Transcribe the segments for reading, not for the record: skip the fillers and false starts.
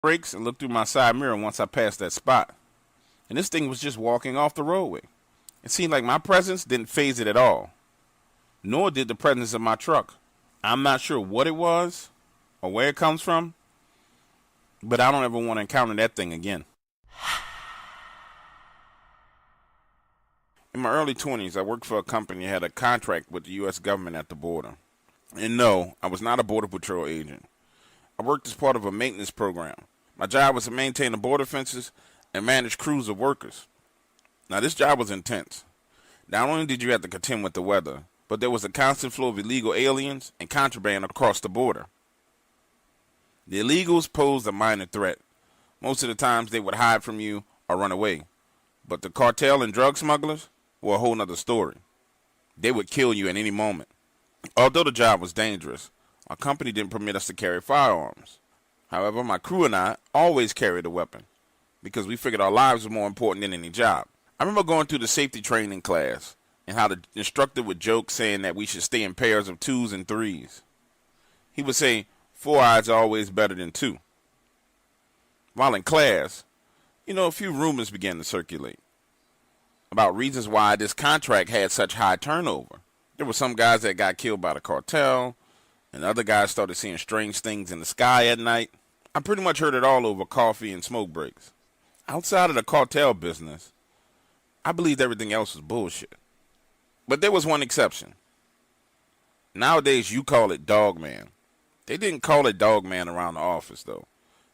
brakes and looked through my side mirror once I passed that spot. And this thing was just walking off the roadway. It seemed like my presence didn't faze it at all, nor did the presence of my truck. I'm not sure what it was or where it comes from, but I don't ever want to encounter that thing again. In my early 20s, I worked for a company that had a contract with the U.S. government at the border. And no, I was not a Border Patrol agent. I worked as part of a maintenance program. My job was to maintain the border fences and manage crews of workers. Now, this job was intense. Not only did you have to contend with the weather, but there was a constant flow of illegal aliens and contraband across the border. The illegals posed a minor threat. Most of the times they would hide from you or run away. But the cartel and drug smugglers were a whole nother story. They would kill you at any moment. Although the job was dangerous, our company didn't permit us to carry firearms. However, my crew and I always carried a weapon because we figured our lives were more important than any job. I remember going through the safety training class and how the instructor would joke saying that we should stay in pairs of 2s and 3s. He would say 4 odds are always better than 2. While in class, a few rumors began to circulate about reasons why this contract had such high turnover. There were some guys that got killed by the cartel, and other guys started seeing strange things in the sky at night. I pretty much heard it all over coffee and smoke breaks. Outside of the cartel business, I believed everything else was bullshit. But there was one exception. Nowadays, you call it Dogman. They didn't call it Dogman around the office, though.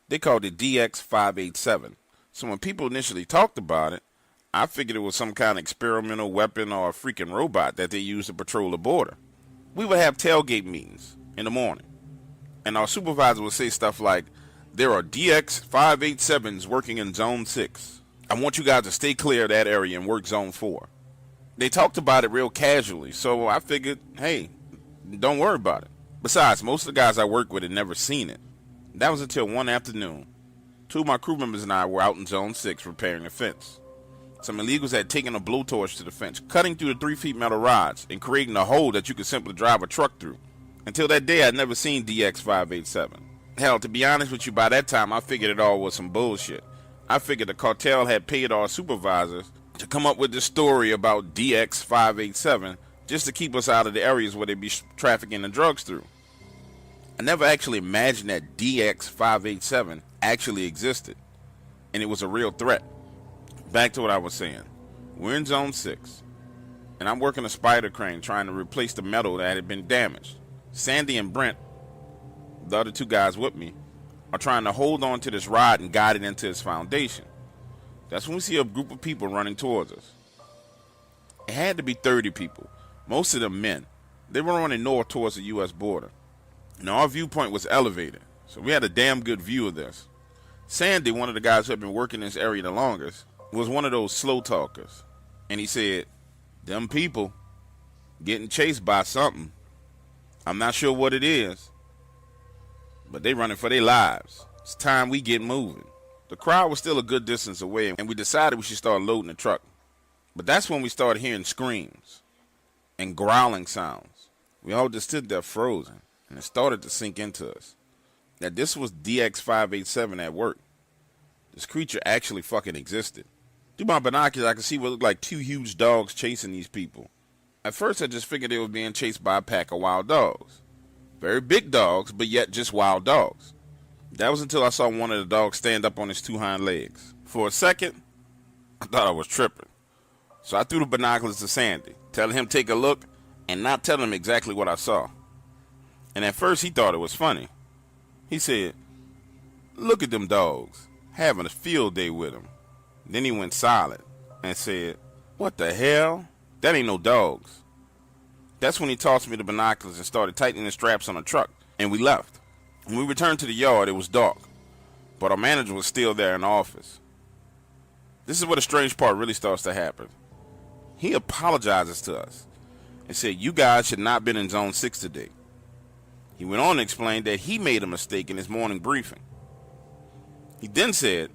They called it DX587. So when people initially talked about it, I figured it was some kind of experimental weapon or a freaking robot that they used to patrol the border. We would have tailgate meetings in the morning, and our supervisor would say stuff like, "There are DX587s working in Zone 6. I want you guys to stay clear of that area and work Zone 4. They talked about it real casually, so I figured, hey, don't worry about it. Besides, most of the guys I worked with had never seen it. That was until one afternoon. 2 of my crew members and I were out in Zone 6 repairing a fence. Some illegals had taken a blowtorch to the fence, cutting through the 3 feet metal rods and creating a hole that you could simply drive a truck through. Until that day, I'd never seen DX587. Hell, to be honest with you, by that time, I figured it all was some bullshit. I figured the cartel had paid our supervisors to come up with this story about DX587 just to keep us out of the areas where they'd be trafficking the drugs through. I never actually imagined that DX587 actually existed, and it was a real threat. Back to what I was saying. We're in Zone 6, and I'm working a spider crane trying to replace the metal that had been damaged. Sandy and Brent, the other 2 guys with me, are trying to hold on to this rod and guide it into its foundation. That's when we see a group of people running towards us. It had to be 30 people, most of them men. They were running north towards the U.S. border. Now, our viewpoint was elevated, so we had a damn good view of this. Sandy, one of the guys who had been working in this area the longest, was one of those slow talkers, and he said, "Them people getting chased by something. I'm not sure what it is, but they running for their lives. It's time we get moving." The crowd was still a good distance away, and we decided we should start loading the truck. But that's when we started hearing screams and growling sounds. We all just stood there frozen, and it started to sink into us that this was DX587 at work. This creature actually fucking existed. Through my binoculars, I could see what looked like 2 huge dogs chasing these people. At first, I just figured they were being chased by a pack of wild dogs. Very big dogs, but yet just wild dogs. That was until I saw one of the dogs stand up on his 2 hind legs. For a second, I thought I was tripping. So I threw the binoculars to Sandy, telling him to take a look and not telling him exactly what I saw. And at first, he thought it was funny. He said, "Look at them dogs, having a field day with them." Then he went silent and said, "What the hell? That ain't no dogs." That's when he tossed me the binoculars and started tightening the straps on the truck, and we left. When we returned to the yard, it was dark, but our manager was still there in the office. This is where the strange part really starts to happen. He apologizes to us and said, "You guys should not have been in Zone 6 today." He went on to explain that he made a mistake in his morning briefing. He then said,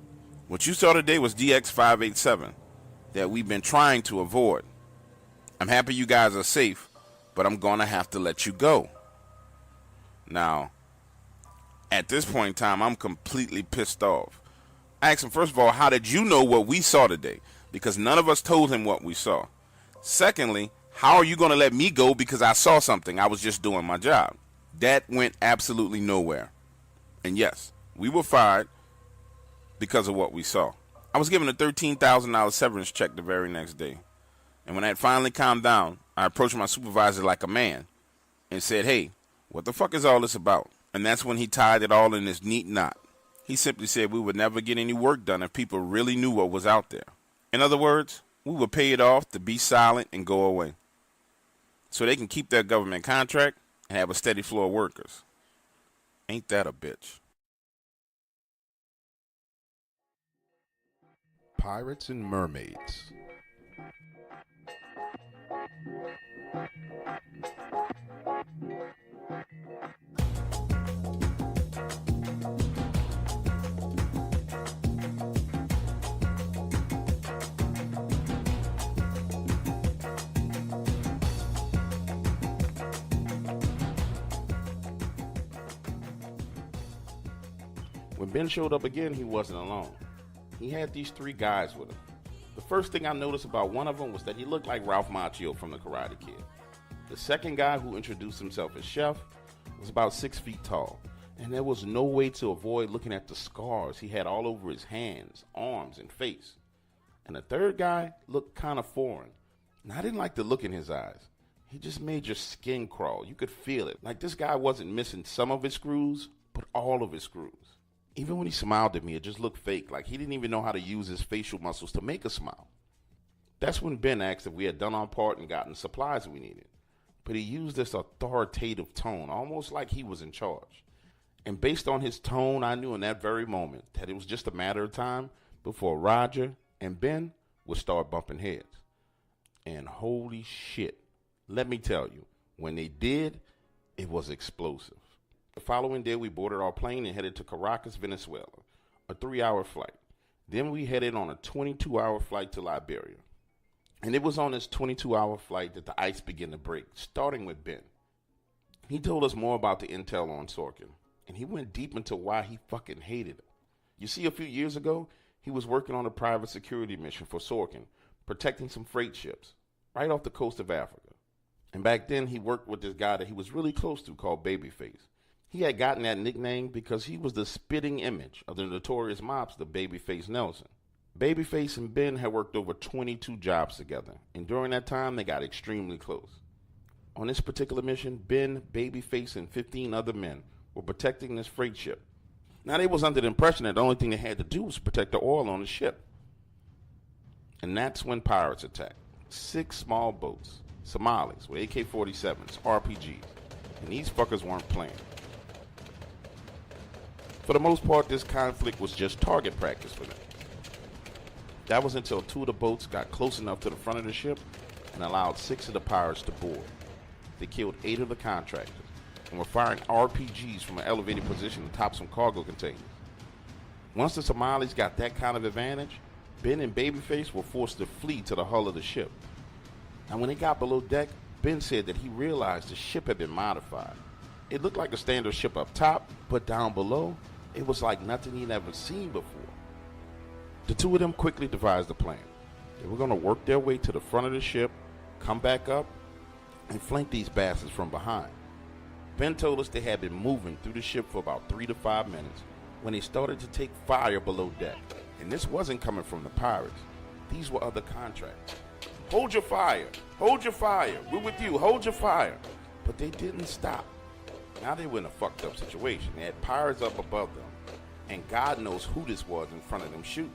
"What you saw today was DX587 that we've been trying to avoid. I'm happy you guys are safe, but I'm going to have to let you go." Now, At this point in time, I'm completely pissed off. I asked him, first of all, how did you know what we saw today? Because none of us told him what we saw. Secondly, how are you going to let me go because I saw something? I was just doing my job. That went absolutely nowhere. And yes, we were fired because of what we saw. I was given a $13,000 severance check the very next day. And when that finally calmed down, I approached my supervisor like a man and said, hey, what the fuck is all this about? And that's when he tied it all in this neat knot. He simply said we would never get any work done if people really knew what was out there. In other words, we would pay it off to be silent and go away, so they can keep their government contract and have a steady flow of workers. Ain't that a bitch? Pirates and mermaids. When Ben showed up again, he wasn't alone. He had these 3 guys with him. The first thing I noticed about one of them was that he looked like Ralph Macchio from The Karate Kid. The second guy, who introduced himself as Chef, was about 6 feet tall, and there was no way to avoid looking at the scars he had all over his hands, arms, and face. And the third guy looked kind of foreign, and I didn't like the look in his eyes. He just made your skin crawl. You could feel it. Like this guy wasn't missing some of his screws, but all of his screws. Even when he smiled at me, it just looked fake, like he didn't even know how to use his facial muscles to make a smile. That's when Ben asked if we had done our part and gotten the supplies we needed. But he used this authoritative tone, almost like he was in charge. And based on his tone, I knew in that very moment that it was just a matter of time before Roger and Ben would start bumping heads. And holy shit, let me tell you, when they did, it was explosive. The following day, we boarded our plane and headed to Caracas, Venezuela, a 3-hour flight. Then we headed on a 22-hour flight to Liberia. And it was on this 22-hour flight that the ice began to break, starting with Ben. He told us more about the intel on Sorkin, and he went deep into why he fucking hated it. You see, a few years ago, he was working on a private security mission for Sorkin, protecting some freight ships right off the coast of Africa. And back then, he worked with this guy that he was really close to called Babyface. He had gotten that nickname because he was the spitting image of the notorious mobster Babyface Nelson. Babyface and Ben had worked over 22 jobs together, and during that time, they got extremely close. On this particular mission, Ben, Babyface, and 15 other men were protecting this freight ship. Now, they was under the impression that the only thing they had to do was protect the oil on the ship. And that's when pirates attacked. 6 small boats, Somalis with AK-47s, RPGs, and these fuckers weren't playing. For the most part, this conflict was just target practice for them. That was until 2 of the boats got close enough to the front of the ship and allowed 6 of the pirates to board. They killed 8 of the contractors and were firing RPGs from an elevated position atop some cargo containers. Once the Somalis got that kind of advantage, Ben and Babyface were forced to flee to the hull of the ship. And when they got below deck, Ben said that he realized the ship had been modified. It looked like a standard ship up top, but down below, it was like nothing he'd ever seen before. The 2 of them quickly devised a plan. They were going to work their way to the front of the ship, come back up, and flank these bastards from behind. Ben told us they had been moving through the ship for about 3 to 5 minutes when they started to take fire below deck. And this wasn't coming from the pirates. These were other contractors. Hold your fire! Hold your fire! We're with you! Hold your fire! But they didn't stop. Now they were in a fucked up situation. They had pirates up above them, and God knows who this was in front of them shooting.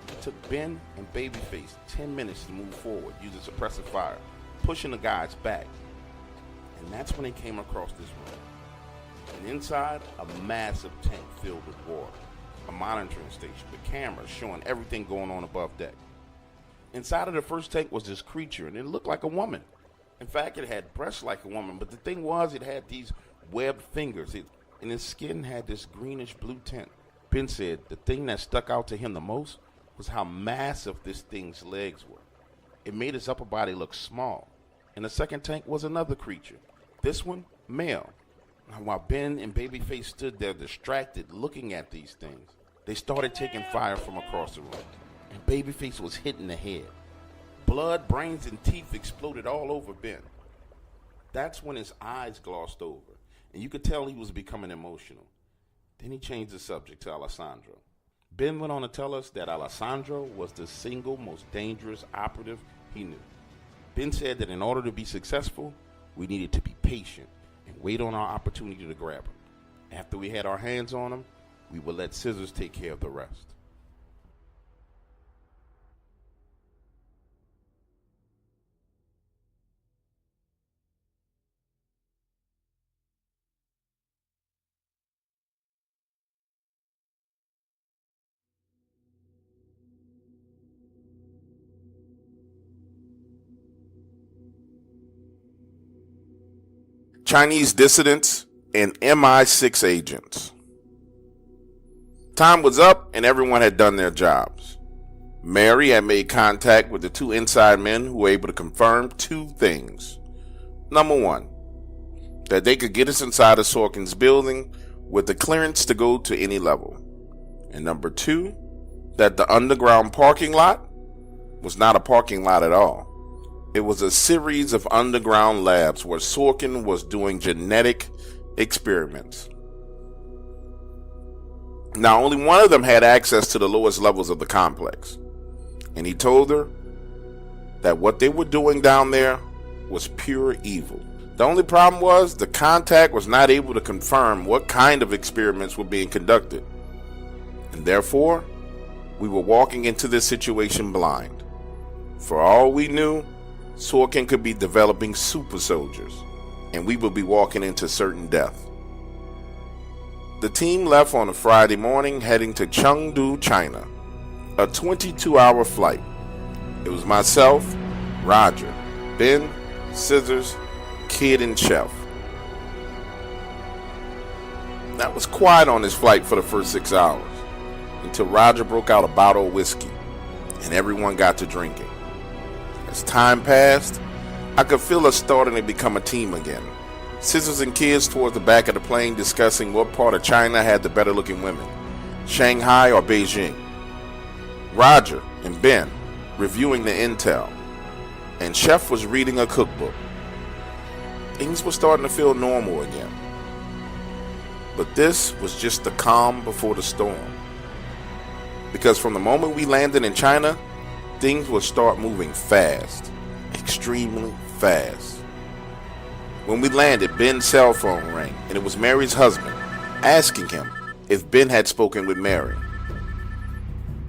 It took Ben and Babyface 10 minutes to move forward using suppressive fire, pushing the guys back. And that's when they came across this room. And inside, a massive tank filled with water, a monitoring station with cameras showing everything going on above deck. Inside of the first tank was this creature, and it looked like a woman. In fact, it had breasts like a woman, but the thing was, it had these webbed fingers, and its skin had this greenish blue tint. Ben said the thing that stuck out to him the most was how massive this thing's legs were. It made its upper body look small. And the second tank was another creature, this one male, While Ben and Babyface stood there distracted looking at these things, they started taking fire from across the room, and Babyface was hit in the head. Blood, brains, and teeth exploded all over Ben. That's when his eyes glossed over, and you could tell he was becoming emotional. Then he changed the subject to Alessandro. Ben went on to tell us that Alessandro was the single most dangerous operative he knew. Ben said that in order to be successful, we needed to be patient and wait on our opportunity to grab him. After we had our hands on him, we would let Scissors take care of the rest. Chinese dissidents and MI6 agents. Time was up and everyone had done their jobs. Mary had made contact with the two inside men who were able to confirm two things. Number one, that they could get us inside of Sorkin's building with the clearance to go to any level. And number two, that the underground parking lot was not a parking lot at all. It was a series of underground labs where Sorkin was doing genetic experiments. Now, only one of them had access to the lowest levels of the complex. And he told her that what they were doing down there was pure evil. The only problem was the contact was not able to confirm what kind of experiments were being conducted. And therefore, we were walking into this situation blind. For all we knew, Sorkin could be developing super soldiers, and we would be walking into certain death. The team left on a Friday morning heading to Chengdu, China, a 22-hour flight. It was myself, Roger, Ben, Scissors, Kid, and Chef. That was quiet on this flight for the first 6 hours, until Roger broke out a bottle of whiskey, and everyone got to drinking. As time passed, I could feel us starting to become a team again. Scissors and Kids towards the back of the plane discussing what part of China had the better looking women, Shanghai or Beijing. Roger and Ben reviewing the intel, and Chef was reading a cookbook. Things were starting to feel normal again. But this was just the calm before the storm. Because from the moment we landed in China, things would start moving fast, extremely fast. When we landed, Ben's cell phone rang, and it was Mary's husband, asking him if Ben had spoken with Mary.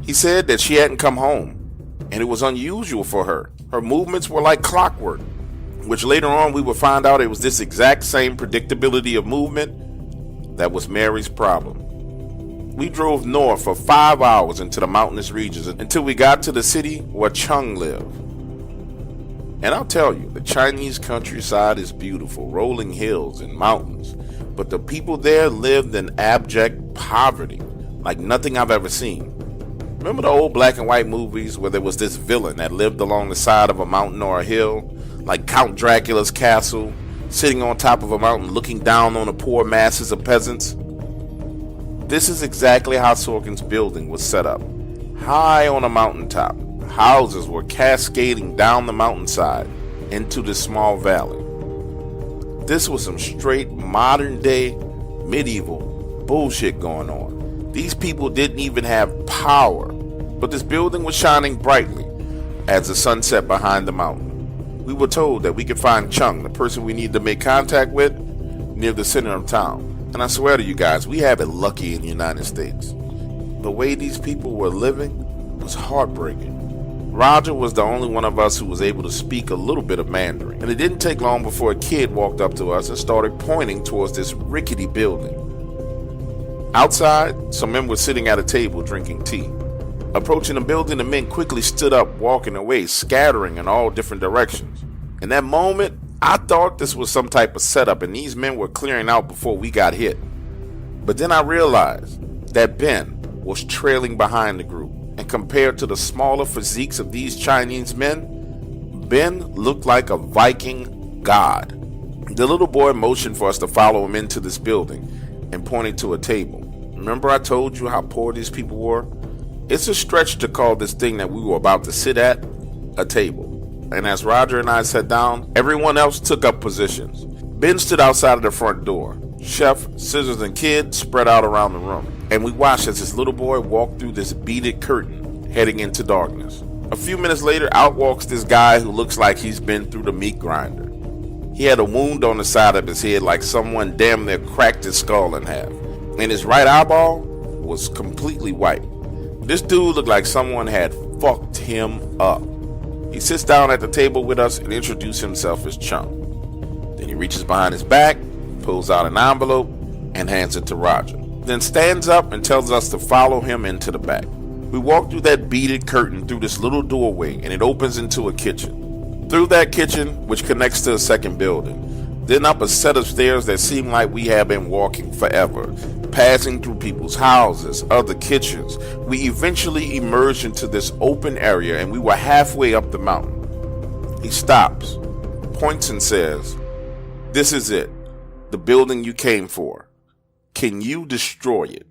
He said that she hadn't come home, and it was unusual for her. Her movements were like clockwork, which later on we would find out it was this exact same predictability of movement that was Mary's problem. We drove north for 5 hours into the mountainous regions until we got to the city where Chung lived. And I'll tell you, the Chinese countryside is beautiful, rolling hills and mountains, but the people there lived in abject poverty, like nothing I've ever seen. Remember the old black and white movies where there was this villain that lived along the side of a mountain or a hill, like Count Dracula's castle, sitting on top of a mountain looking down on the poor masses of peasants? This is exactly how Sorkin's building was set up. High on a mountaintop, houses were cascading down the mountainside into this small valley. This was some straight modern day medieval bullshit going on. These people didn't even have power, but this building was shining brightly as the sun set behind the mountain. We were told that we could find Chung, the person we needed to make contact with, near the center of town. And I swear to you guys, we have it lucky in the United States. The way these people were living was heartbreaking. Roger was the only one of us who was able to speak a little bit of Mandarin, and it didn't take long before a kid walked up to us and started pointing towards this rickety building. Outside, some men were sitting at a table drinking tea. Approaching the building, the men quickly stood up, walking away, scattering in all different directions. In that moment, I thought this was some type of setup and these men were clearing out before we got hit. But then I realized that Ben was trailing behind the group, and compared to the smaller physiques of these Chinese men, Ben looked like a Viking god. The little boy motioned for us to follow him into this building and pointed to a table. Remember I told you how poor these people were? It's a stretch to call this thing that we were about to sit at a table. And as Roger and I sat down, everyone else took up positions. Ben stood outside of the front door. Chef, Scissors, and Kid spread out around the room. And we watched as this little boy walked through this beaded curtain, heading into darkness. A few minutes later, out walks this guy who looks like he's been through the meat grinder. He had a wound on the side of his head like someone damn near cracked his skull in half. And his right eyeball was completely white. This dude looked like someone had fucked him up. He sits down at the table with us and introduces himself as Chung. Then he reaches behind his back, pulls out an envelope, and hands it to Roger. Then stands up and tells us to follow him into the back. We walk through that beaded curtain through this little doorway, and it opens into a kitchen. Through that kitchen, which connects to a second building. Then up a set of stairs that seem like we have been walking forever, passing through people's houses, other kitchens. We eventually emerged into this open area, and we were halfway up the mountain. He stops, points, and says, "This is it, the building you came for. Can you destroy it?"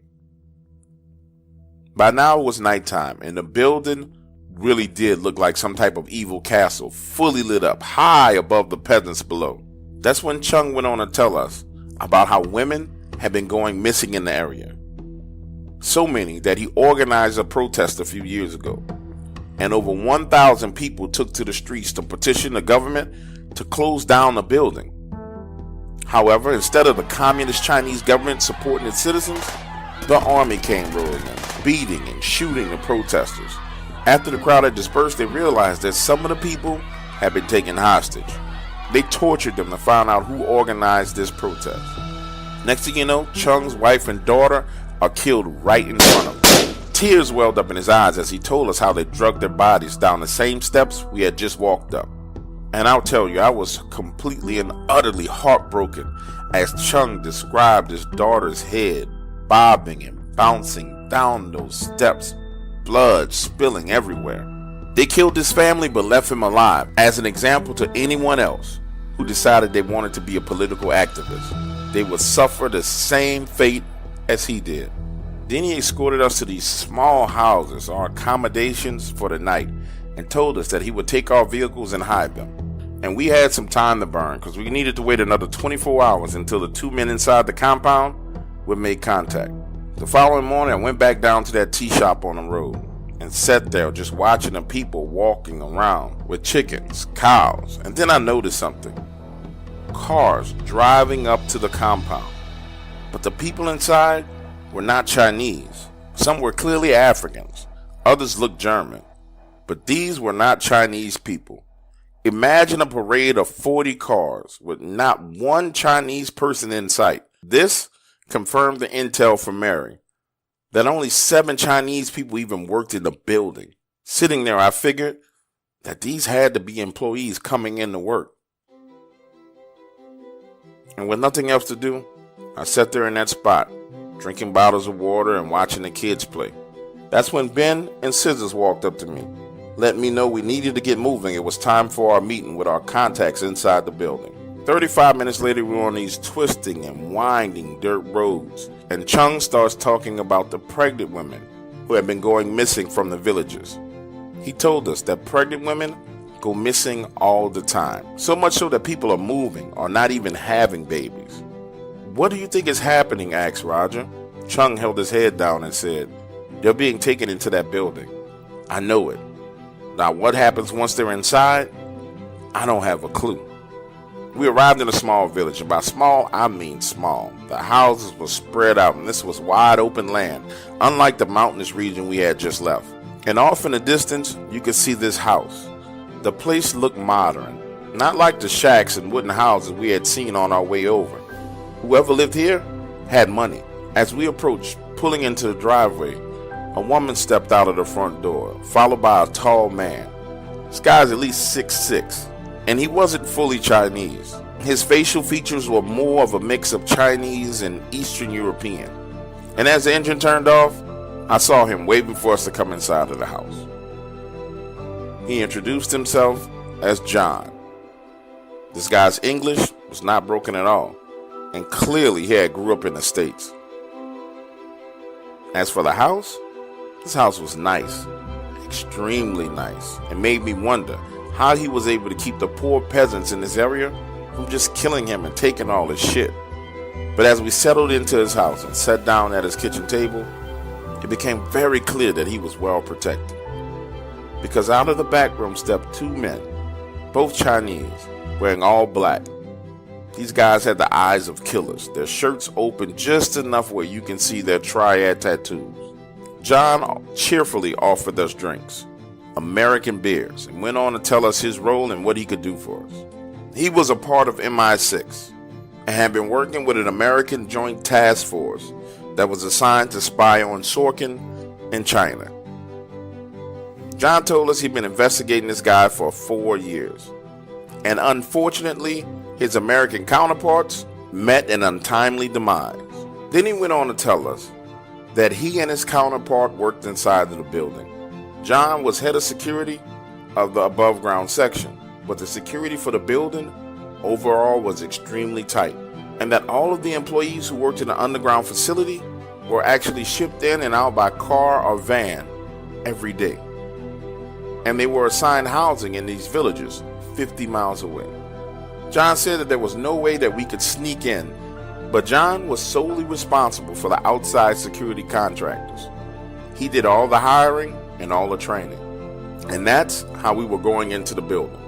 By now it was nighttime, and the building really did look like some type of evil castle, fully lit up, high above the peasants below. That's when Chung went on to tell us about how women had been going missing in the area. So many that he organized a protest a few years ago, and over 1,000 people took to the streets to petition the government to close down the building. However, instead of the communist Chinese government supporting its citizens, the army came rolling in, beating and shooting the protesters. After the crowd had dispersed, they realized that some of the people had been taken hostage. They tortured them to find out who organized this protest. Next thing you know, Chung's wife and daughter are killed right in front of him. Tears welled up in his eyes as he told us how they dragged their bodies down the same steps we had just walked up. And I'll tell you, I was completely and utterly heartbroken as Chung described his daughter's head bobbing and bouncing down those steps, blood spilling everywhere. They killed his family but left him alive as an example to anyone else who decided they wanted to be a political activist. They would suffer the same fate as he did. Then he escorted us to these small houses or accommodations for the night and told us that he would take our vehicles and hide them. And we had some time to burn because we needed to wait another 24 hours until the two men inside the compound would make contact. The following morning, I went back down to that tea shop on the road and sat there just watching the people walking around with chickens, cows, and then I noticed something. Cars driving up to the compound. But the people inside were not Chinese. Some were clearly Africans. Others looked German. But these were not Chinese people. Imagine a parade of 40 cars with not one Chinese person in sight. This confirmed the intel from Mary that only 7 Chinese people even worked in the building. Sitting there, I figured that these had to be employees coming in to work. And with nothing else to do, I sat there in that spot, drinking bottles of water and watching the kids play. That's when Ben and Scissors walked up to me, let me know we needed to get moving. It was time for our meeting with our contacts inside the building. 35 minutes later, we were on these twisting and winding dirt roads, and Chung starts talking about the pregnant women who had been going missing from the villages. He told us that pregnant women go missing all the time, so much so that people are moving or not even having babies. "What do you think is happening?" asked Roger. Chung held his head down and said, "They're being taken into that building. I know it. Now what happens once they're inside? I don't have a clue." We arrived in a small village, and by small, I mean small. The houses were spread out, and this was wide open land, unlike the mountainous region we had just left. And off in the distance, you could see this house. The place looked modern, not like the shacks and wooden houses we had seen on our way over. Whoever lived here had money. As we approached, pulling into the driveway, a woman stepped out of the front door, followed by a tall man. This guy's at least 6'6", and he wasn't fully Chinese. His facial features were more of a mix of Chinese and Eastern European. And as the engine turned off, I saw him waving for us to come inside of the house. He introduced himself as John. This guy's English was not broken at all, and clearly he had grew up in the States. As for the house, this house was nice, extremely nice, and made me wonder how he was able to keep the poor peasants in this area from just killing him and taking all his shit. But as we settled into his house and sat down at his kitchen table, it became very clear that he was well protected. Because out of the back room stepped two men, both Chinese, wearing all black. These guys had the eyes of killers, their shirts open just enough where you can see their triad tattoos. John cheerfully offered us drinks, American beers, and went on to tell us his role and what he could do for us. He was a part of MI6 and had been working with an American Joint Task Force that was assigned to spy on Sorkin in China. John told us he'd been investigating this guy for 4 years, and unfortunately, his American counterparts met an untimely demise. Then he went on to tell us that he and his counterpart worked inside of the building. John was head of security of the above ground section, but the security for the building overall was extremely tight, and that all of the employees who worked in the underground facility were actually shipped in and out by car or van every day. And they were assigned housing in these villages 50 miles away. John said that there was no way that we could sneak in, but John was solely responsible for the outside security contractors. He did all the hiring and all the training, and that's how we were going into the building.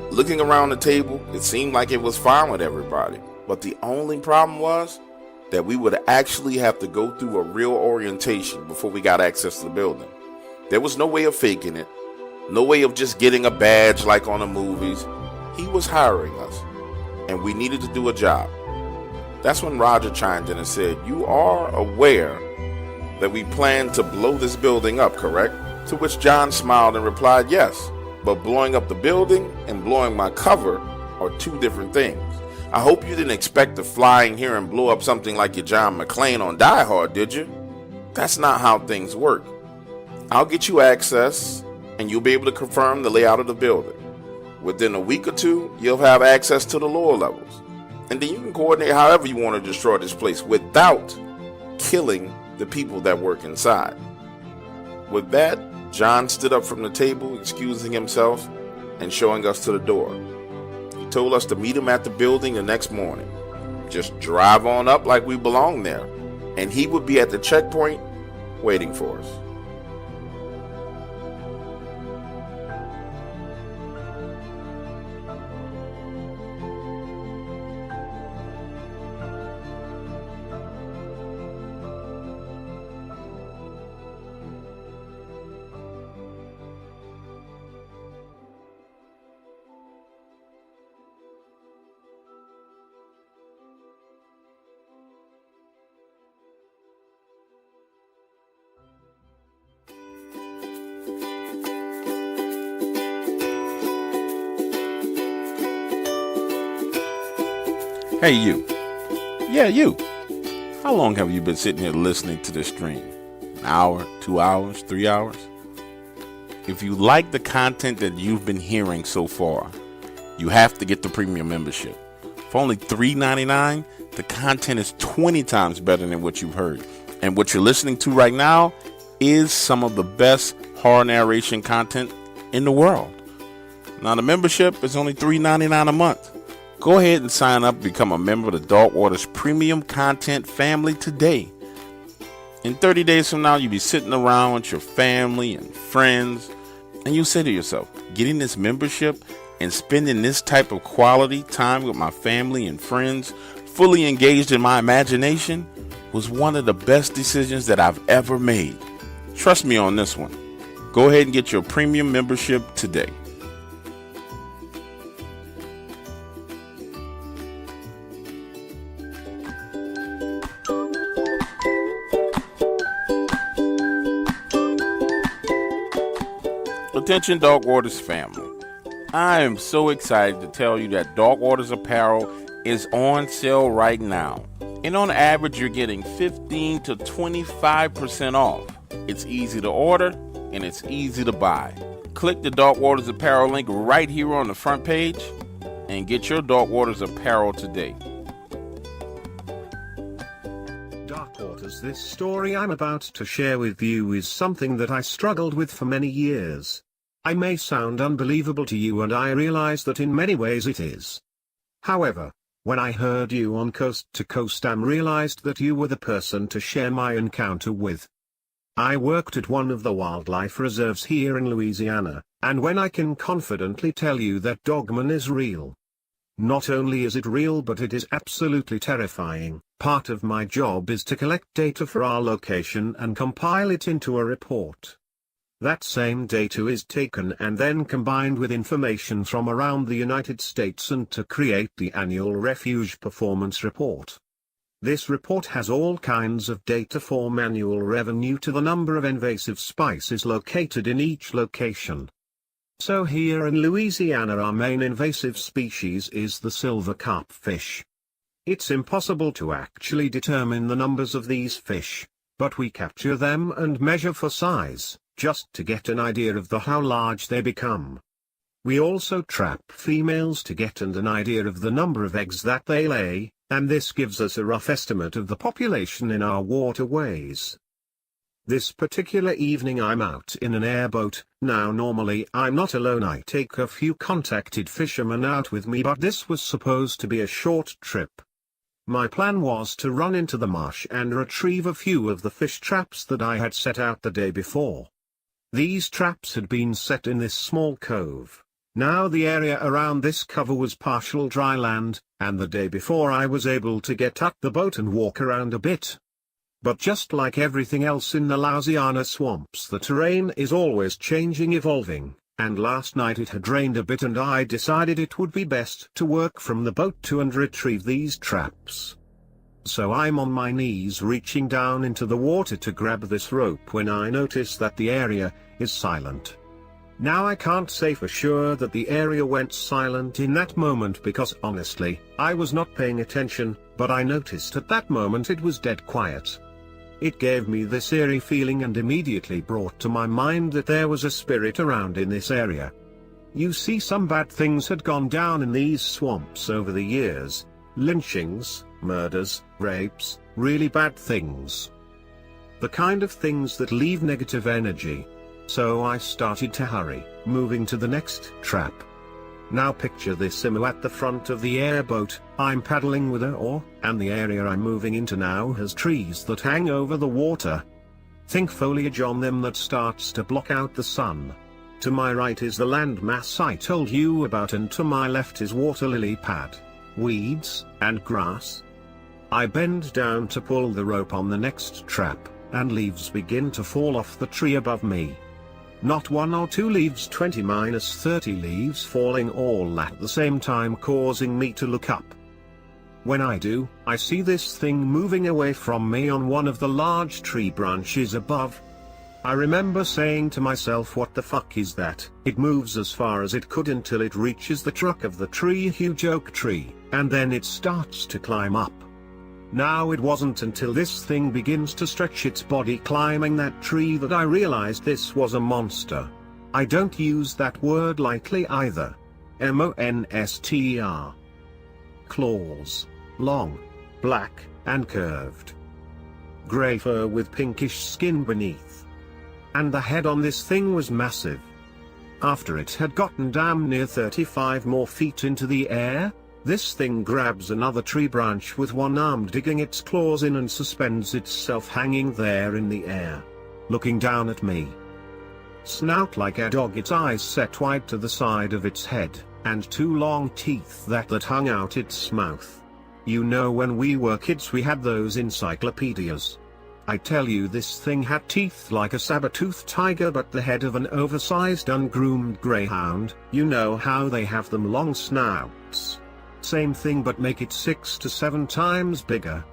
Looking around the table, it seemed like it was fine with everybody, but the only problem was that we would actually have to go through a real orientation before we got access to the building. There was no way of faking it, no way of just getting a badge like on the movies. He was hiring us, and we needed to do a job. That's when Roger chimed in and said, "You are aware that we plan to blow this building up, correct?" To which John smiled and replied, "Yes, but blowing up the building and blowing my cover are two different things. I hope you didn't expect to fly in here and blow up something like your John McClane on Die Hard, did you? That's not how things work. I'll get you access, and you'll be able to confirm the layout of the building. Within a week or two, you'll have access to the lower levels. And then you can coordinate however you want to destroy this place without killing the people that work inside." With that, John stood up from the table, excusing himself and showing us to the door. He told us to meet him at the building the next morning. Just drive on up like we belong there, and he would be at the checkpoint waiting for us. Hey, you. Yeah, you. How long have you been sitting here listening to this stream? An hour, 2 hours, 3 hours? If you like the content that you've been hearing so far, you have to get the premium membership. For only $3.99, the content is 20 times better than what you've heard. And what you're listening to right now is some of the best horror narration content in the world. Now, the membership is only $3.99 a month. Go ahead and sign up and become a member of the Dark Waters Premium Content family today. In 30 days from now, you'll be sitting around with your family and friends, and you say to yourself, getting this membership and spending this type of quality time with my family and friends, fully engaged in my imagination, was one of the best decisions that I've ever made. Trust me on this one. Go ahead and get your premium membership today. Attention Dark Waters family. I am so excited to tell you that Dark Waters apparel is on sale right now. And on average, you're getting 15 to 25% off. It's easy to order and it's easy to buy. Click the Dark Waters apparel link right here on the front page and get your Dark Waters apparel today. Dark Waters, this story I'm about to share with you is something that I struggled with for many years. I may sound unbelievable to you, and I realize that in many ways it is. However, when I heard you on Coast to Coast, I realized that you were the person to share my encounter with. I worked at one of the wildlife reserves here in Louisiana, and when I can confidently tell you that Dogman is real. Not only is it real, but it is absolutely terrifying. Part of my job is to collect data for our location and compile it into a report. That same data is taken and then combined with information from around the United States and to create the annual Refuge Performance Report. This report has all kinds of data for annual revenue to the number of invasive species located in each location. So here in Louisiana, our main invasive species is the silver carp fish. It's impossible to actually determine the numbers of these fish, but we capture them and measure for size, just to get an idea of how large they become. We also trap females to get an idea of the number of eggs that they lay, and this gives us a rough estimate of the population in our waterways. This particular evening I'm out in an airboat. Now normally I'm not alone, I take a few contacted fishermen out with me, but this was supposed to be a short trip. My plan was to run into the marsh and retrieve a few of the fish traps that I had set out the day before. These traps had been set in this small cove. Now the area around this cover was partial dry land, and the day before I was able to get out the boat and walk around a bit. But just like everything else in the Louisiana swamps, the terrain is always changing, evolving, and last night it had rained a bit and I decided it would be best to work from the boat and retrieve these traps. So I'm on my knees reaching down into the water to grab this rope when I notice that the area is silent. Now I can't say for sure that the area went silent in that moment because honestly, I was not paying attention, but I noticed at that moment it was dead quiet. It gave me this eerie feeling and immediately brought to my mind that there was a spirit around in this area. You see, some bad things had gone down in these swamps over the years. Lynchings, murders, rapes, really bad things. The kind of things that leave negative energy. So I started to hurry, moving to the next trap. Now picture this Imo at the front of the airboat. I'm paddling with an oar, and the area I'm moving into now has trees that hang over the water. Think foliage on them that starts to block out the sun. To my right is the landmass I told you about, and to my left is water lily pad, weeds, and grass. I bend down to pull the rope on the next trap, and leaves begin to fall off the tree above me. Not 1 or 2 leaves, 20-30 leaves falling all at the same time, causing me to look up. When I do, I see this thing moving away from me on one of the large tree branches above. I remember saying to myself, what the fuck is that? It moves as far as it could until it reaches the trunk of the tree, huge oak tree, and then it starts to climb up. Now it wasn't until this thing begins to stretch its body climbing that tree that I realized this was a monster. I don't use that word lightly either. Monster. Claws. Long. Black, and curved. Gray fur with pinkish skin beneath. And the head on this thing was massive. After it had gotten damn near 35 more feet into the air, this thing grabs another tree branch with one arm, digging its claws in, and suspends itself hanging there in the air, looking down at me. Snout like a dog, its eyes set wide to the side of its head, and 2 long teeth that hung out its mouth. You know, when we were kids we had those encyclopedias. I tell you, this thing had teeth like a saber-toothed tiger, but the head of an oversized ungroomed greyhound. You know how they have them long snouts. Same thing, but make it 6 to 7 times bigger.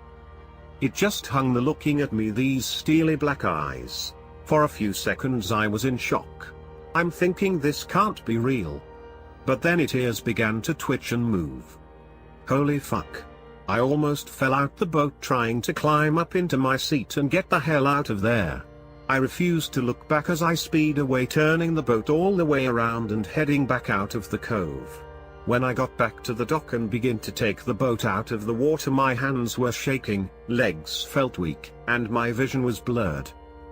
It just hung there looking at me, these steely black eyes. For a few seconds I was in shock. I'm thinking this can't be real. But then its ears began to twitch and move. Holy fuck. I almost fell out the boat trying to climb up into my seat and get the hell out of there. I refused to look back as I speed away, turning the boat all the way around and heading back out of the cove. When I got back to the dock and began to take the boat out of the water, my hands were shaking, legs felt weak, and my vision was blurred.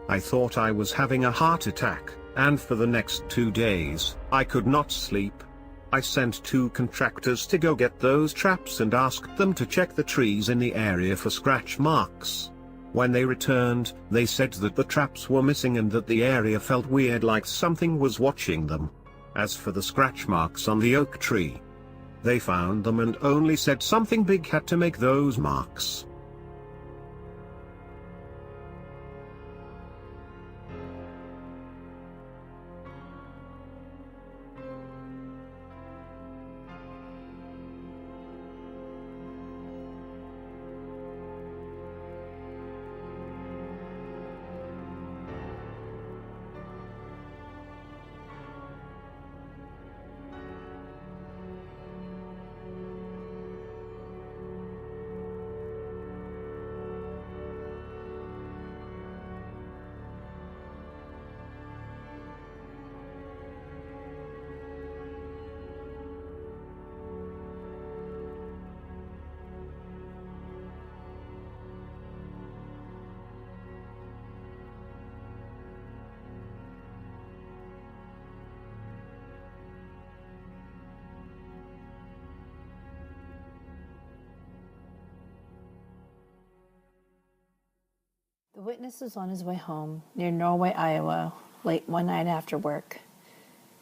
I thought I was having a heart attack, and for the next 2 days, I could not sleep. I sent 2 contractors to go get those traps and asked them to check the trees in the area for scratch marks. When they returned, they said that the traps were missing and that the area felt weird, like something was watching them. As for the scratch marks on the oak tree, they found them and only said something big had to make those marks. The witness was on his way home near Norway, Iowa, late one night after work.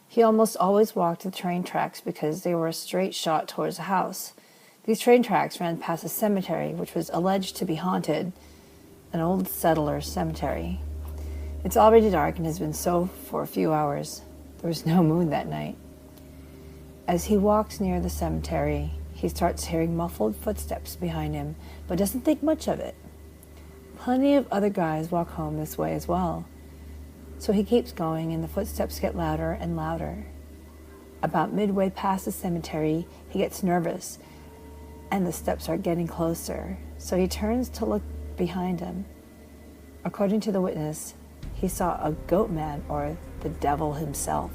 He almost always walked the train tracks because they were a straight shot towards the house. These train tracks ran past a cemetery which was alleged to be haunted, an old settler's cemetery. It's already dark and has been so for a few hours. There was no moon that night. As he walks near the cemetery, he starts hearing muffled footsteps behind him, but doesn't think much of it. Plenty of other guys walk home this way as well. So he keeps going and the footsteps get louder and louder. About midway past the cemetery, he gets nervous and the steps are getting closer. So he turns to look behind him. According to the witness, he saw a goat man, or the devil himself.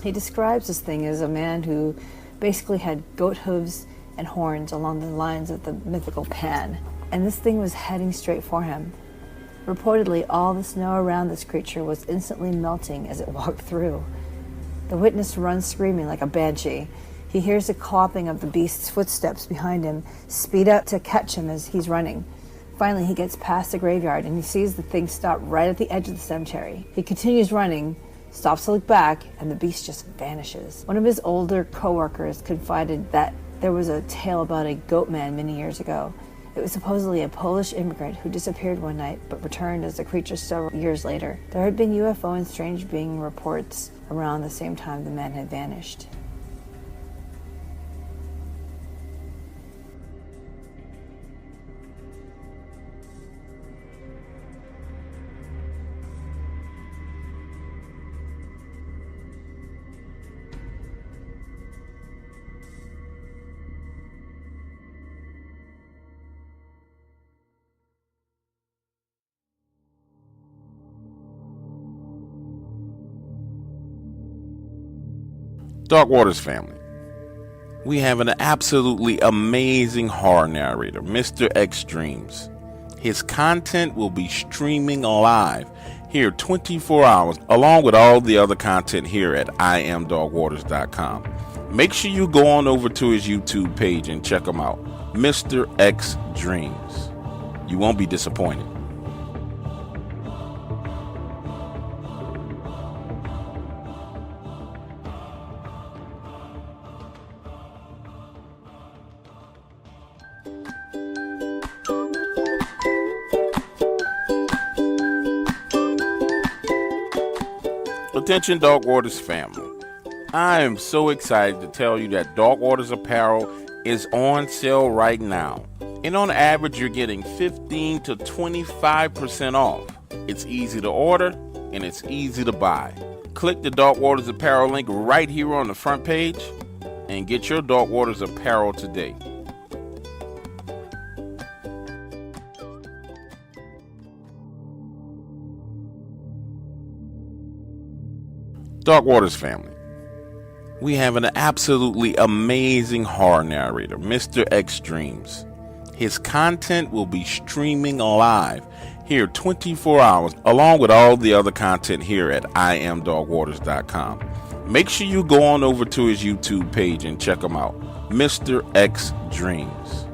He describes this thing as a man who basically had goat hooves and horns along the lines of the mythical Pan. And this thing was heading straight for him. Reportedly, all the snow around this creature was instantly melting as it walked through. The witness runs screaming like a banshee. He hears the clopping of the beast's footsteps behind him speed up to catch him as he's running. Finally, he gets past the graveyard and he sees the thing stop right at the edge of the cemetery. He continues running, stops to look back, and the beast just vanishes. One of his older co-workers confided that there was a tale about a goat man many years ago. It was supposedly a Polish immigrant who disappeared one night but returned as a creature several years later. There had been UFO and strange being reports around the same time the man had vanished. Dark Waters family, we have an absolutely amazing horror narrator, Mr. Extremes. His content will be streaming live here 24 hours, along with all the other content here at IamDogwaters.com. Make sure you go on over to his YouTube page and check him out, Mr. X Dreams. You won't be disappointed. Attention Dark Waters family, I am so excited to tell you that Dark Waters apparel is on sale right now, and on average you're getting 15 to 25% off. It's easy to order and it's easy to buy. Click the Dark Waters apparel link right here on the front page and get your Dark Waters apparel today. Dark Waters family, we have an absolutely amazing horror narrator, Mr. Extremes. His content will be streaming live here 24 hours, along with all the other content here at IamDogwaters.com. Make sure you go on over to his YouTube page and check him out, Mr. X Dreams.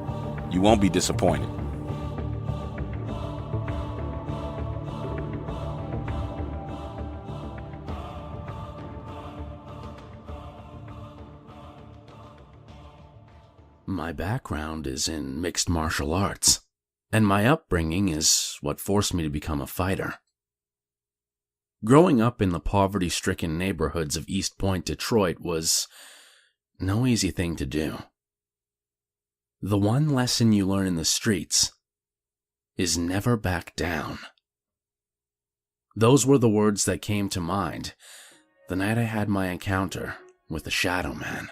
You won't be disappointed. My background is in mixed martial arts, and my upbringing is what forced me to become a fighter. Growing up in the poverty-stricken neighborhoods of East Point, Detroit was no easy thing to do. The one lesson you learn in the streets is never back down. Those were the words that came to mind the night I had my encounter with the Shadow Man.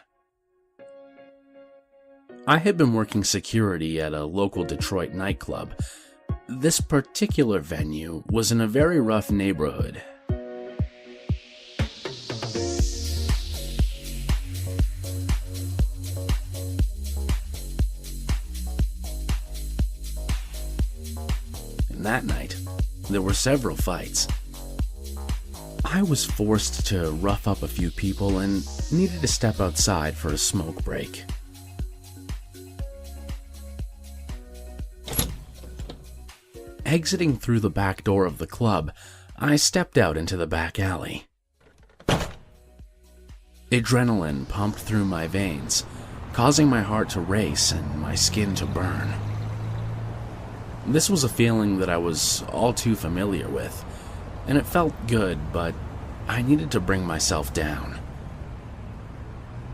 I had been working security at a local Detroit nightclub. This particular venue was in a very rough neighborhood. And that night, there were several fights. I was forced to rough up a few people and needed to step outside for a smoke break. Exiting through the back door of the club, I stepped out into the back alley. Adrenaline pumped through my veins, causing my heart to race and my skin to burn. This was a feeling that I was all too familiar with, and it felt good, but I needed to bring myself down.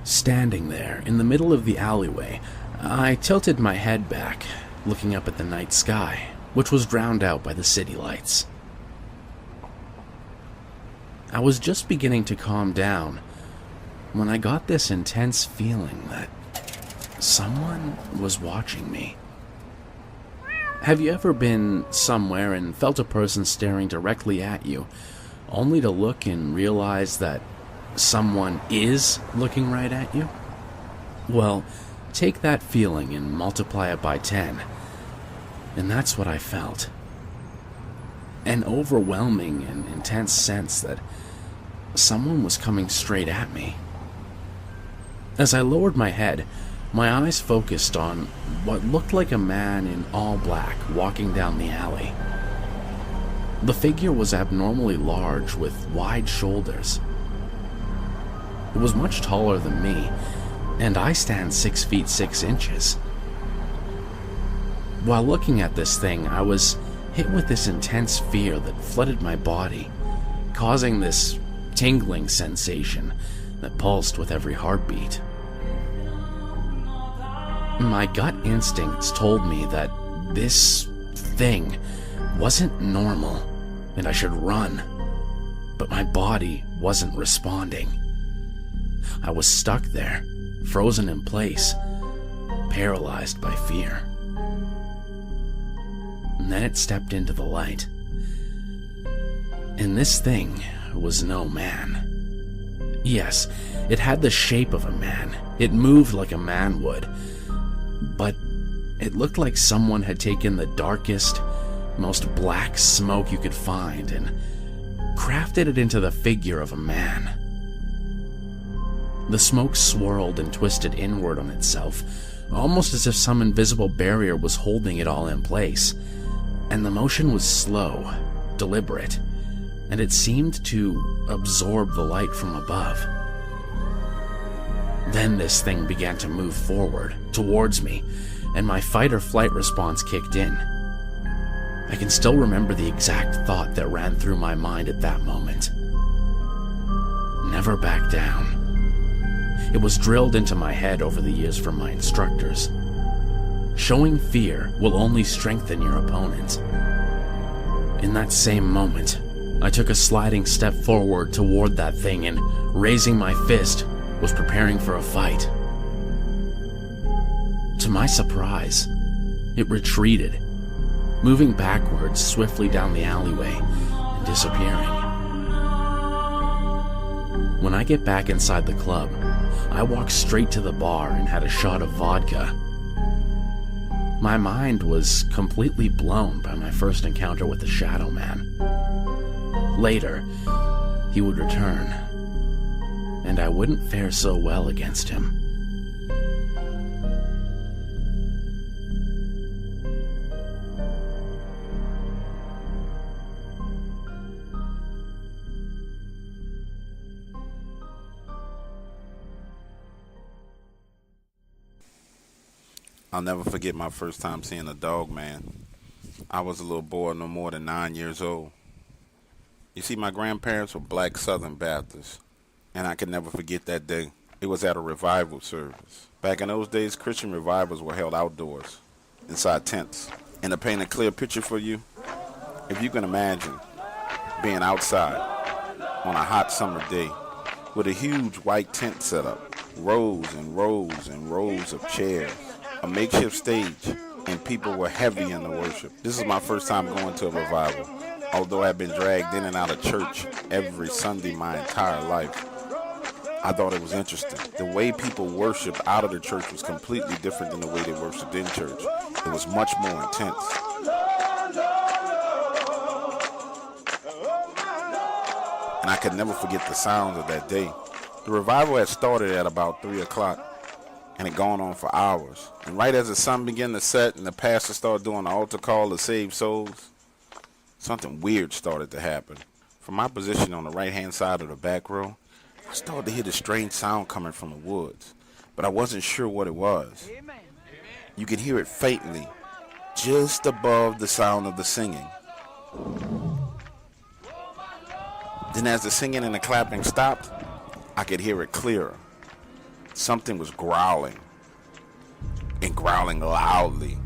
Standing there in the middle of the alleyway, I tilted my head back, looking up at the night sky, which was drowned out by the city lights. I was just beginning to calm down when I got this intense feeling that someone was watching me. Have you ever been somewhere and felt a person staring directly at you, only to look and realize that someone is looking right at you? Well, take that feeling and multiply it by 10. And that's what I felt. An overwhelming and intense sense that someone was coming straight at me. As I lowered my head, my eyes focused on what looked like a man in all black walking down the alley. The figure was abnormally large with wide shoulders. It was much taller than me, and I stand 6 feet 6 inches. While looking at this thing, I was hit with this intense fear that flooded my body, causing this tingling sensation that pulsed with every heartbeat. My gut instincts told me that this thing wasn't normal and I should run, but my body wasn't responding. I was stuck there, frozen in place, paralyzed by fear. And then it stepped into the light. And this thing was no man. Yes, it had the shape of a man. It moved like a man would. But it looked like someone had taken the darkest, most black smoke you could find and crafted it into the figure of a man. The smoke swirled and twisted inward on itself, almost as if some invisible barrier was holding it all in place. And the motion was slow, deliberate, and it seemed to absorb the light from above. Then this thing began to move forward, towards me, and my fight-or-flight response kicked in. I can still remember the exact thought that ran through my mind at that moment. Never back down. It was drilled into my head over the years from my instructors. Showing fear will only strengthen your opponent. In that same moment, I took a sliding step forward toward that thing and, raising my fist, was preparing for a fight. To my surprise, it retreated, moving backwards swiftly down the alleyway and disappearing. When I get back inside the club, I walked straight to the bar and had a shot of vodka. My mind was completely blown by my first encounter with the Shadow Man. Later, he would return, and I wouldn't fare so well against him. I'll never forget my first time seeing a Dogman. I was a little boy, no more than 9 years old. You see, my grandparents were black Southern Baptists, and I can never forget that day. It was at a revival service. Back in those days, Christian revivals were held outdoors, inside tents. And to paint a clear picture for you, if you can imagine being outside on a hot summer day with a huge white tent set up, rows and rows and rows of chairs, a makeshift stage, and people were heavy in the worship. This is my first time going to a revival, although I've been dragged in and out of church every Sunday my entire life. I thought it was interesting. The way people worshiped out of the church was completely different than the way they worshiped in church. It was much more intense. And I could never forget the sounds of that day. The revival had started at about 3 o'clock. And it gone on for hours. And right as the sun began to set and the pastor started doing the altar call to save souls, something weird started to happen. From my position on the right-hand side of the back row, I started to hear the strange sound coming from the woods, but I wasn't sure what it was. You could hear it faintly, just above the sound of the singing. Then as the singing and the clapping stopped, I could hear it clearer. Something was growling, and growling loudly.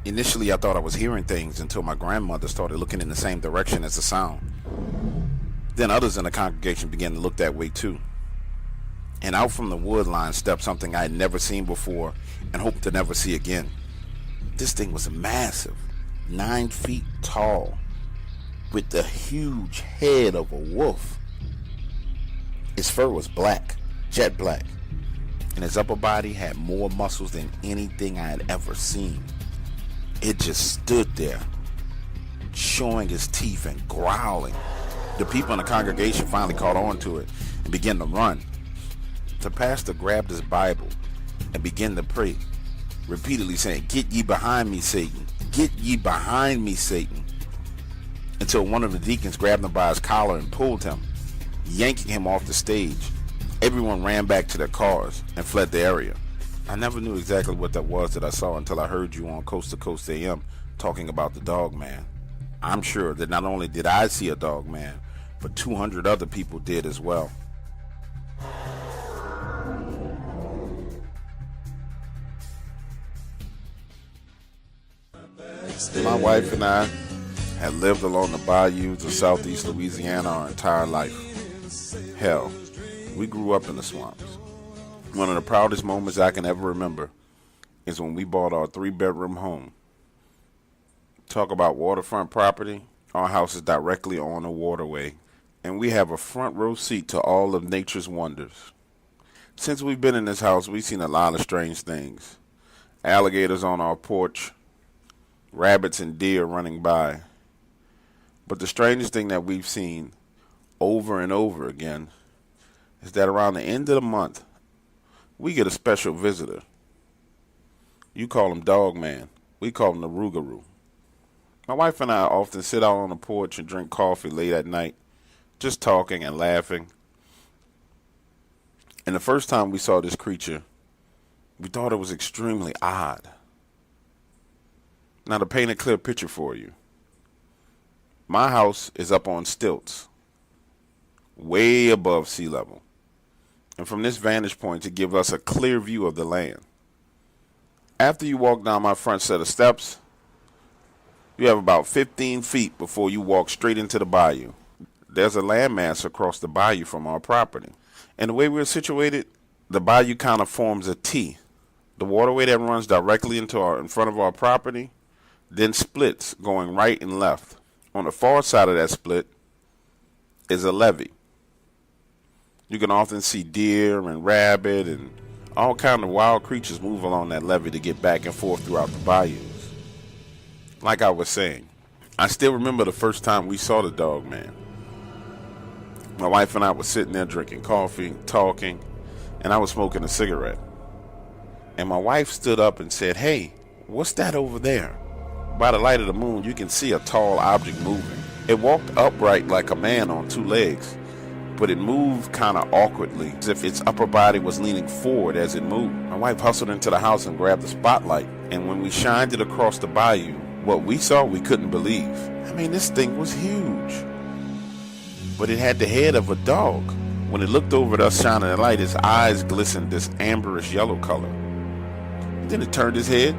Initially, I thought I was hearing things until my grandmother started looking in the same direction as the sound. Then others in the congregation began to look that way too. And out from the wood line stepped something I had never seen before and hoped to never see again. This thing was massive, 9 feet tall, with the huge head of a wolf. Its fur was black, jet black, and his upper body had more muscles than anything I had ever seen. It just stood there, showing his teeth and growling. The people in the congregation finally caught on to it and began to run. The pastor grabbed his Bible and began to pray, repeatedly saying, "Get ye behind me, Satan. Get ye behind me, Satan." Until one of the deacons grabbed him by his collar and pulled him, yanking him off the stage. Everyone ran back to their cars and fled the area. I never knew exactly what that was that I saw until I heard you on Coast to Coast AM talking about the Dogman. I'm sure that not only did I see a Dogman, but 200 other people did as well. My wife and I had lived along the bayous of southeast Louisiana our entire life. Hell, we grew up in the swamps. One of the proudest moments I can ever remember is when we bought our 3-bedroom home. Talk about waterfront property. Our house is directly on a waterway, and we have a front row seat to all of nature's wonders. Since we've been in this house, we've seen a lot of strange things. Alligators on our porch, rabbits and deer running by. But the strangest thing that we've seen over and over again is that around the end of the month, we get a special visitor. You call him Dogman. We call him the rougarou. My wife and I often sit out on the porch and drink coffee late at night, just talking and laughing. And the first time we saw this creature, we thought it was extremely odd. Now, to paint a clear picture for you, my house is up on stilts, way above sea level. And from this vantage point, it gives us a clear view of the land. After you walk down my front set of steps, you have about 15 feet before you walk straight into the bayou. There's a landmass across the bayou from our property. And the way we're situated, the bayou kind of forms a T. The waterway that runs directly in front of our property then splits, going right and left. On the far side of that split is a levee. You can often see deer and rabbit and all kind of wild creatures move along that levee to get back and forth throughout the bayous. Like I was saying, I still remember the first time we saw the Dogman. My wife and I were sitting there drinking coffee, talking, and I was smoking a cigarette. And my wife stood up and said, "Hey, what's that over there?" By the light of the moon, you can see a tall object moving. It walked upright like a man on two legs, but it moved kind of awkwardly, as if its upper body was leaning forward as it moved. My wife hustled into the house and grabbed the spotlight, and when we shined it across the bayou, what we saw we couldn't believe. I mean, this thing was huge, but it had the head of a dog. When it looked over at us shining the light, its eyes glistened this amberish yellow color. Then it turned its head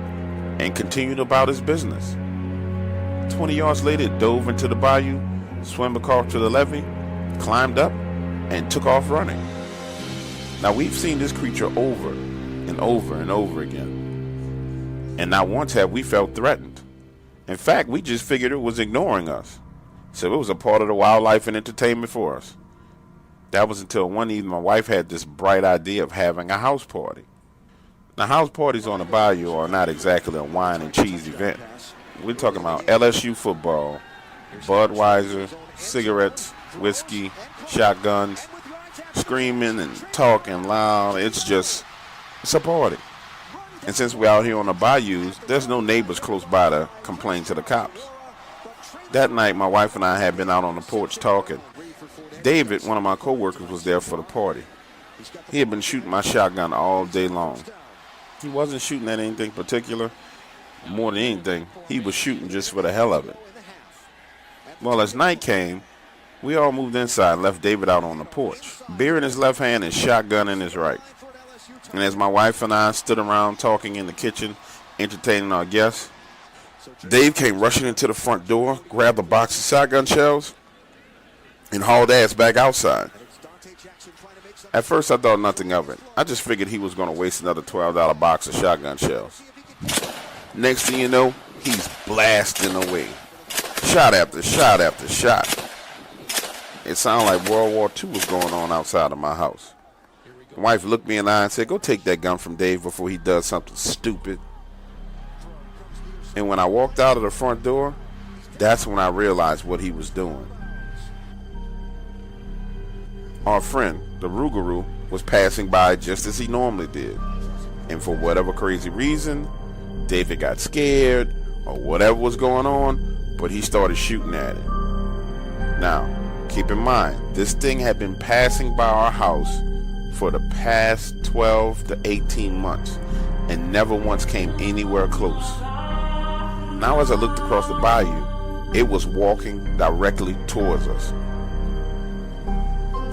and continued about its business. 20 yards later, it dove into the bayou, swam across to the levee, climbed up, and took off running. Now, we've seen this creature over and over and over again, and not once have we felt threatened. In fact, we just figured it was ignoring us, so it was a part of the wildlife and entertainment for us. That was until one evening my wife had this bright idea of having a house party. Now, house parties on the bayou are not exactly a wine and cheese event. We're talking about LSU football, Budweiser, cigarettes, whiskey, shotguns, screaming and talking loud. It's a party. And since we're out here on the bayous, there's no neighbors close by to complain to the cops. That night, my wife and I had been out on the porch talking. David, one of my co-workers, was there for the party. He had been shooting my shotgun all day long. He wasn't shooting at anything particular. More than anything, he was shooting just for the hell of it. Well, as night came, we all moved inside and left David out on the porch, beer in his left hand and shotgun in his right. And as my wife and I stood around talking in the kitchen, entertaining our guests, Dave came rushing into the front door, grabbed a box of shotgun shells, and hauled ass back outside. At first, I thought nothing of it. I just figured he was going to waste another $12 box of shotgun shells. Next thing you know, he's blasting away. Shot after shot after shot. It sounded like World War II was going on outside of my house. My wife looked me in the eye and said, "Go take that gun from Dave before he does something stupid." And when I walked out of the front door, that's when I realized what he was doing. Our friend, the rougarou, was passing by just as he normally did. And for whatever crazy reason, David got scared or whatever was going on, but he started shooting at it. Now, keep in mind, this thing had been passing by our house for the past 12 to 18 months and never once came anywhere close. Now, as I looked across the bayou, it was walking directly towards us.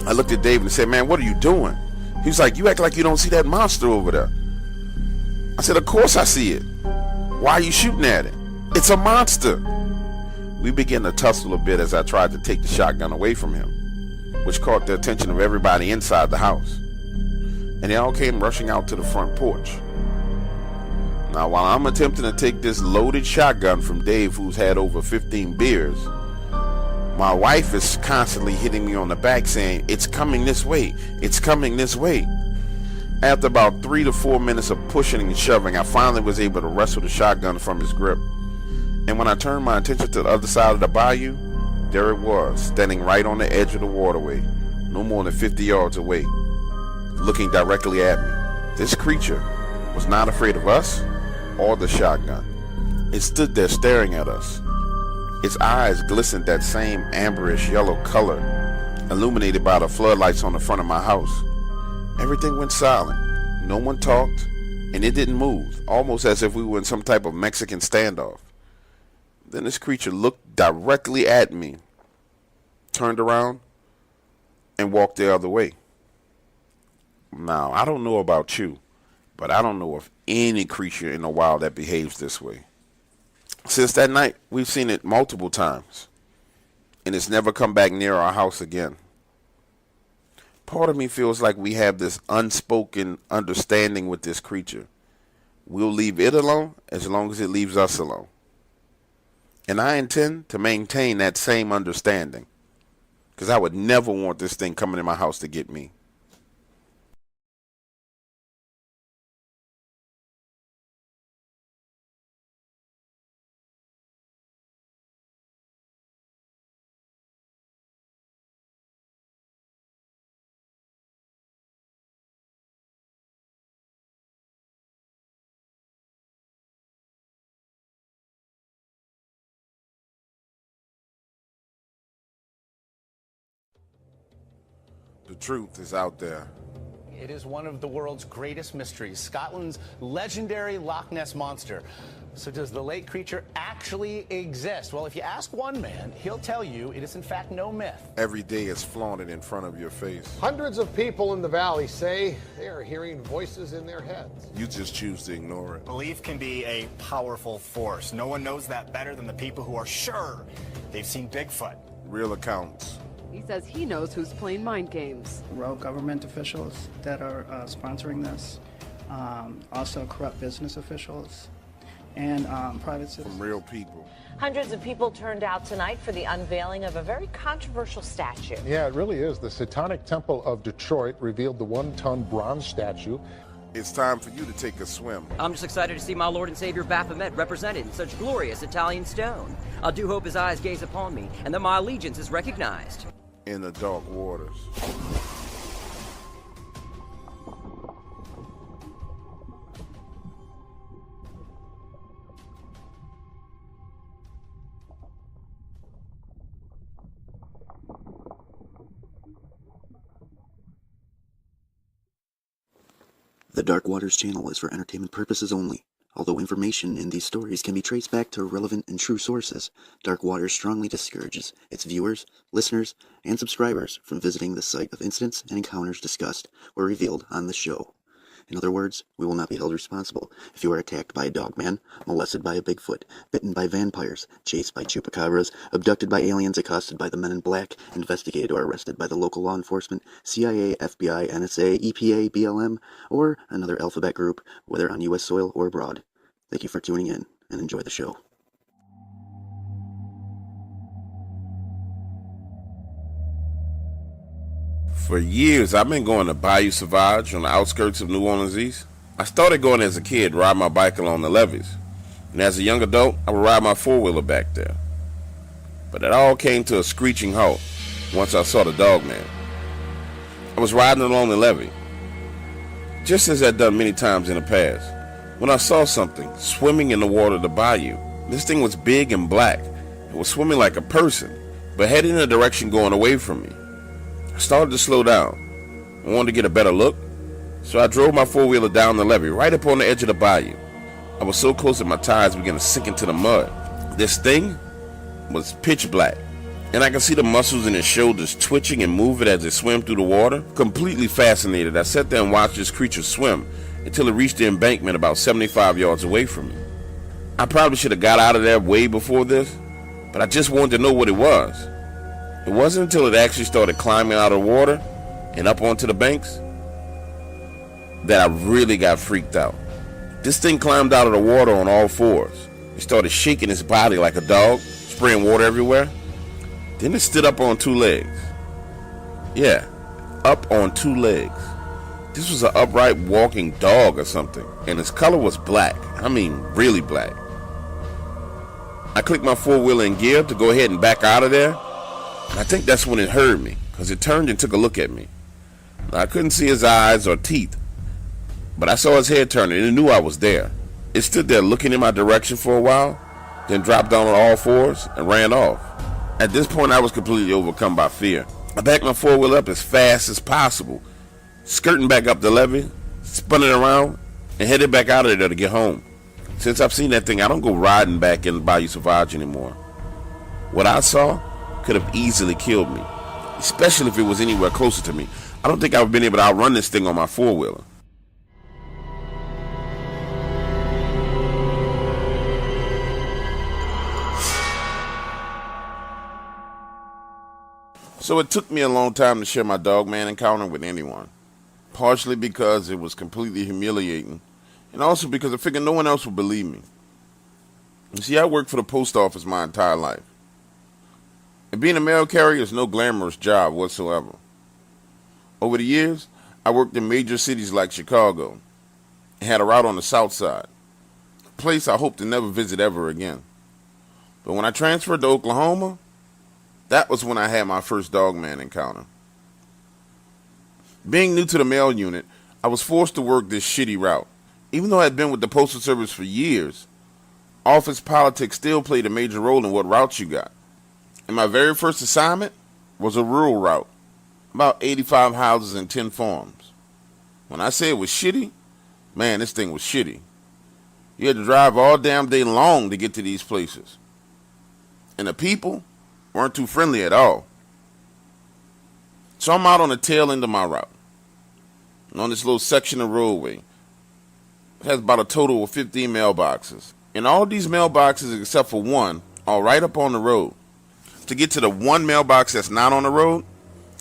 I looked at David and said, "Man, what are you doing?" He was like, "You act like you don't see that monster over there." I said, "Of course I see it. Why are you shooting at it? It's a monster." We began to tussle a bit as I tried to take the shotgun away from him, which caught the attention of everybody inside the house. And they all came rushing out to the front porch. Now, while I'm attempting to take this loaded shotgun from Dave, who's had over 15 beers, my wife is constantly hitting me on the back saying, "It's coming this way. It's coming this way." After about 3 to 4 minutes of pushing and shoving, I finally was able to wrestle the shotgun from his grip. And when I turned my attention to the other side of the bayou, there it was, standing right on the edge of the waterway, no more than 50 yards away, looking directly at me. This creature was not afraid of us or the shotgun. It stood there staring at us. Its eyes glistened that same amberish yellow color, illuminated by the floodlights on the front of my house. Everything went silent. No one talked, and it didn't move, almost as if we were in some type of Mexican standoff. Then this creature looked directly at me, turned around, and walked the other way. Now, I don't know about you, but I don't know of any creature in the wild that behaves this way. Since that night, we've seen it multiple times, and it's never come back near our house again. Part of me feels like we have this unspoken understanding with this creature. We'll leave it alone as long as it leaves us alone. And I intend to maintain that same understanding, because I would never want this thing coming in my house to get me. The truth is out there. It is one of the world's greatest mysteries, Scotland's legendary Loch Ness Monster. So does the lake creature actually exist? Well, if you ask one man, he'll tell you it is in fact no myth. Every day is flaunted in front of your face. Hundreds of people in the valley say they are hearing voices in their heads. You just choose to ignore it. Belief can be a powerful force. No one knows that better than the people who are sure they've seen Bigfoot. Real accounts. He says he knows who's playing mind games. Rogue government officials that are sponsoring this, also corrupt business officials, and private citizens. From real people. Hundreds of people turned out tonight for the unveiling of a very controversial statue. Yeah, it really is. The Satanic Temple of Detroit revealed the 1-ton bronze statue. It's time for you to take a swim. I'm just excited to see my Lord and Savior Baphomet represented in such glorious Italian stone. I do hope his eyes gaze upon me and that my allegiance is recognized. In the dark waters. The Dark Waters channel is for entertainment purposes only. Although information in these stories can be traced back to relevant and true sources, Dark Waters strongly discourages its viewers, listeners, and subscribers from visiting the site of incidents and encounters discussed or revealed on the show. In other words, we will not be held responsible if you are attacked by a dogman, molested by a Bigfoot, bitten by vampires, chased by chupacabras, abducted by aliens, accosted by the Men in Black, investigated or arrested by the local law enforcement, CIA, FBI, NSA, EPA, BLM, or another alphabet group, whether on U.S. soil or abroad. Thank you for tuning in, and enjoy the show. For years, I've been going to Bayou Sauvage on the outskirts of New Orleans East. I started going as a kid, riding my bike along the levees. And as a young adult, I would ride my four-wheeler back there. But it all came to a screeching halt once I saw the Dogman. I was riding along the levee, just as I'd done many times in the past, when I saw something swimming in the water of the bayou. This thing was big and black. It was swimming like a person, but heading in a direction going away from me. I started to slow down. I wanted to get a better look, so I drove my four-wheeler down the levee right up on the edge of the bayou. I was so close that my tires began to sink into the mud. This thing was pitch black, and I could see the muscles in its shoulders twitching and moving as it swam through the water. Completely fascinated, I sat there and watched this creature swim until it reached the embankment about 75 yards away from me. I probably should have got out of there way before this, but I just wanted to know what it was. It wasn't until it actually started climbing out of the water and up onto the banks that I really got freaked out. This thing climbed out of the water on all fours. It started shaking its body like a dog, spraying water everywhere. Then it stood up on two legs. Yeah, up on two legs. This was an upright walking dog or something, and its color was black. I mean, really black. I clicked my four-wheeler in gear to go ahead and back out of there. And I think that's when it heard me, because it turned and took a look at me. Now, I couldn't see his eyes or teeth, but I saw his head turning and it knew I was there. It stood there looking in my direction for a while, then dropped down on all fours and ran off. At this point, I was completely overcome by fear. I backed my four-wheeler up as fast as possible, skirting back up the levee, spun it around, and headed back out of there to get home. Since I've seen that thing, I don't go riding back in Bayou Sauvage anymore. What I saw could have easily killed me, especially if it was anywhere closer to me. I don't think I would have been able to outrun this thing on my four-wheeler. So it took me a long time to share my Dogman encounter with anyone, partially because it was completely humiliating, and also because I figured no one else would believe me. You see, I worked for the post office my entire life. And being a mail carrier is no glamorous job whatsoever. Over the years, I worked in major cities like Chicago and had a route on the south side, a place I hope to never visit ever again. But when I transferred to Oklahoma, that was when I had my first Dogman encounter. Being new to the mail unit, I was forced to work this shitty route. Even though I had been with the Postal Service for years, office politics still played a major role in what routes you got. And my very first assignment was a rural route, about 85 houses and 10 farms. When I say it was shitty, man, this thing was shitty. You had to drive all damn day long to get to these places. And the people weren't too friendly at all. So I'm out on the tail end of my route, on this little section of roadway. It has about a total of 15 mailboxes. And all these mailboxes, except for one, are right up on the road. To get to the one mailbox that's not on the road,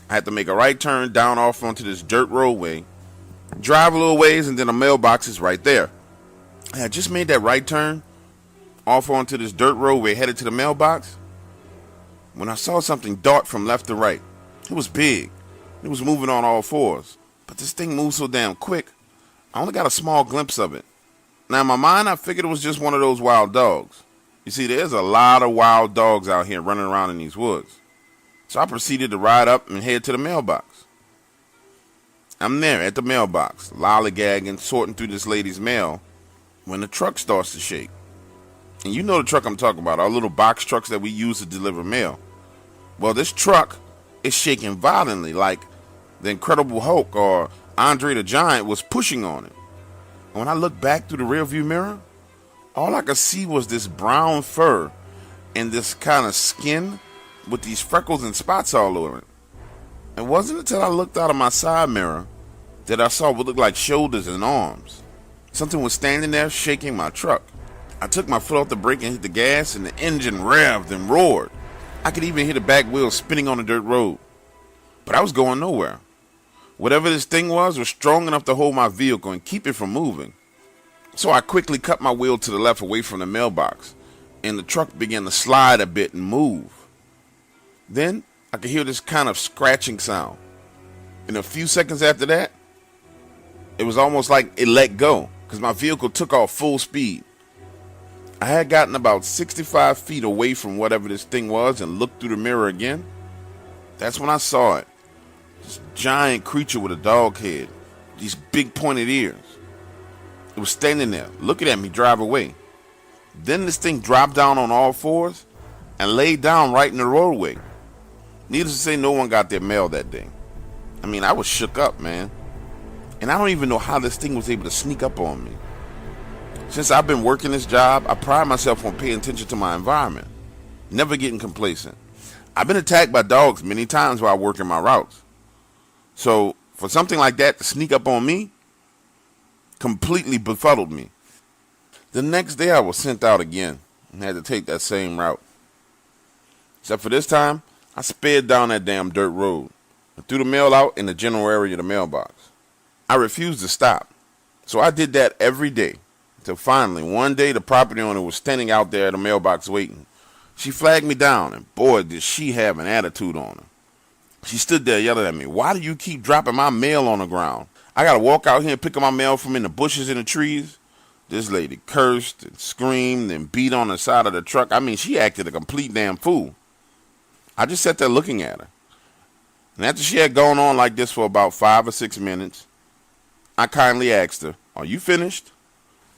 I had to make a right turn down off onto this dirt roadway, drive a little ways, and then the mailbox is right there. I had just made that right turn off onto this dirt roadway, headed to the mailbox, when I saw something dart from left to right. It was big. It was moving on all fours. But this thing moved so damn quick, I only got a small glimpse of it. Now in my mind, I figured it was just one of those wild dogs. You see, there's a lot of wild dogs out here running around in these woods. So I proceeded to ride up and head to the mailbox. I'm there at the mailbox, lollygagging, sorting through this lady's mail, when the truck starts to shake. And you know the truck I'm talking about, our little box trucks that we use to deliver mail. Well, this truck is shaking violently, like the Incredible Hulk or Andre the Giant was pushing on it. And when I looked back through the rearview mirror, all I could see was this brown fur and this kind of skin with these freckles and spots all over it. It wasn't until I looked out of my side mirror that I saw what looked like shoulders and arms. Something was standing there shaking my truck. I took my foot off the brake and hit the gas, and the engine revved and roared. I could even hear the back wheel spinning on the dirt road. But I was going nowhere. Whatever this thing was strong enough to hold my vehicle and keep it from moving. So I quickly cut my wheel to the left away from the mailbox, and the truck began to slide a bit and move. Then I could hear this kind of scratching sound. And a few seconds after that, it was almost like it let go, because my vehicle took off full speed. I had gotten about 65 feet away from whatever this thing was and looked through the mirror again. That's when I saw it. This giant creature with a dog head, these big pointed ears. It was standing there, looking at me drive away. Then this thing dropped down on all fours and laid down right in the roadway. Needless to say, no one got their mail that day. I mean, I was shook up, man. And I don't even know how this thing was able to sneak up on me. Since I've been working this job, I pride myself on paying attention to my environment, never getting complacent. I've been attacked by dogs many times while working my routes. So for something like that to sneak up on me, completely befuddled me. The next day I was sent out again and had to take that same route. Except for this time, I sped down that damn dirt road and threw the mail out in the general area of the mailbox. I refused to stop, so I did that every day until finally one day the property owner was standing out there at the mailbox waiting. She flagged me down, and boy did she have an attitude on her. She stood there yelling at me, "Why do you keep dropping my mail on the ground? I gotta walk out here and pick up my mail from in the bushes and the trees." This lady cursed and screamed and beat on the side of the truck. I mean, she acted a complete damn fool. I just sat there looking at her. And after she had gone on like this for about 5 or 6 minutes, I kindly asked her, "Are you finished?"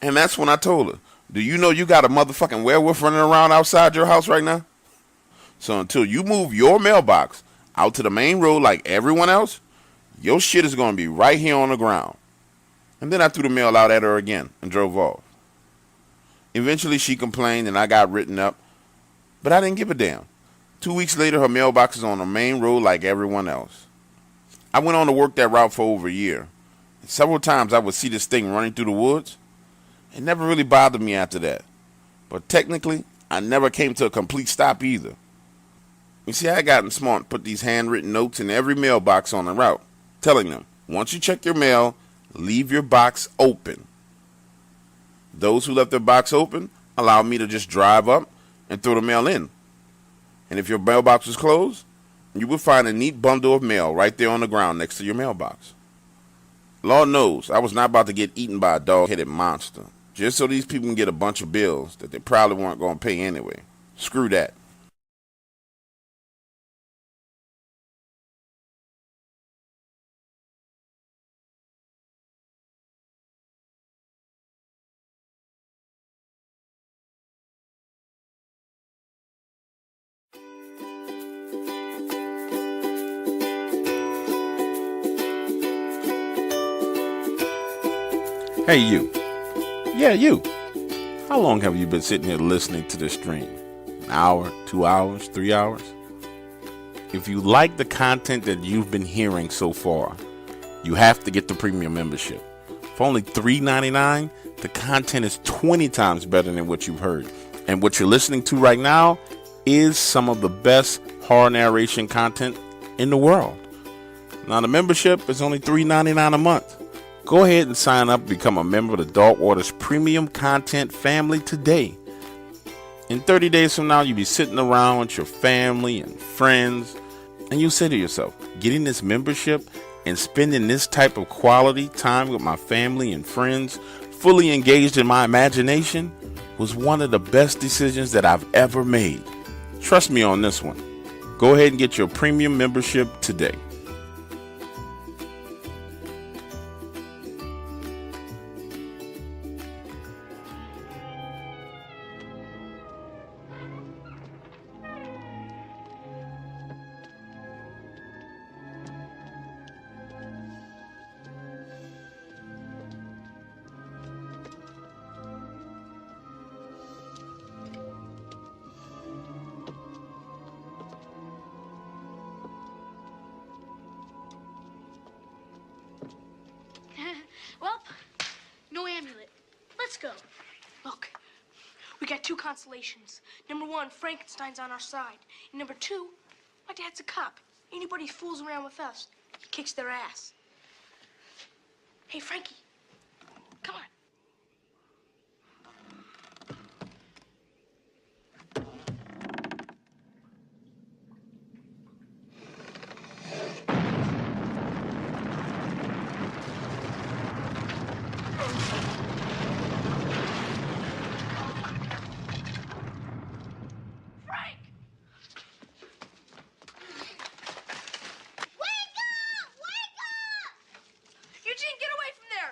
And that's when I told her, "Do you know you got a motherfucking werewolf running around outside your house right now? So until you move your mailbox out to the main road like everyone else, your shit is going to be right here on the ground." And then I threw the mail out at her again and drove off. Eventually she complained and I got written up, but I didn't give a damn. 2 weeks later, her mailbox is on the main road like everyone else. I went on to work that route for over a year. And several times I would see this thing running through the woods. It never really bothered me after that. But technically, I never came to a complete stop either. You see, I had gotten smart and put these handwritten notes in every mailbox on the route, telling them, once you check your mail, leave your box open. Those who left their box open allowed me to just drive up and throw the mail in. And if your mailbox was closed, you would find a neat bundle of mail right there on the ground next to your mailbox. Lord knows, I was not about to get eaten by a dog-headed monster, just so these people can get a bunch of bills that they probably weren't going to pay anyway. Screw that. Hey, you. Yeah, you. How long have you been sitting here listening to this stream? An hour, 2 hours, 3 hours? If you like the content that you've been hearing so far, you have to get the premium membership. For only $3.99, the content is 20 times better than what you've heard. And what you're listening to right now is some of the best horror narration content in the world. Now, the membership is only $3.99 a month. Go ahead and sign up and become a member of the Dark Waters Premium Content family today. In 30 days from now, you'll be sitting around with your family and friends, and you'll say to yourself, getting this membership and spending this type of quality time with my family and friends, fully engaged in my imagination, was one of the best decisions that I've ever made. Trust me on this one. Go ahead and get your premium membership today. Well, no amulet. Let's go. Look, we got two consolations. Number one, Frankenstein's on our side. And number two, my dad's a cop. Anybody fools around with us, he kicks their ass. Hey, Frankie, come on. Eugene, get away from there!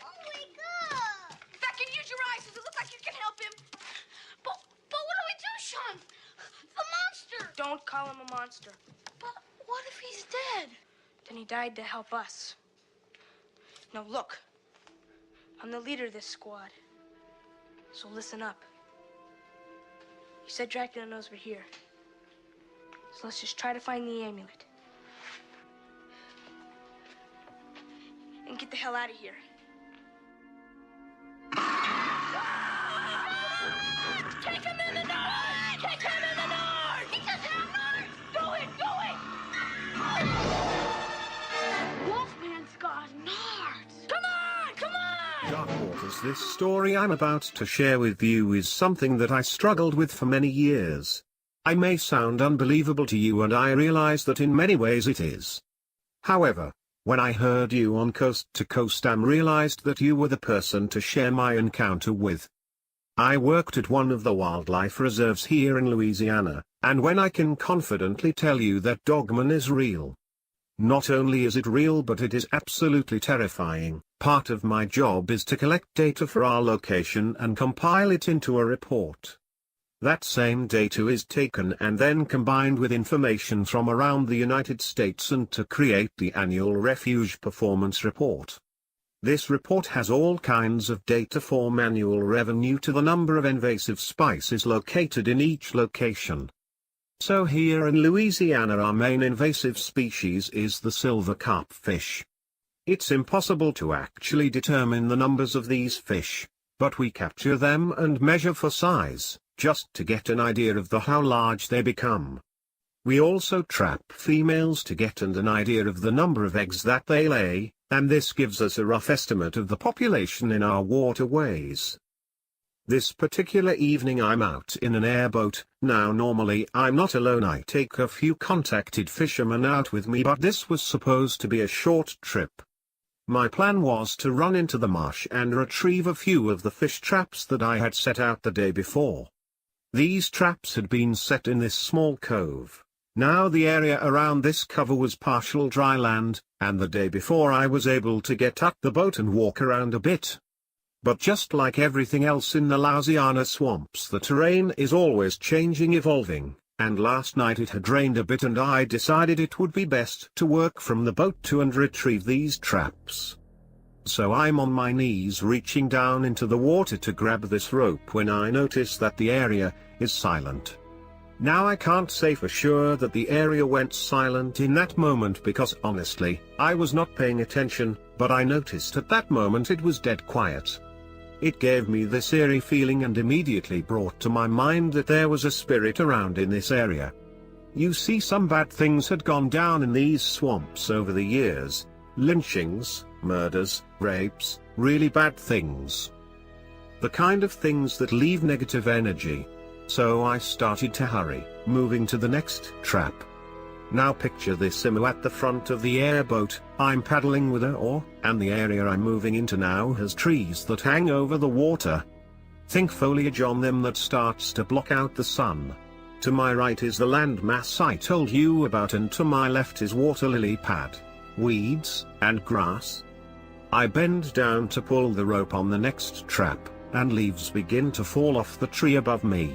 Oh, wake up! In fact, can you use your eyes? Does it look like you can help him? But what do we do, Sean? The monster! Don't call him a monster. But what if he's dead? Then he died to help us. Now, look. I'm the leader of this squad. So listen up. You said Dracula knows we're here. So let's just try to find the amulet. And get the hell out of here. Take him in the north! Take him in the north! He doesn't have north! Do it! Do it! Wolfman's got nards! Come on! Come on! Dark Waters, this story I'm about to share with you is something that I struggled with for many years. I may sound unbelievable to you, and I realize that in many ways it is. However, when I heard you on Coast to Coast, I realized that you were the person to share my encounter with. I worked at one of the wildlife reserves here in Louisiana, and when I can confidently tell you that Dogman is real. Not only is it real, but it is absolutely terrifying. Part of my job is to collect data for our location and compile it into a report. That same data is taken and then combined with information from around the United States and to create the annual Refuge Performance Report. This report has all kinds of data from annual revenue to the number of invasive species located in each location. So here in Louisiana, our main invasive species is the silver carp fish. It's impossible to actually determine the numbers of these fish, but we capture them and measure for size, just to get an idea of how large they become. We also trap females to get an idea of the number of eggs that they lay, and this gives us a rough estimate of the population in our waterways. This particular evening I'm out in an airboat. Now normally I'm not alone, I take a few contacted fishermen out with me, but this was supposed to be a short trip. My plan was to run into the marsh and retrieve a few of the fish traps that I had set out the day before. These traps had been set in this small cove. Now the area around this cover was partial dry land, and the day before I was able to get out the boat and walk around a bit. But just like everything else in the Louisiana swamps, the terrain is always changing, evolving, and last night it had rained a bit and I decided it would be best to work from the boat and retrieve these traps. So I'm on my knees reaching down into the water to grab this rope when I notice that the area is silent. Now I can't say for sure that the area went silent in that moment because honestly, I was not paying attention, but I noticed at that moment it was dead quiet. It gave me this eerie feeling and immediately brought to my mind that there was a spirit around in this area. You see, some bad things had gone down in these swamps over the years. Lynchings, murders, rapes, really bad things. The kind of things that leave negative energy. So I started to hurry, moving to the next trap. Now picture this Imo at the front of the airboat. I'm paddling with an oar, and the area I'm moving into now has trees that hang over the water. Think foliage on them that starts to block out the sun. To my right is the landmass I told you about, and to my left is water lily pad, weeds, and grass. I bend down to pull the rope on the next trap, and leaves begin to fall off the tree above me.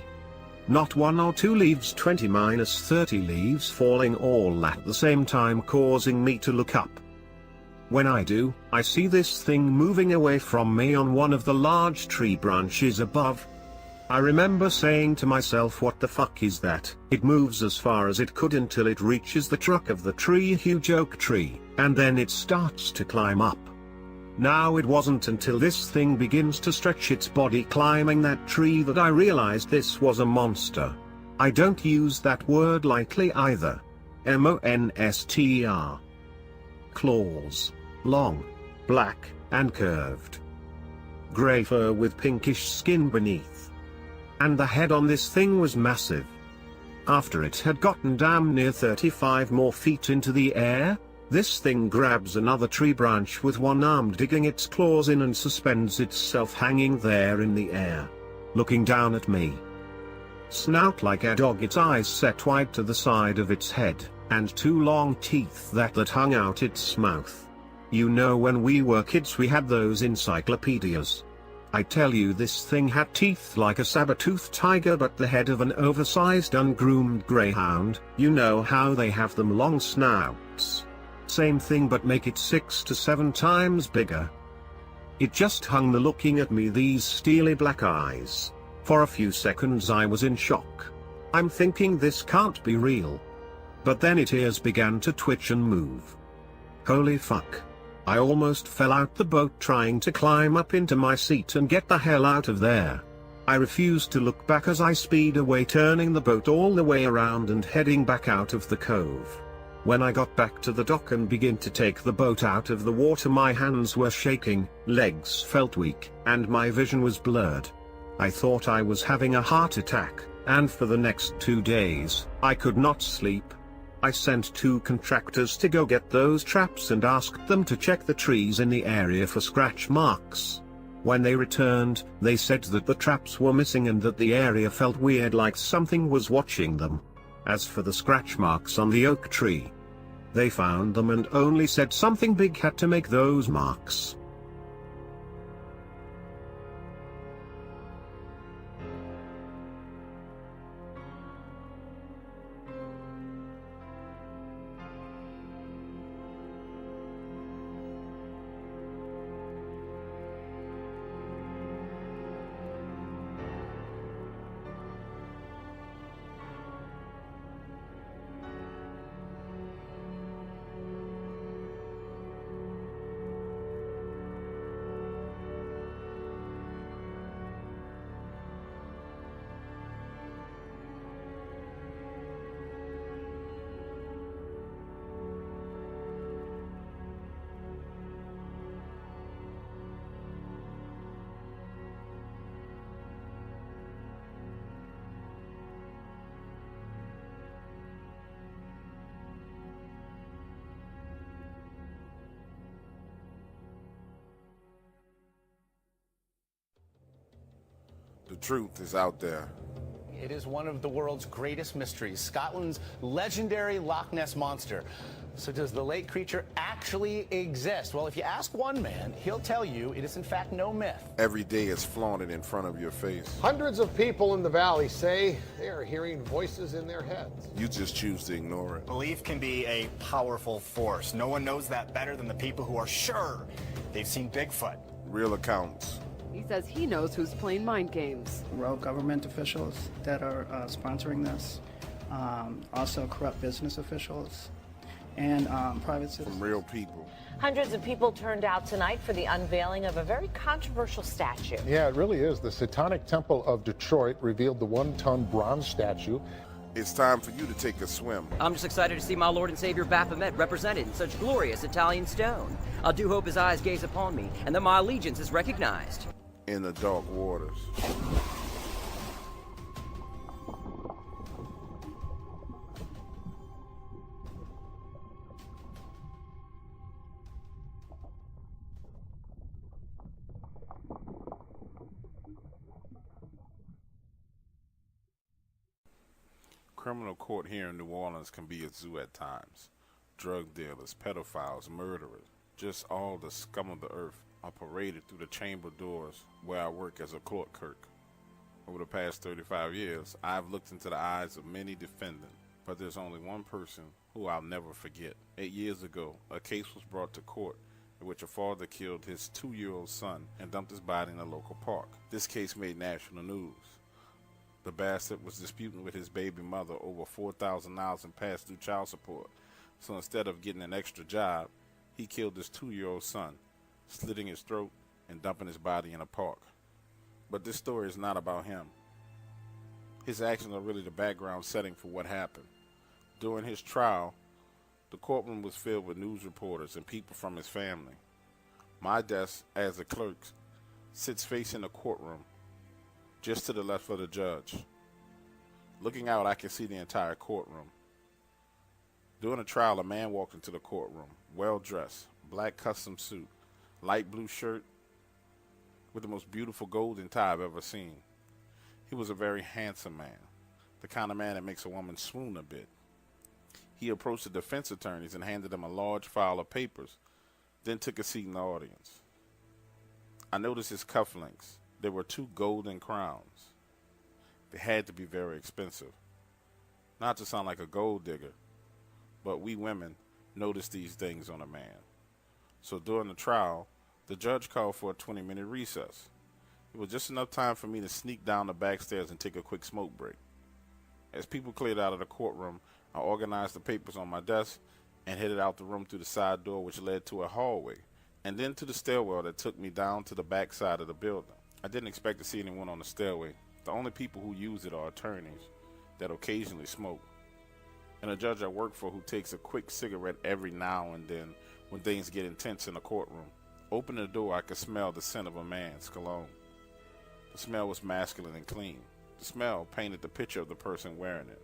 Not 1 or 2 leaves, 20-30 leaves falling all at the same time, causing me to look up. When I do, I see this thing moving away from me on one of the large tree branches above. I remember saying to myself, what the fuck is that? It moves as far as it could until it reaches the trunk of the tree, a huge oak tree, and then it starts to climb up. Now it wasn't until this thing begins to stretch its body climbing that tree that I realized this was a monster. I don't use that word lightly either. Monster. Claws. Long. Black, and curved. Gray fur with pinkish skin beneath. And the head on this thing was massive. After it had gotten damn near 35 more feet into the air, this thing grabs another tree branch with one arm, digging its claws in, and suspends itself hanging there in the air, looking down at me. Snout like a dog, its eyes set wide to the side of its head, and 2 long teeth that hung out its mouth. You know, when we were kids we had those encyclopedias. I tell you, this thing had teeth like a saber-toothed tiger, but the head of an oversized ungroomed greyhound. You know how they have them long snouts. Same thing, but make it 6 to 7 times bigger. It just hung there looking at me, these steely black eyes. For a few seconds I was in shock. I'm thinking this can't be real. But then its ears began to twitch and move. Holy fuck. I almost fell out the boat trying to climb up into my seat and get the hell out of there. I refused to look back as I speed away, turning the boat all the way around and heading back out of the cove. When I got back to the dock and began to take the boat out of the water, my hands were shaking, legs felt weak, and my vision was blurred. I thought I was having a heart attack, and for the next 2 days, I could not sleep. I sent 2 contractors to go get those traps and asked them to check the trees in the area for scratch marks. When they returned, they said that the traps were missing and that the area felt weird, like something was watching them. As for the scratch marks on the oak tree, they found them and only said something big had to make those marks. truth is out there. It is one of the world's greatest mysteries, Scotland's legendary Loch Ness Monster. So does the lake creature actually exist? Well, if you ask one man, he'll tell you it is in fact no myth. Every day it's flaunted in front of your face. Hundreds of people in the valley say they are hearing voices in their heads. You just choose to ignore it. Belief can be a powerful force. No one knows that better than the people who are sure they've seen Bigfoot. Real accounts. He says he knows who's playing mind games. Rogue government officials that are sponsoring this, also corrupt business officials, and private citizens. From real people. Hundreds of people turned out tonight for the unveiling of a very controversial statue. Yeah, it really is. The Satanic Temple of Detroit revealed the one-ton bronze statue. It's time for you to take a swim. I'm just excited to see my Lord and Savior Baphomet represented in such glorious Italian stone. I do hope his eyes gaze upon me, and that my allegiance is recognized. In the dark waters. Criminal court here in New Orleans can be a zoo at times. Drug dealers, pedophiles, murderers, just all the scum of the earth are paraded through the chamber doors where I work as a court clerk. Over the past 35 years, I've looked into the eyes of many defendants, but there's only one person who I'll never forget. 8 years ago, a case was brought to court in which a father killed his 2-year-old son and dumped his body in a local park. This case made national news. The bastard was disputing with his baby mother over $4,000 in past due child support, so instead of getting an extra job, he killed his 2-year-old son, slitting his throat and dumping his body in a park. But this story is not about him. His actions are really the background setting for what happened. During his trial, the courtroom was filled with news reporters and people from his family. My desk, as a clerk, sits facing the courtroom, just to the left of the judge. Looking out, I can see the entire courtroom. During the trial, a man walked into the courtroom, well-dressed, black custom suit, light blue shirt, with the most beautiful golden tie I've ever seen. He was a very handsome man, the kind of man that makes a woman swoon a bit. He approached the defense attorneys and handed them a large file of papers, then took a seat in the audience. I noticed his cufflinks. There were 2 golden crowns. They had to be very expensive. Not to sound like a gold digger, but we women notice these things on a man. So during the trial, the judge called for a 20-minute recess. It was just enough time for me to sneak down the back stairs and take a quick smoke break. As people cleared out of the courtroom, I organized the papers on my desk and headed out the room through the side door, which led to a hallway, and then to the stairwell that took me down to the back side of the building. I didn't expect to see anyone on the stairway. The only people who use it are attorneys that occasionally smoke, and a judge I work for who takes a quick cigarette every now and then when things get intense in the courtroom. Opening the door, I could smell the scent of a man's cologne. The smell was masculine and clean. The smell painted the picture of the person wearing it,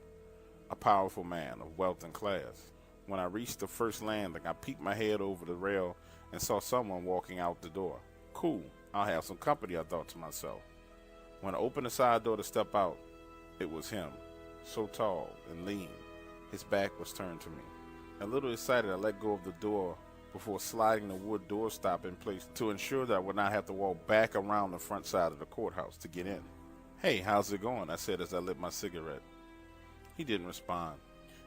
a powerful man of wealth and class. When I reached the first landing, I peeked my head over the rail and saw someone walking out the door. Cool, I'll have some company, I thought to myself. When I opened the side door to step out, it was him, so tall and lean. His back was turned to me. A little excited, I let go of the door before sliding the wood doorstop in place to ensure that I would not have to walk back around the front side of the courthouse to get in. "Hey, how's it going?" I said as I lit my cigarette. He didn't respond.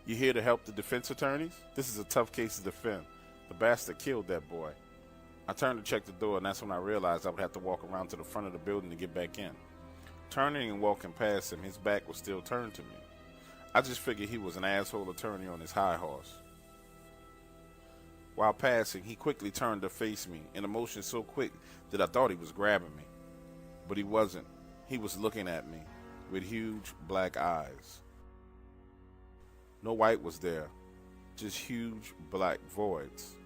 "You here to help the defense attorneys? This is a tough case to defend. The bastard killed that boy." I turned to check the door, and that's when I realized I would have to walk around to the front of the building to get back in. Turning and walking past him, his back was still turned to me. I just figured he was an asshole attorney on his high horse. While passing, he quickly turned to face me, in a motion so quick that I thought he was grabbing me. But he wasn't. He was looking at me with huge black eyes. No white was there, just huge black voids.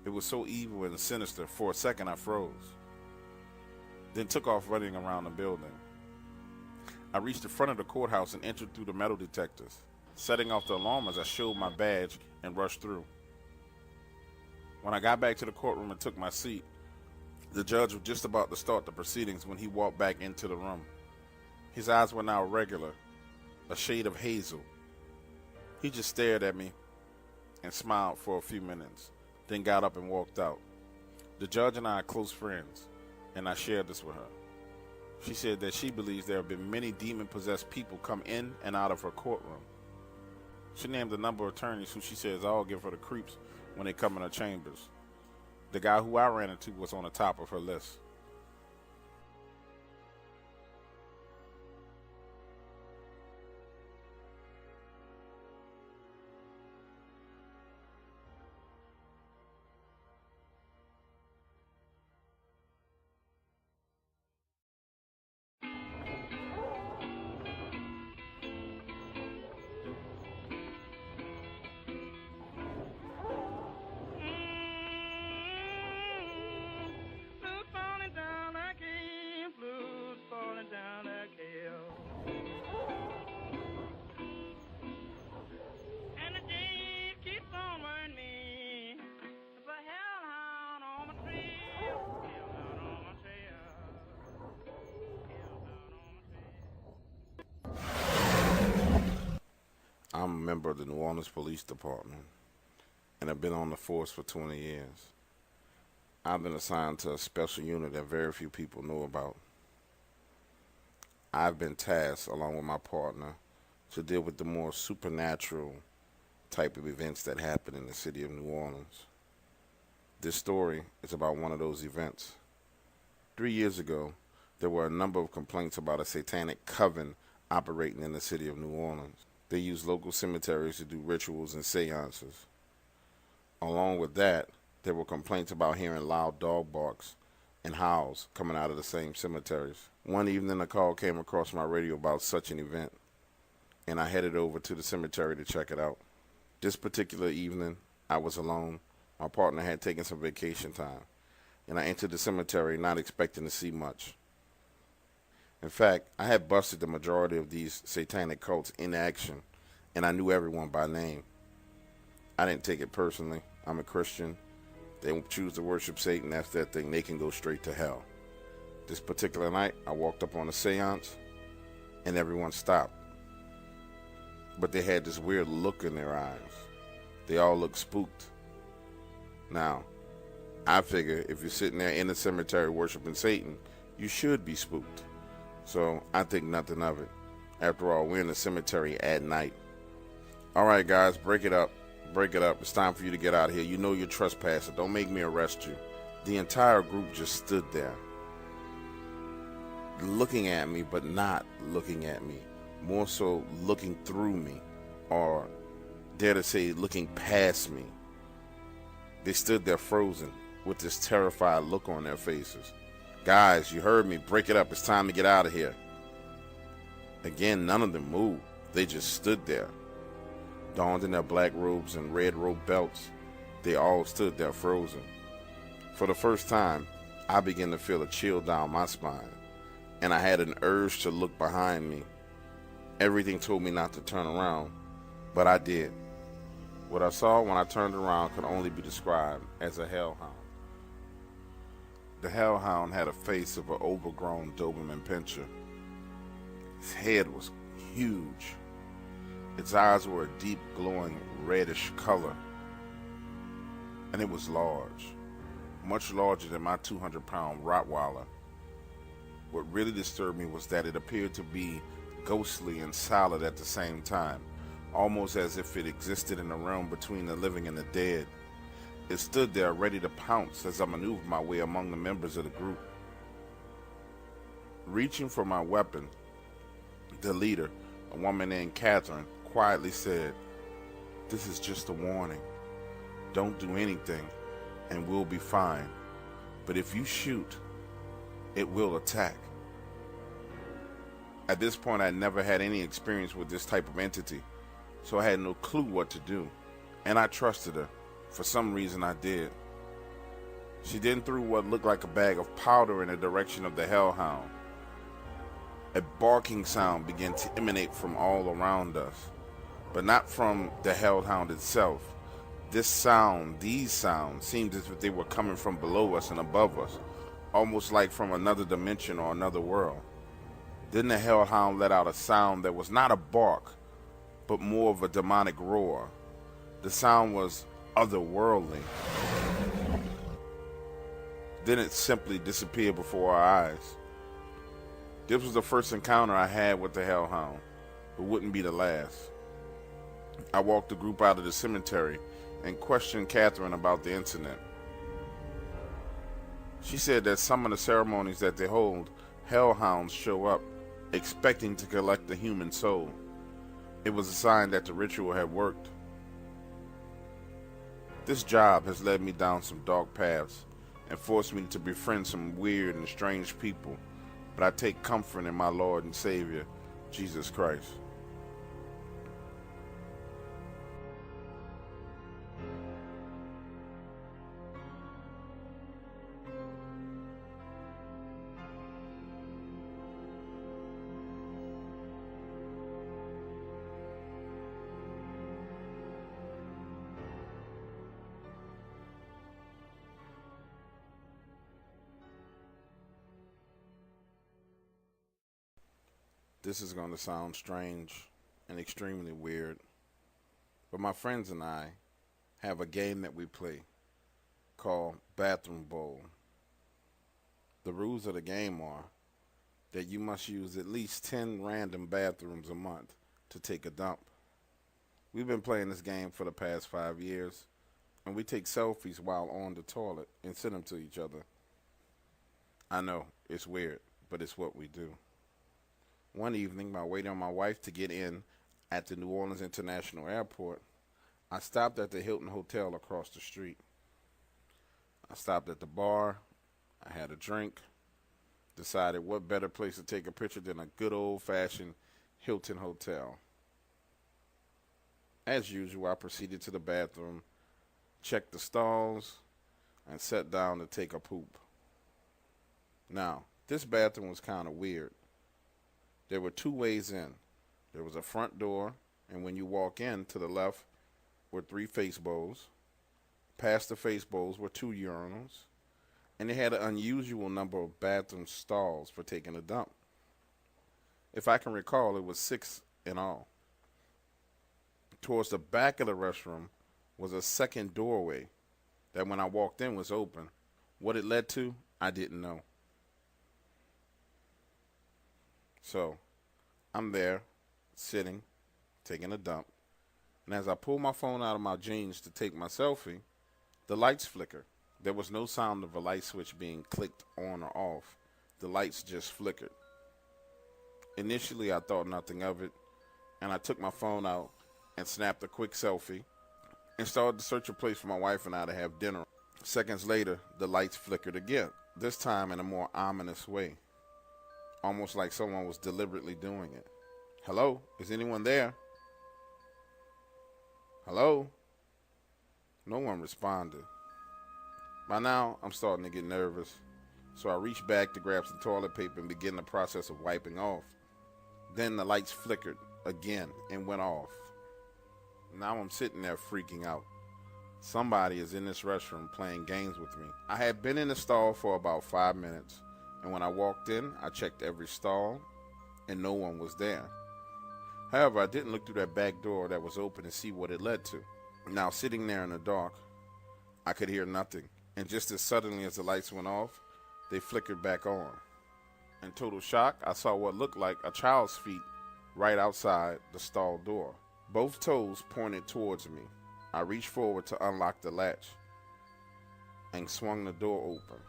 It was so evil and sinister, for a second I froze, then took off running around the building. I reached the front of the courthouse and entered through the metal detectors, setting off the alarm as I showed my badge and rushed through. When I got back to the courtroom and took my seat, The judge was just about to start the proceedings when he walked back into the room. His eyes were now regular, a shade of hazel. He just stared at me and smiled for a few minutes, then got up and walked out. The judge and I are close friends, and I shared this with her. She said that she believes there have been many demon-possessed people come in and out of her courtroom. She named a number of attorneys who she says all give her the creeps when they come in her chambers. The guy who I ran into was on the top of her list. I'm a member of the New Orleans Police Department, and I've been on the force for 20 years. I've been assigned to a special unit that very few people know about. I've been tasked, along with my partner, to deal with the more supernatural type of events that happen in the city of New Orleans. This story is about one of those events. 3 years ago, there were a number of complaints about a satanic coven operating in the city of New Orleans. They use local cemeteries to do rituals and seances. Along with that, there were complaints about hearing loud dog barks and howls coming out of the same cemeteries. One evening, a call came across my radio about such an event, and I headed over to the cemetery to check it out. This particular evening, I was alone. My partner had taken some vacation time, and I entered the cemetery not expecting to see much. In fact, I had busted the majority of these satanic cults in action, and I knew everyone by name. I didn't take it personally. I'm a Christian. They choose to worship Satan, that's their thing. They can go straight to hell. This particular night, I walked up on a seance, and everyone stopped. But they had this weird look in their eyes. They all looked spooked. Now, I figure if you're sitting there in the cemetery worshiping Satan, you should be spooked. So I think nothing of it. After all, we're in the cemetery at night. All right, guys, break it up. Break it up. It's time for you to get out of here. You know you're trespassing. Don't make me arrest you. The entire group just stood there, looking at me, but not looking at me. More so looking through me, or dare to say, looking past me. They stood there frozen with this terrified look on their faces. Guys, you heard me. Break it up. It's time to get out of here. Again, none of them moved. They just stood there, donned in their black robes and red rope belts. They all stood there frozen. For the first time, I began to feel a chill down my spine, and I had an urge to look behind me. Everything told me not to turn around, but I did. What I saw when I turned around could only be described as a hellhound. The hellhound had a face of an overgrown Dogman pincher. His head was huge. Its eyes were a deep glowing reddish color. And it was large, much larger than my 200-pound Rottweiler. What really disturbed me was that it appeared to be ghostly and solid at the same time, almost as if it existed in a realm between the living and the dead. It stood there ready to pounce as I maneuvered my way among the members of the group. Reaching for my weapon, the leader, a woman named Catherine, quietly said, "This is just a warning. Don't do anything, and we'll be fine. But if you shoot, it will attack." At this point, I never had any experience with this type of entity, so I had no clue what to do, and I trusted her. For some reason, I did. She then threw what looked like a bag of powder in the direction of the hellhound. A barking sound began to emanate from all around us, but not from the hellhound itself. These sounds seemed as if they were coming from below us and above us. almost like from another dimension or another world. Then the hellhound let out a sound that was not a bark, but more of a demonic roar. The sound was otherworldly. Then it simply disappeared before our eyes. This was the first encounter I had with the hellhound, but wouldn't be the last. I walked the group out of the cemetery and questioned Catherine about the incident. She said that some of the ceremonies that they hold, hellhounds show up, expecting to collect the human soul. It was a sign that the ritual had worked. This job has led me down some dark paths and forced me to befriend some weird and strange people, but I take comfort in my Lord and Savior, Jesus Christ. This is going to sound strange and extremely weird, but my friends and I have a game that we play called Bathroom Bowl. The rules of the game are that you must use at least 10 random bathrooms a month to take a dump. We've been playing this game for the past 5 years, and we take selfies while on the toilet and send them to each other. I know, it's weird, but it's what we do. One evening, while waiting on my wife to get in at the New Orleans International Airport, I stopped at the Hilton Hotel across the street. I stopped at the bar, I had a drink, decided what better place to take a picture than a good old-fashioned Hilton Hotel. As usual, I proceeded to the bathroom, checked the stalls, and sat down to take a poop. Now, this bathroom was kind of weird. There were 2 ways in. There was a front door, and when you walk in, to the left were 3 face bowls. Past the face bowls were 2 urinals, and it had an unusual number of bathroom stalls for taking a dump. If I can recall, it was 6 in all. Towards the back of the restroom was a second doorway that when I walked in was open. What it led to, I didn't know. So, I'm there, sitting, taking a dump, and as I pull my phone out of my jeans to take my selfie, the lights flicker. There was no sound of a light switch being clicked on or off. The lights just flickered. Initially, I thought nothing of it, and I took my phone out and snapped a quick selfie and started to search a place for my wife and I to have dinner. Seconds later, the lights flickered again, this time in a more ominous way. Almost like someone was deliberately doing it. Hello? Is anyone there? Hello? No one responded. By now, I'm starting to get nervous, so I reached back to grab some toilet paper and begin the process of wiping off. Then the lights flickered again and went off. Now I'm sitting there freaking out. Somebody is in this restroom playing games with me. I had been in the stall for about 5 minutes. And when I walked in, I checked every stall, and no one was there. However, I didn't look through that back door that was open to see what it led to. Now, sitting there in the dark, I could hear nothing. And just as suddenly as the lights went off, they flickered back on. In total shock, I saw what looked like a child's feet right outside the stall door. Both toes pointed towards me. I reached forward to unlock the latch and swung the door open.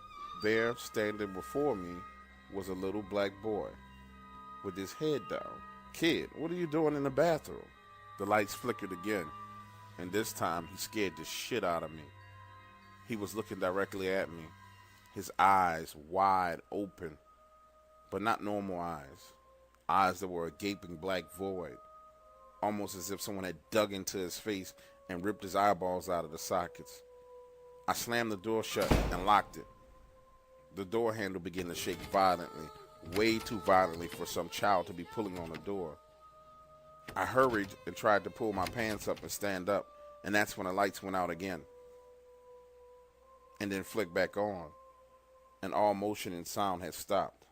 There, standing before me, was a little black boy with his head down. Kid, what are you doing in the bathroom? The lights flickered again, and this time he scared the shit out of me. He was looking directly at me, his eyes wide open, but not normal eyes. Eyes that were a gaping black void, almost as if someone had dug into his face and ripped his eyeballs out of the sockets. I slammed the door shut and locked it. The door handle began to shake violently, way too violently for some child to be pulling on the door. I hurried and tried to pull my pants up and stand up, and that's when the lights went out again and then flicked back on. and all motion and sound had stopped.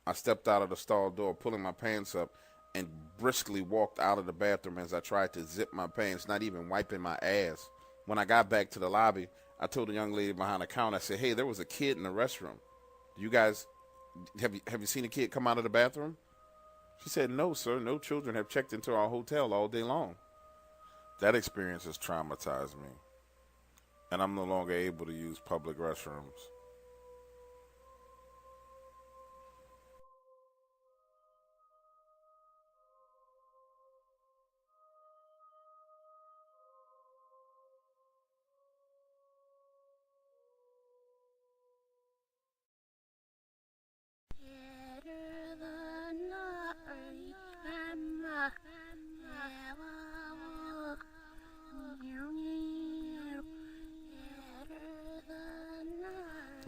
I stepped out of the stall door, pulling my pants up, and briskly walked out of the bathroom as I tried to zip my pants, not even wiping my ass. When I got back to the lobby, I told the young lady behind the counter, I said, "Hey, there was a kid in the restroom. You guys, have you seen a kid come out of the bathroom?" She said, "No, sir. No children have checked into our hotel all day long." That experience has traumatized me, and I'm no longer able to use public restrooms.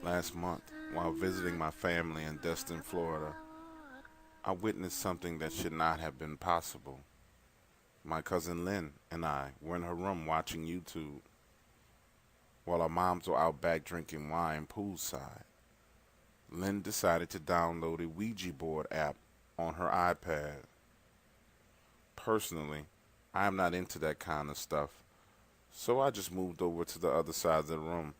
Last month, while visiting my family in Destin, Florida, I witnessed something that should not have been possible. My cousin Lynn and I were in her room watching YouTube while our moms were out back drinking wine poolside. Lynn decided to download a Ouija board app on her iPad. Personally, I am not into that kind of stuff, so I just moved over to the other side of the room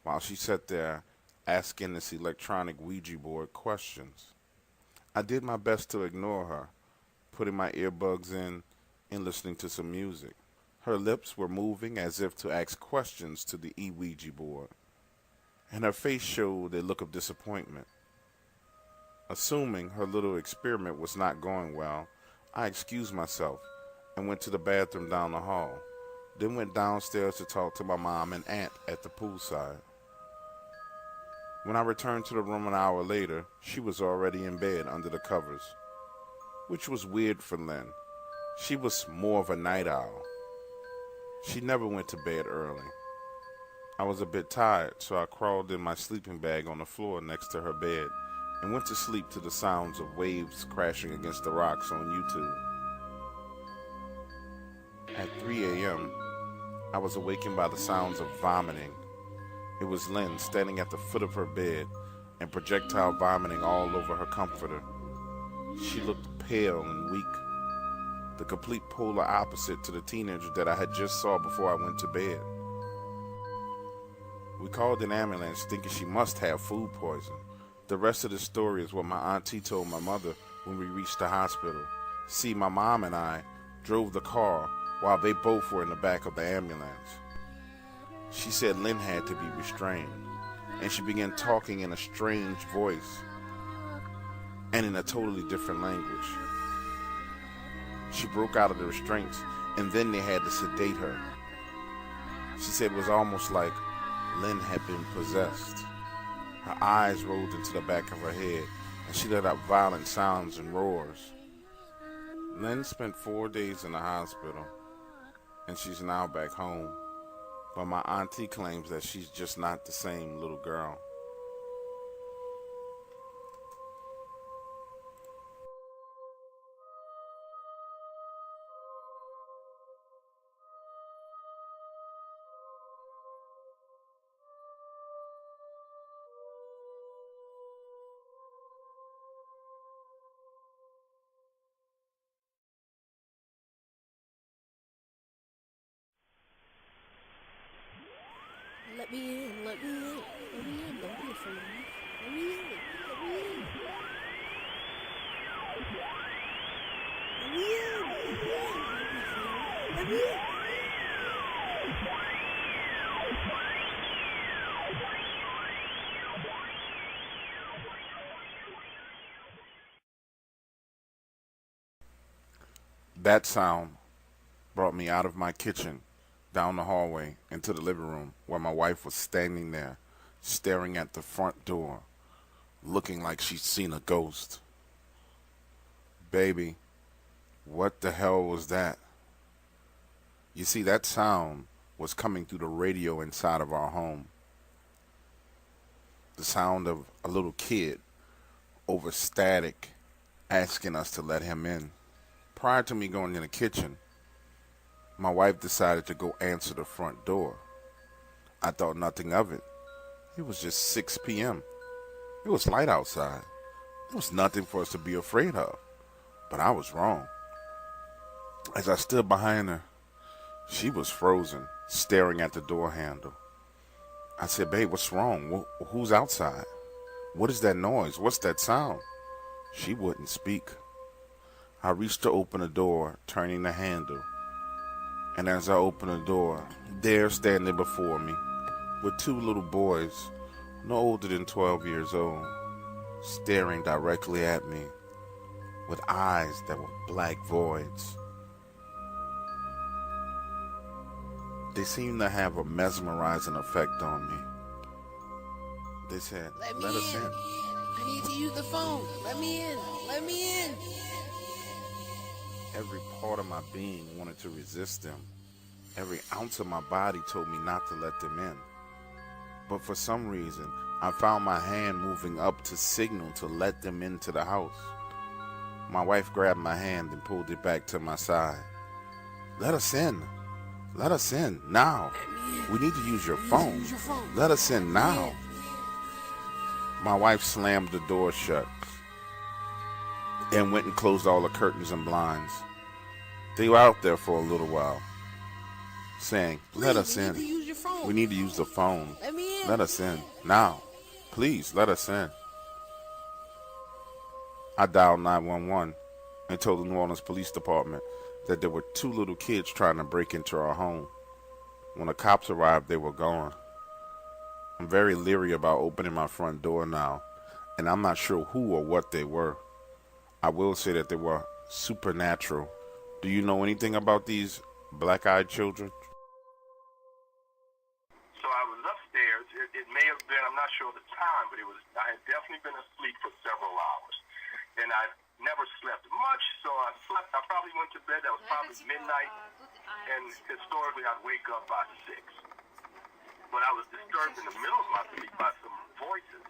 while she sat there asking this electronic Ouija board questions. I did my best to ignore her, putting my earbuds in and listening to some music. Her lips were moving as if to ask questions to the Ouija board, and her face showed a look of disappointment. Assuming her little experiment was not going well, I excused myself and went to the bathroom down the hall, then went downstairs to talk to my mom and aunt at the poolside. When I returned to the room an hour later, she was already in bed under the covers, which was weird for Lynn. She was more of a night owl. She never went to bed early. I was a bit tired, so I crawled in my sleeping bag on the floor next to her bed and went to sleep to the sounds of waves crashing against the rocks on YouTube. At 3 a.m., I was awakened by the sounds of vomiting. It was Lynn standing at the foot of her bed and projectile vomiting all over her comforter. She looked pale and weak, the complete polar opposite to the teenager that I had just saw before I went to bed. We called an ambulance thinking she must have food poison. The rest of the story is what my auntie told my mother when we reached the hospital. See, my mom and I drove the car while they both were in the back of the ambulance. She said Lynn had to be restrained, and she began talking in a strange voice and in a totally different language. She broke out of the restraints, and then they had to sedate her. She said it was almost like Lynn had been possessed. Her eyes rolled into the back of her head, and she let out violent sounds and roars. Lynn spent 4 days in the hospital, and she's now back home. But my auntie claims that she's just not the same little girl. Let me in, let me in, let me in, don't be afraid of me. Let me in, let me in. Let me in, let me in, don't be afraid of me. Let me in. That sound brought me out of my kitchen, down the hallway, into the living room, where my wife was standing there, staring at the front door, looking like she'd seen a ghost. Baby, what the hell was that? You see, that sound was coming through the radio inside of our home. The sound of a little kid over static asking us to let him in. Prior to me going in the kitchen, my wife decided to go answer the front door. I thought nothing of it. It was just 6 p.m. It was light outside. There was nothing for us to be afraid of. But I was wrong. As I stood behind her, she was frozen, staring at the door handle. I said, "Babe, what's wrong? Who's outside? What is that noise? What's that sound?" She wouldn't speak. I reached to open the door, turning the handle. And as I opened the door, there standing before me were 2 little boys, no older than 12 years old, staring directly at me with eyes that were black voids. They seemed to have a mesmerizing effect on me. They said, "Let us in." I need to use the phone. Let me in. Let me in. Every part of my being wanted to resist them. Every ounce of my body told me not to let them in. But for some reason, I found my hand moving up to signal to let them into the house. My wife grabbed my hand and pulled it back to my side. "Let us in. Let us in now. We need to use your phone. Let us in now." My wife slammed the door shut and went and closed all the curtains and blinds. They were out there for a little while, saying, "Let us in. We need to use the phone. Let us in now. Please, let us in." I dialed 911 and told the New Orleans Police Department that there were 2 little kids trying to break into our home. When the cops arrived, they were gone. I'm very leery about opening my front door now, and I'm not sure who or what they were. I will say that they were supernatural. Do you know anything about these black-eyed children? So I was upstairs. It may have been, I'm not sure of the time, but I had definitely been asleep for several hours. And I never slept much, so I probably went to bed. That was probably midnight, and historically I'd wake up by 6. But I was disturbed in the middle of my sleep by some voices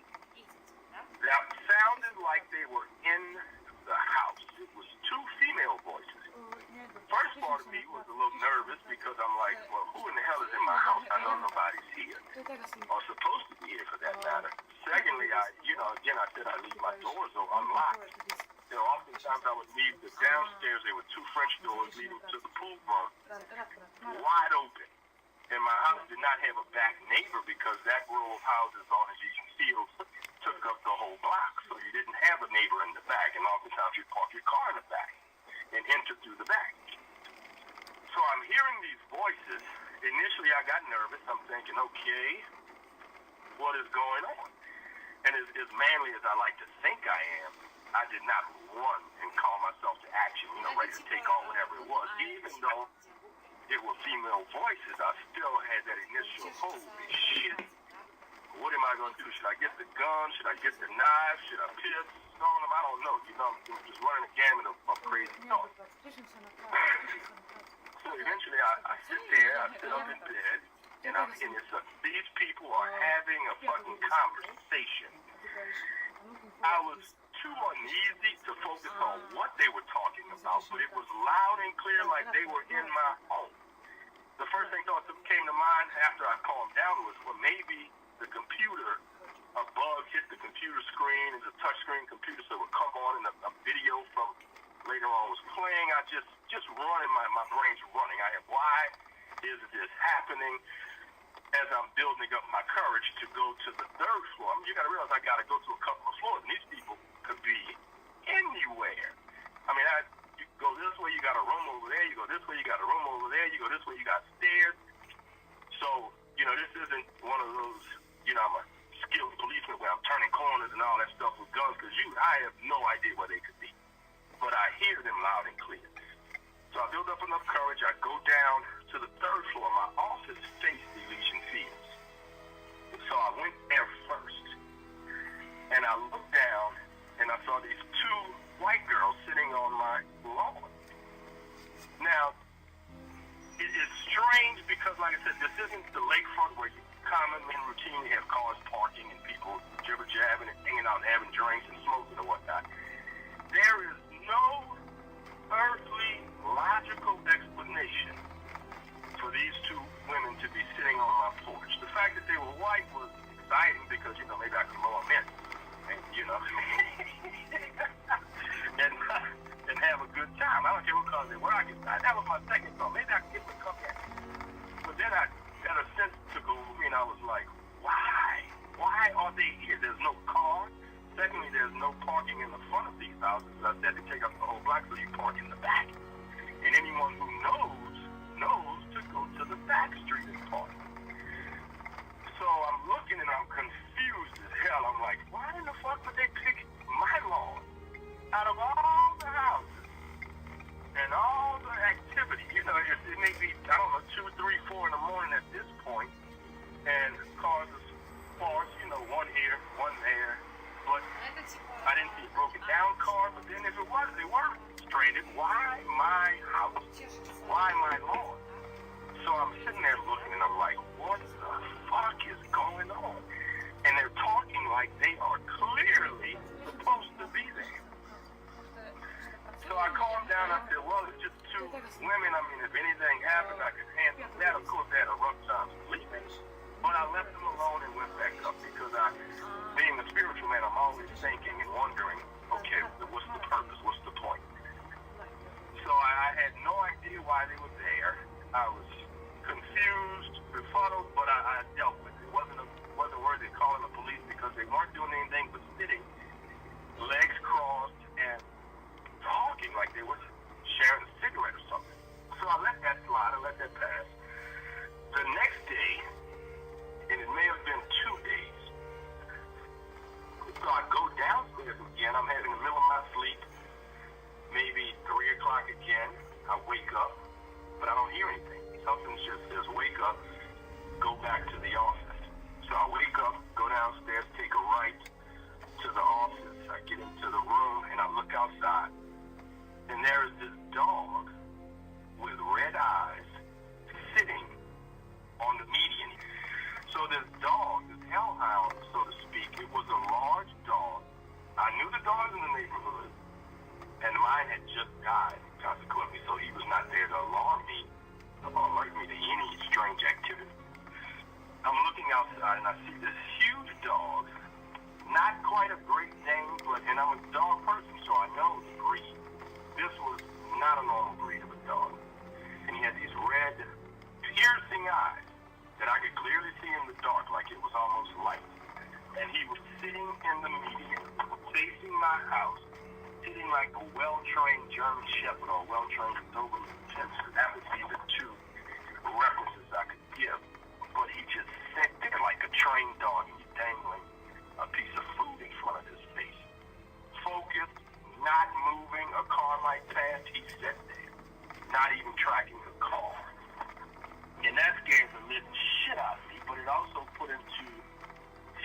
that sounded like they were in the house. It was 2 female voices. The first part of me was a little nervous because I'm like, well, who in the hell is in my house? I know nobody's here, or supposed to be here for that matter. Secondly, I said I leave my doors unlocked. Oftentimes I would leave the downstairs. There were 2 French doors leading to the pool room, wide open. And my house did not have a back neighbor because that row of houses on Egyptian Fields took up the whole block. So you didn't have a neighbor in the back. And oftentimes you'd park your car in the back and enter through the back. So I'm hearing these voices. Initially I got nervous. I'm thinking, okay, what is going on? And as manly as I like to think I am, I did not run and call myself to action, ready to take on whatever it was. Even though it were female voices, I still had that initial, holy shit, what am I going to do? Should I get the gun? Should I get the knife? Should I piss on them? I don't know. I'm just running a gamut of crazy thoughts. So eventually I sit there, I sit up in bed, and these people are having a fucking conversation. I was too uneasy to focus on what they were talking about, but it was loud and clear like they were in my home. The first thing that came to mind after I calmed down was, well, maybe the computer, a bug hit the computer screen. It's a touchscreen computer, so it would come on and a video from later on was playing. I just running, my brain's running. Why is this happening? As I'm building up my courage to go to the 3rd floor. You got to realize I got to go to a couple of floors, and these people could be anywhere. You go this way, you got a room over there. You go this way, you got a room over there. You go this way, you got stairs. So, this isn't one of those, I'm a skilled policeman where I'm turning corners and all that stuff with guns, because I have no idea where they could be. But I hear them loud and clear. So I build up enough courage. I go down to the 3rd floor. My office faced the Elysian Fields. So I went there first. And I looked down, and I saw these 2 white girls sitting on my lawn. Now, it is strange because, like I said, this isn't the lakefront where you commonly and routinely have cars parking and people jibber-jabbing and hanging out and having drinks and smoking and whatnot. There is no earthly logical explanation for these 2 women to be sitting on my porch. The fact wife was exciting because, you know, maybe I could mow them in. And, you know, and have a good time. I don't care what color they were. That was my second thought. Maybe I could get them to come in. But then I got a sense to go, and I was like, why? Why are they here? There's no car. Secondly, there's no parking in the front of these houses. I said they take up the whole block, so you park in the back. And anyone who knows to go to the back street and park. So I'm looking and I'm confused as hell. I'm like, why in the fuck would they pick my lawn out of all the houses and all the activity? You know, it may be, I don't know, 2, 3, 4 in the morning at this point, and cars are sparse, you know, one here, one there. But I didn't see a broken down car. But then if it was, they were stranded. Why my house? Why my lawn? So I'm sitting there looking, and I'm like, what the fuck is going on? And they're talking like they are clearly supposed to be there. So I calmed down. I said, well, it's just 2 women. I mean, if anything happened, I could handle that. Of course, they had a rough time sleeping. But I left them alone and went back up because being a spiritual man, I'm always thinking and wondering, okay, what's the purpose? What's the point? So I had no idea why they were there. I was confused, befuddled, but I dealt with it. It wasn't worthy of calling the police because they weren't doing anything but sitting, legs crossed, and talking like they were sharing a cigarette or something. So I let that slide. I let that pass. The next day, and it may have been 2 days, so I go downstairs again. I'm having the middle of my sleep, maybe 3 o'clock again. I wake up, but I don't hear anything. Something just says, wake up, go back to the office. So I wake up, go downstairs, take a right to the office. I get into the room, and I look outside. And there is this dog with red eyes sitting on the median. So this dog, this hellhound, so to speak, it was a large dog. I knew the dogs in the neighborhood, and mine had just died, consequently, so he was not there to alarm me or alert me to any strange activity. I'm looking outside, and I see this huge dog, not quite a Great Dane, and I'm a dog person, so I know the breed. This was not a normal breed of a dog. And he had these red, piercing eyes that I could clearly see in the dark, like it was almost light. And he was sitting in the median, facing my house, sitting like a well-trained German Shepherd or well-trained Dogman. That would be the 2 references I could give. But he just sat there like a trained dog, and he's dangling a piece of food in front of his face. Focused, not moving, a car light passed, he sat there, not even tracking the car. And that scared the living shit out of me, but it also put into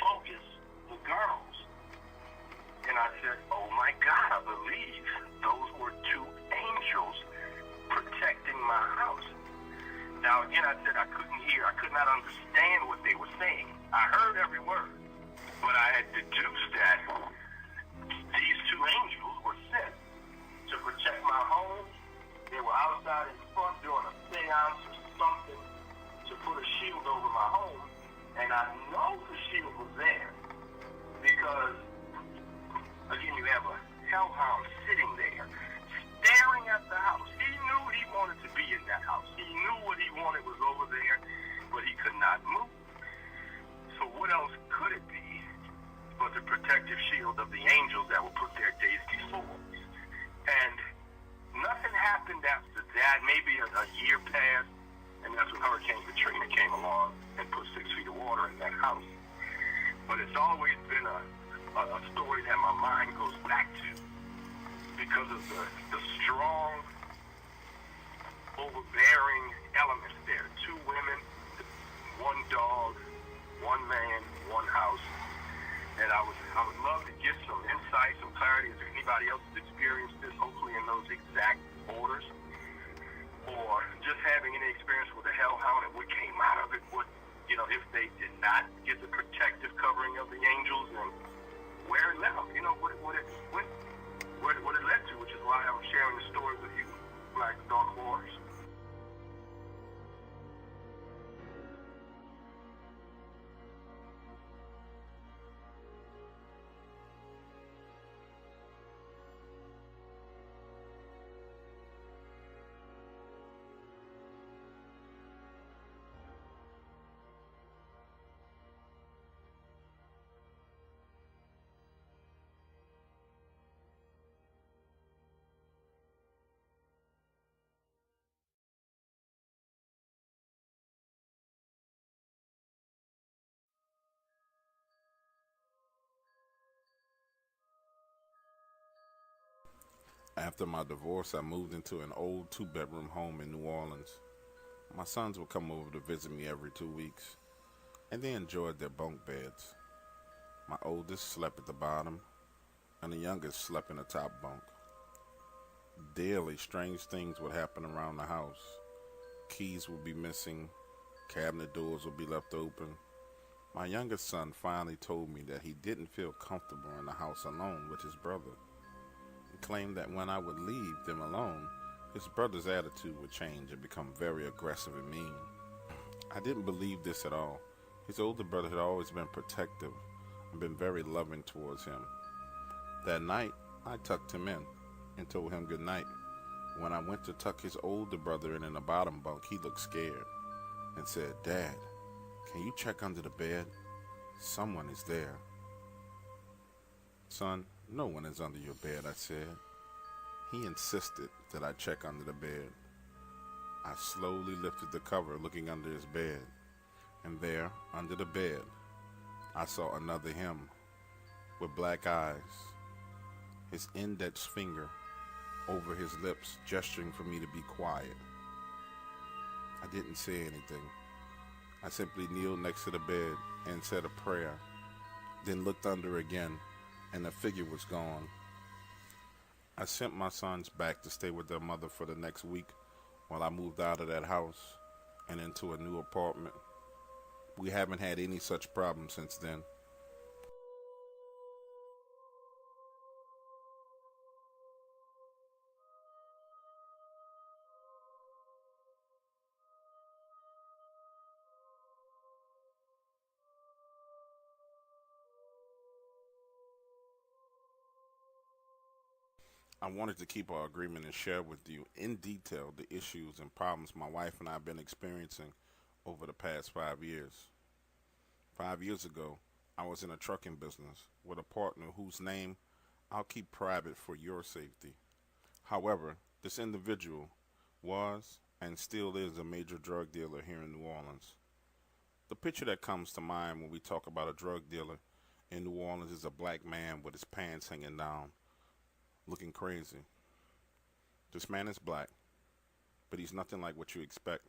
focus the girls. And I said, oh my God, I believe those were 2 angels protecting my house. Now again, I said I couldn't hear, I could not understand what they were saying. I heard every word, but I had deduced that these 2 angels were sent to protect my home. They were outside in front doing a seance or something to put a shield over my home, and I know the shield was there because, again, you have a hellhound sitting there, staring at the house. He knew he wanted to be in that house. He knew what he wanted was over there, but he could not move. So what else could it be but the protective shield of the angels that were put there days before? And nothing happened after that. Maybe a year passed, and that's when Hurricane Katrina came along and put 6 feet of water in that house. But it's always been a story that my mind goes back to because of the strong, overbearing elements there. 2 women, 1 dog, 1 man, 1 house. And I would love to get some insight, some clarity if anybody else has experienced this, hopefully in those exact orders, or just having any experience with a hellhound and what came out of it. What, you know, if they did not get the protective covering of the angels, and where it led them, you know, what it led to, which is why I'm sharing the story with you, Black Dark Wars. After my divorce, I moved into an old 2-bedroom home in New Orleans. My sons would come over to visit me every 2 weeks, and they enjoyed their bunk beds. My oldest slept at the bottom, and the youngest slept in the top bunk. Daily, strange things would happen around the house. Keys would be missing, cabinet doors would be left open. My youngest son finally told me that he didn't feel comfortable in the house alone with his brother. He claimed that when I would leave them alone, his brother's attitude would change and become very aggressive and mean. I didn't believe this at all. His older brother had always been protective and been very loving towards him. That night, I tucked him in and told him good night. When I went to tuck his older brother in the bottom bunk, he looked scared and said, "Dad, can you check under the bed? Someone is there." "Son, no one is under your bed," I said. He insisted that I check under the bed. I slowly lifted the cover, looking under his bed, and there, under the bed, I saw another him with black eyes, his index finger over his lips, gesturing for me to be quiet. I didn't say anything. I simply kneeled next to the bed and said a prayer, then looked under again, and the figure was gone. I sent my sons back to stay with their mother for the next week while I moved out of that house and into a new apartment. We haven't had any such problems since then. I wanted to keep our agreement and share with you in detail the issues and problems my wife and I have been experiencing over the past 5 years. 5 years ago, I was in a trucking business with a partner whose name I'll keep private for your safety. However, this individual was and still is a major drug dealer here in New Orleans. The picture that comes to mind when we talk about a drug dealer in New Orleans is a black man with his pants hanging down, looking crazy. This man is black, but he's nothing like what you expect.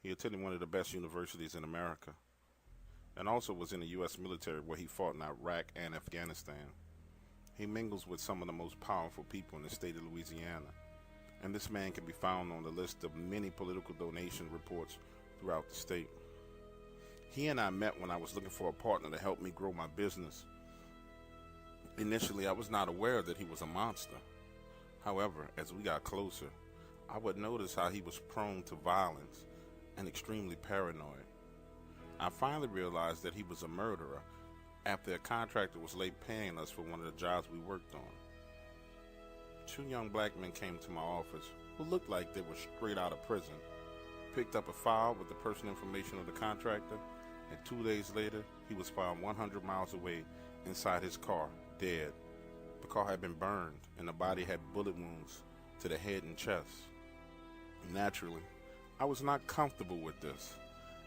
He attended one of the best universities in America, and also was in the U.S. military where he fought in Iraq and Afghanistan. He mingles with some of the most powerful people in the state of Louisiana, and this man can be found on the list of many political donation reports throughout the state. He and I met when I was looking for a partner to help me grow my business. Initially, I was not aware that he was a monster. However, as we got closer, I would notice how he was prone to violence and extremely paranoid. I finally realized that he was a murderer after a contractor was late paying us for one of the jobs we worked on. 2 young black men came to my office who looked like they were straight out of prison, picked up a file with the personal information of the contractor, and 2 days later, he was found 100 miles away inside his car, dead. The car had been burned, and the body had bullet wounds to the head and chest. Naturally, I was not comfortable with this,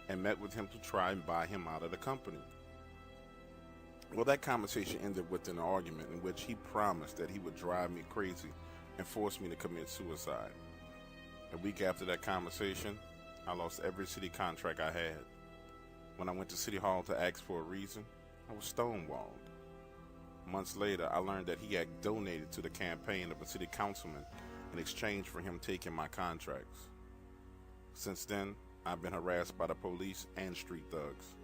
and met with him to try and buy him out of the company. Well, that conversation ended with an argument in which he promised that he would drive me crazy and force me to commit suicide. A week after that conversation, I lost every city contract I had. When I went to City Hall to ask for a reason, I was stonewalled. Months later, I learned that he had donated to the campaign of a city councilman in exchange for him taking my contracts. Since then, I've been harassed by the police and street thugs.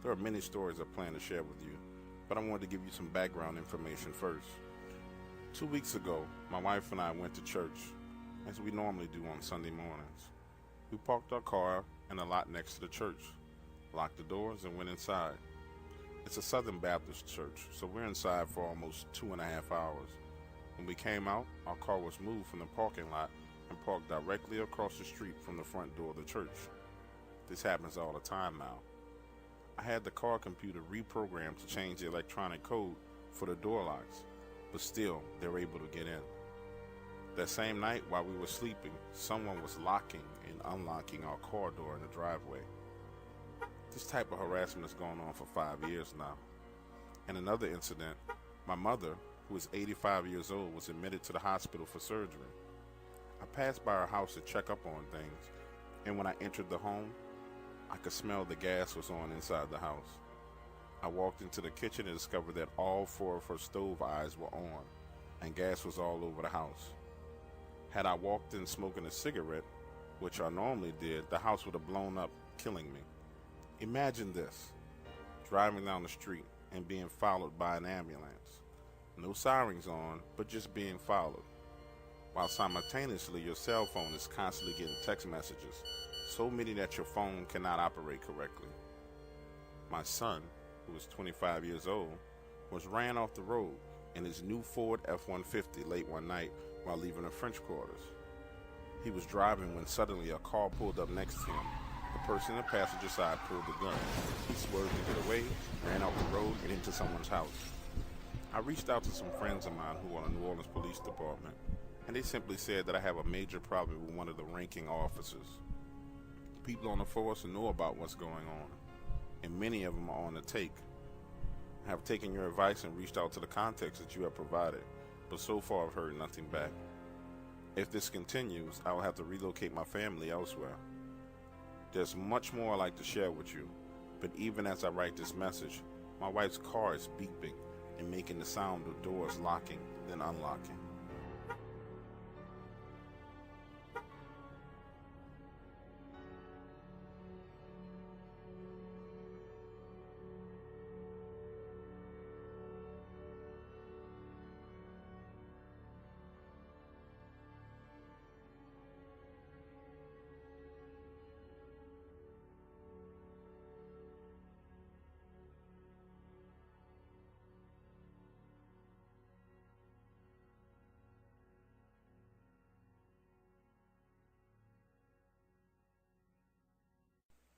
There are many stories I plan to share with you, but I wanted to give you some background information first. 2 weeks ago, my wife and I went to church, as we normally do on Sunday mornings. We parked our car in a lot next to the church, locked the doors, and went inside. It's a Southern Baptist church, so we're inside for almost 2.5 hours. When we came out, our car was moved from the parking lot and parked directly across the street from the front door of the church. This happens all the time now. I had the car computer reprogrammed to change the electronic code for the door locks, but still, they were able to get in. That same night, while we were sleeping, someone was locking and unlocking our car door in the driveway. This type of harassment has gone on for 5 years now. In another incident, my mother, who is 85 years old, was admitted to the hospital for surgery. I passed by her house to check up on things, and when I entered the home, I could smell the gas was on inside the house. I walked into the kitchen and discovered that all 4 of her stove eyes were on, and gas was all over the house. Had I walked in smoking a cigarette, which I normally did, the house would have blown up, killing me. Imagine this, driving down the street and being followed by an ambulance. No sirens on, but just being followed, while simultaneously your cell phone is constantly getting text messages, so many that your phone cannot operate correctly. My son, who was 25 years old, was ran off the road in his new Ford F-150 late one night while leaving the French quarters. He was driving when suddenly a car pulled up next to him. The person in the passenger side pulled the gun. He swerved to get away, ran off the road, and into someone's house. I reached out to some friends of mine who are in the New Orleans Police Department, and they simply said that I have a major problem with one of the ranking officers. People on the force know about what's going on, and many of them are on the take. I have taken your advice and reached out to the contacts that you have provided, but so far I've heard nothing back. If this continues, I will have to relocate my family elsewhere. There's much more I'd like to share with you, but even as I write this message, my wife's car is beeping and making the sound of doors locking then unlocking.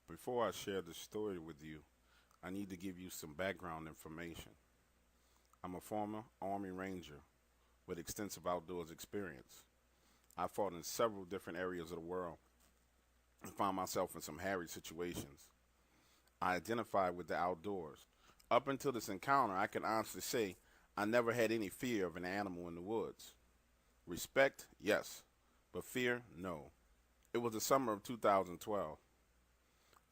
Before I share this story with you, I need to give you some background information. I'm a former Army Ranger with extensive outdoors experience. I fought in several different areas of the world and found myself in some hairy situations. I identified with the outdoors. Up until this encounter, I can honestly say I never had any fear of an animal in the woods. Respect, yes, but fear, no. It was the summer of 2012.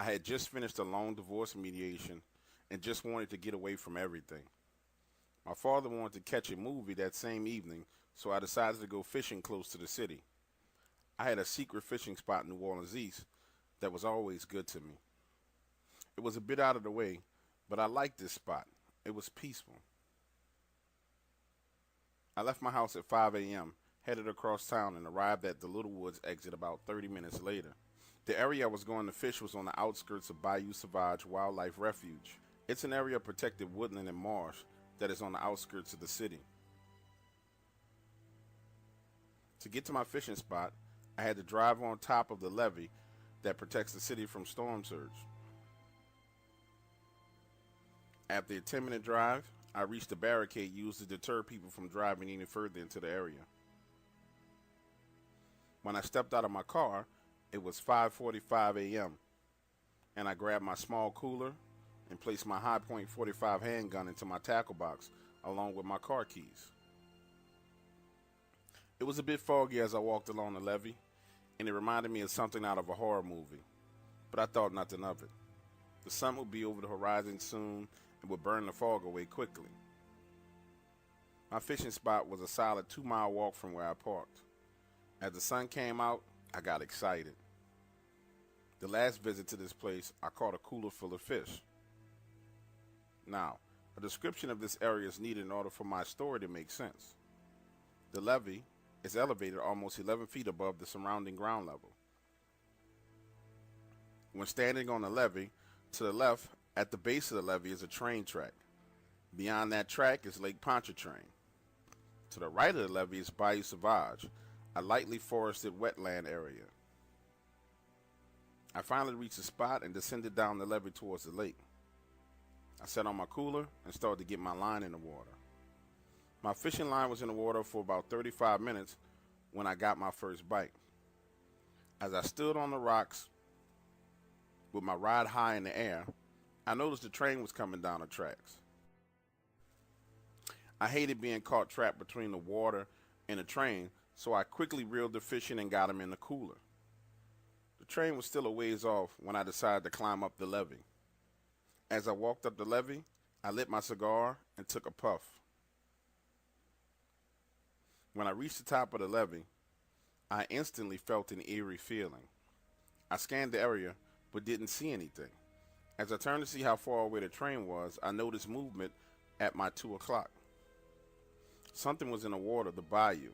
I had just finished a long divorce mediation and just wanted to get away from everything. My father wanted to catch a movie that same evening, so I decided to go fishing close to the city. I had a secret fishing spot in New Orleans East that was always good to me. It was a bit out of the way, but I liked this spot. It was peaceful. I left my house at 5 a.m., headed across town, and arrived at the Little Woods exit about 30 minutes later. The area I was going to fish was on the outskirts of Bayou Sauvage Wildlife Refuge. It's an area of protected woodland and marsh that is on the outskirts of the city. To get to my fishing spot, I had to drive on top of the levee that protects the city from storm surge. After a 10-minute drive, I reached a barricade used to deter people from driving any further into the area. When I stepped out of my car, it was 5:45 a.m., and I grabbed my small cooler and placed my High Point 45 handgun into my tackle box along with my car keys. It was a bit foggy as I walked along the levee, and it reminded me of something out of a horror movie, but I thought nothing of it. The sun would be over the horizon soon and would burn the fog away quickly. My fishing spot was a solid 2-mile walk from where I parked. As the sun came out, I got excited. The last visit to this place, I caught a cooler full of fish. Now, a description of this area is needed in order for my story to make sense. The levee is elevated almost 11 feet above the surrounding ground level. When standing on the levee, to the left, at the base of the levee is a train track. Beyond that track is Lake Pontchartrain. To the right of the levee is Bayou Sauvage, a lightly forested wetland area. I finally reached the spot and descended down the levee towards the lake. I sat on my cooler and started to get my line in the water. My fishing line was in the water for about 35 minutes when I got my first bite. As I stood on the rocks with my rod high in the air, I noticed the train was coming down the tracks. I hated being caught trapped between the water and the train, so I quickly reeled the fish in and got him in the cooler. The train was still a ways off when I decided to climb up the levee. As I walked up the levee, I lit my cigar and took a puff. When I reached the top of the levee, I instantly felt an eerie feeling. I scanned the area, but didn't see anything. As I turned to see how far away the train was, I noticed movement at my 2 o'clock. Something was in the water, the bayou.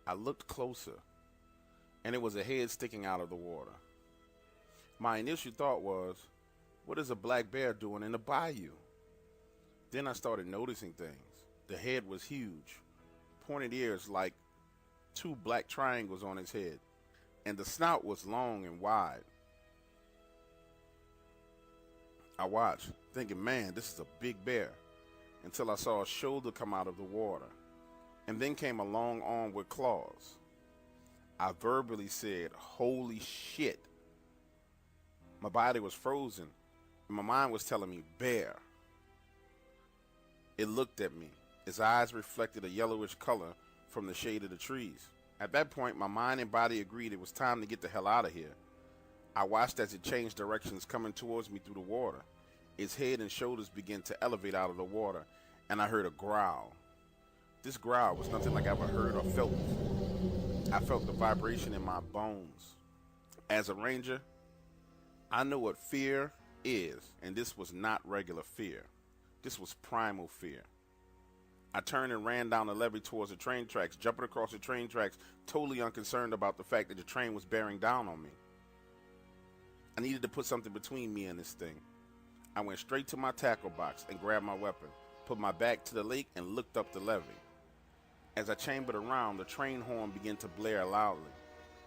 I looked closer, and it was a head sticking out of the water. My initial thought was, what is a black bear doing in the bayou? Then I started noticing things. The head was huge, pointed ears like 2 black triangles on his head, and the snout was long and wide. I watched, thinking, man, this is a big bear, until I saw a shoulder come out of the water, and then came a long arm with claws. I verbally said, holy shit. My body was frozen, and my mind was telling me, bear. It looked at me. Its eyes reflected a yellowish color from the shade of the trees. At that point, my mind and body agreed it was time to get the hell out of here. I watched as it changed directions coming towards me through the water. Its head and shoulders began to elevate out of the water, and I heard a growl. This growl was nothing like I ever heard or felt before. I felt the vibration in my bones. As a ranger, I know what fear is, and this was not regular fear. This was primal fear. I turned and ran down the levee towards the train tracks, jumping across the train tracks, totally unconcerned about the fact that the train was bearing down on me. I needed to put something between me and this thing. I went straight to my tackle box and grabbed my weapon, put my back to the lake, and looked up the levee. As I chambered around, the train horn began to blare loudly.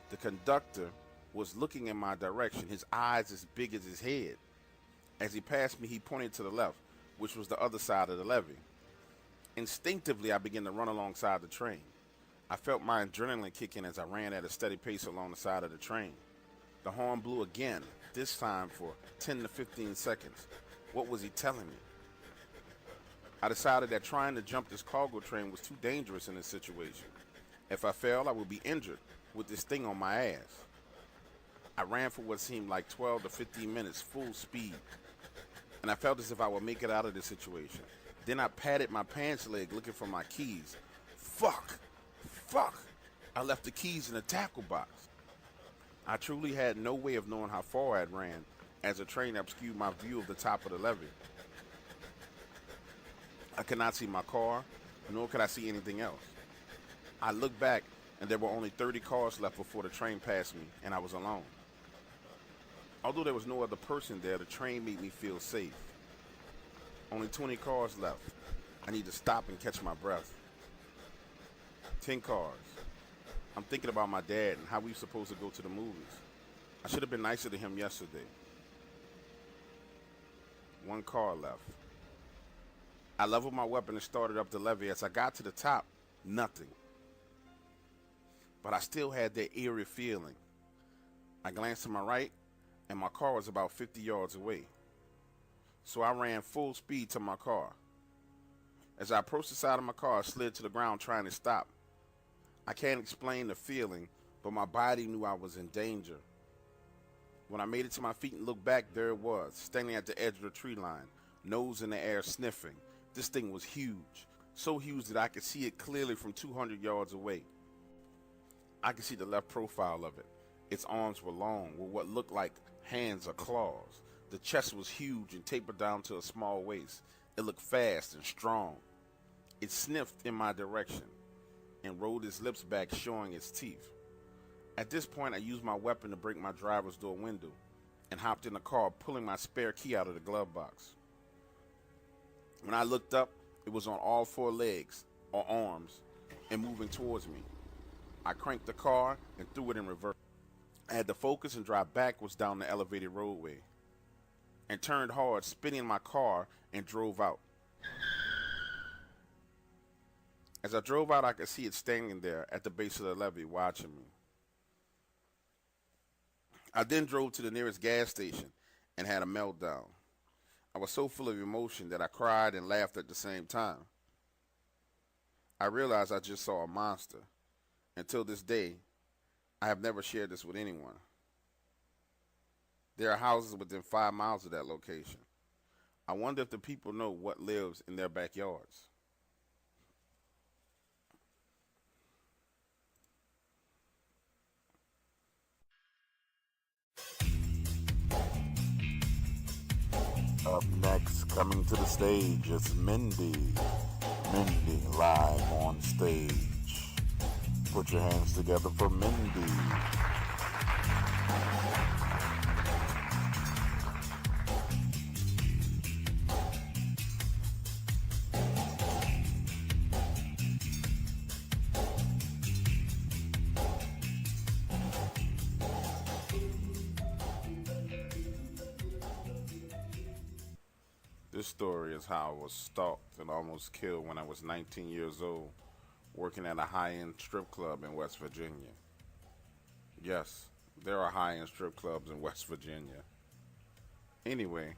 The conductor was looking in my direction, his eyes as big as his head. As he passed me, he pointed to the left, which was the other side of the levee. Instinctively, I began to run alongside the train. I felt my adrenaline kick in as I ran at a steady pace along the side of the train. The horn blew again, this time for 10 to 15 seconds. What was he telling me? I decided that trying to jump this cargo train was too dangerous in this situation. If I fell, I would be injured with this thing on my ass. I ran for what seemed like 12 to 15 minutes, full speed, and I felt as if I would make it out of this situation. Then I patted my pants leg looking for my keys. Fuck! I left the keys in the tackle box. I truly had no way of knowing how far I had ran, as the train obscured my view of the top of the levee. I could not see my car, nor could I see anything else. I looked back, and there were only 30 cars left before the train passed me, and I was alone. Although there was no other person there, the train made me feel safe. Only 20 cars left. I need to stop and catch my breath. 10 cars. I'm thinking about my dad and how we were supposed to go to the movies. I should have been nicer to him yesterday. 1 car left. I leveled my weapon and started up the levee. As I got to the top, nothing. But I still had that eerie feeling. I glanced to my right, and my car was about 50 yards away. So I ran full speed to my car. As I approached the side of my car, I slid to the ground trying to stop. I can't explain the feeling, but my body knew I was in danger. When I made it to my feet and looked back, there it was, standing at the edge of the tree line, nose in the air, sniffing. This thing was huge, so huge that I could see it clearly from 200 yards away. I could see the left profile of it. Its arms were long, with what looked like hands or claws. The chest was huge and tapered down to a small waist. It looked fast and strong. It sniffed in my direction and rolled its lips back, showing its teeth. At this point, I used my weapon to break my driver's door window and hopped in the car, pulling my spare key out of the glove box. When I looked up, it was on all 4 legs or arms and moving towards me. I cranked the car and threw it in reverse. I had to focus and drive backwards down the elevated roadway and turned hard, spinning my car, and drove out. As I drove out, I could see it standing there at the base of the levee watching me. I then drove to the nearest gas station and had a meltdown. I was so full of emotion that I cried and laughed at the same time. I realized I just saw a monster. Until this day, I have never shared this with anyone. There are houses within 5 miles of that location. I wonder if the people know what lives in their backyards. Up next, coming to the stage, is Mindy. Mindy live on stage. Put your hands together for Mindy. This story is how I was stalked and almost killed when I was 19 years old, working at a high-end strip club in West Virginia. Yes, there are high-end strip clubs in West Virginia. Anyway,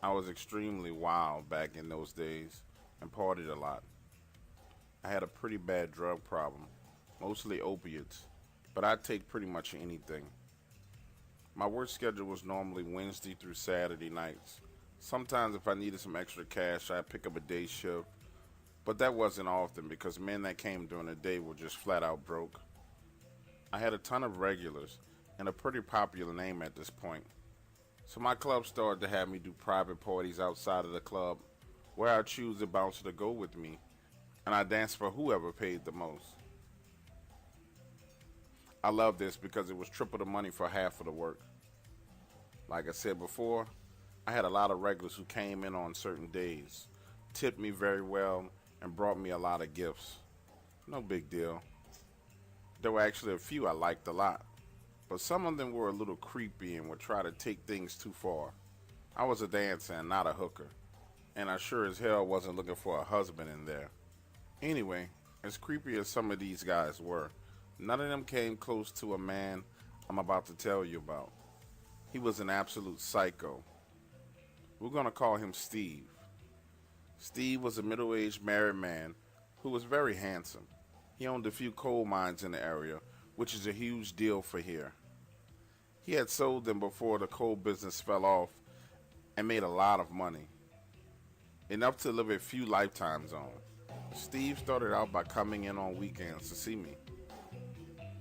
I was extremely wild back in those days and partied a lot. I had a pretty bad drug problem, mostly opiates, but I'd take pretty much anything. My work schedule was normally Wednesday through Saturday nights. Sometimes if I needed some extra cash, I'd pick up a day shift, but that wasn't often because men that came during the day were just flat out broke. I had a ton of regulars and a pretty popular name at this point, so my club started to have me do private parties outside of the club where I'd choose a bouncer to go with me, and I danced for whoever paid the most. I loved this because it was triple the money for half of the work. Like I said before, I had a lot of regulars who came in on certain days, tipped me very well, and brought me a lot of gifts. No big deal. There were actually a few I liked a lot, but some of them were a little creepy and would try to take things too far. I was a dancer and not a hooker, and I sure as hell wasn't looking for a husband in there. Anyway, as creepy as some of these guys were, none of them came close to a man I'm about to tell you about. He was an absolute psycho. We're going to call him Steve. Steve was a middle-aged married man who was very handsome. He owned a few coal mines in the area, which is a huge deal for here. He had sold them before the coal business fell off and made a lot of money, enough to live a few lifetimes on. Steve started out by coming in on weekends to see me.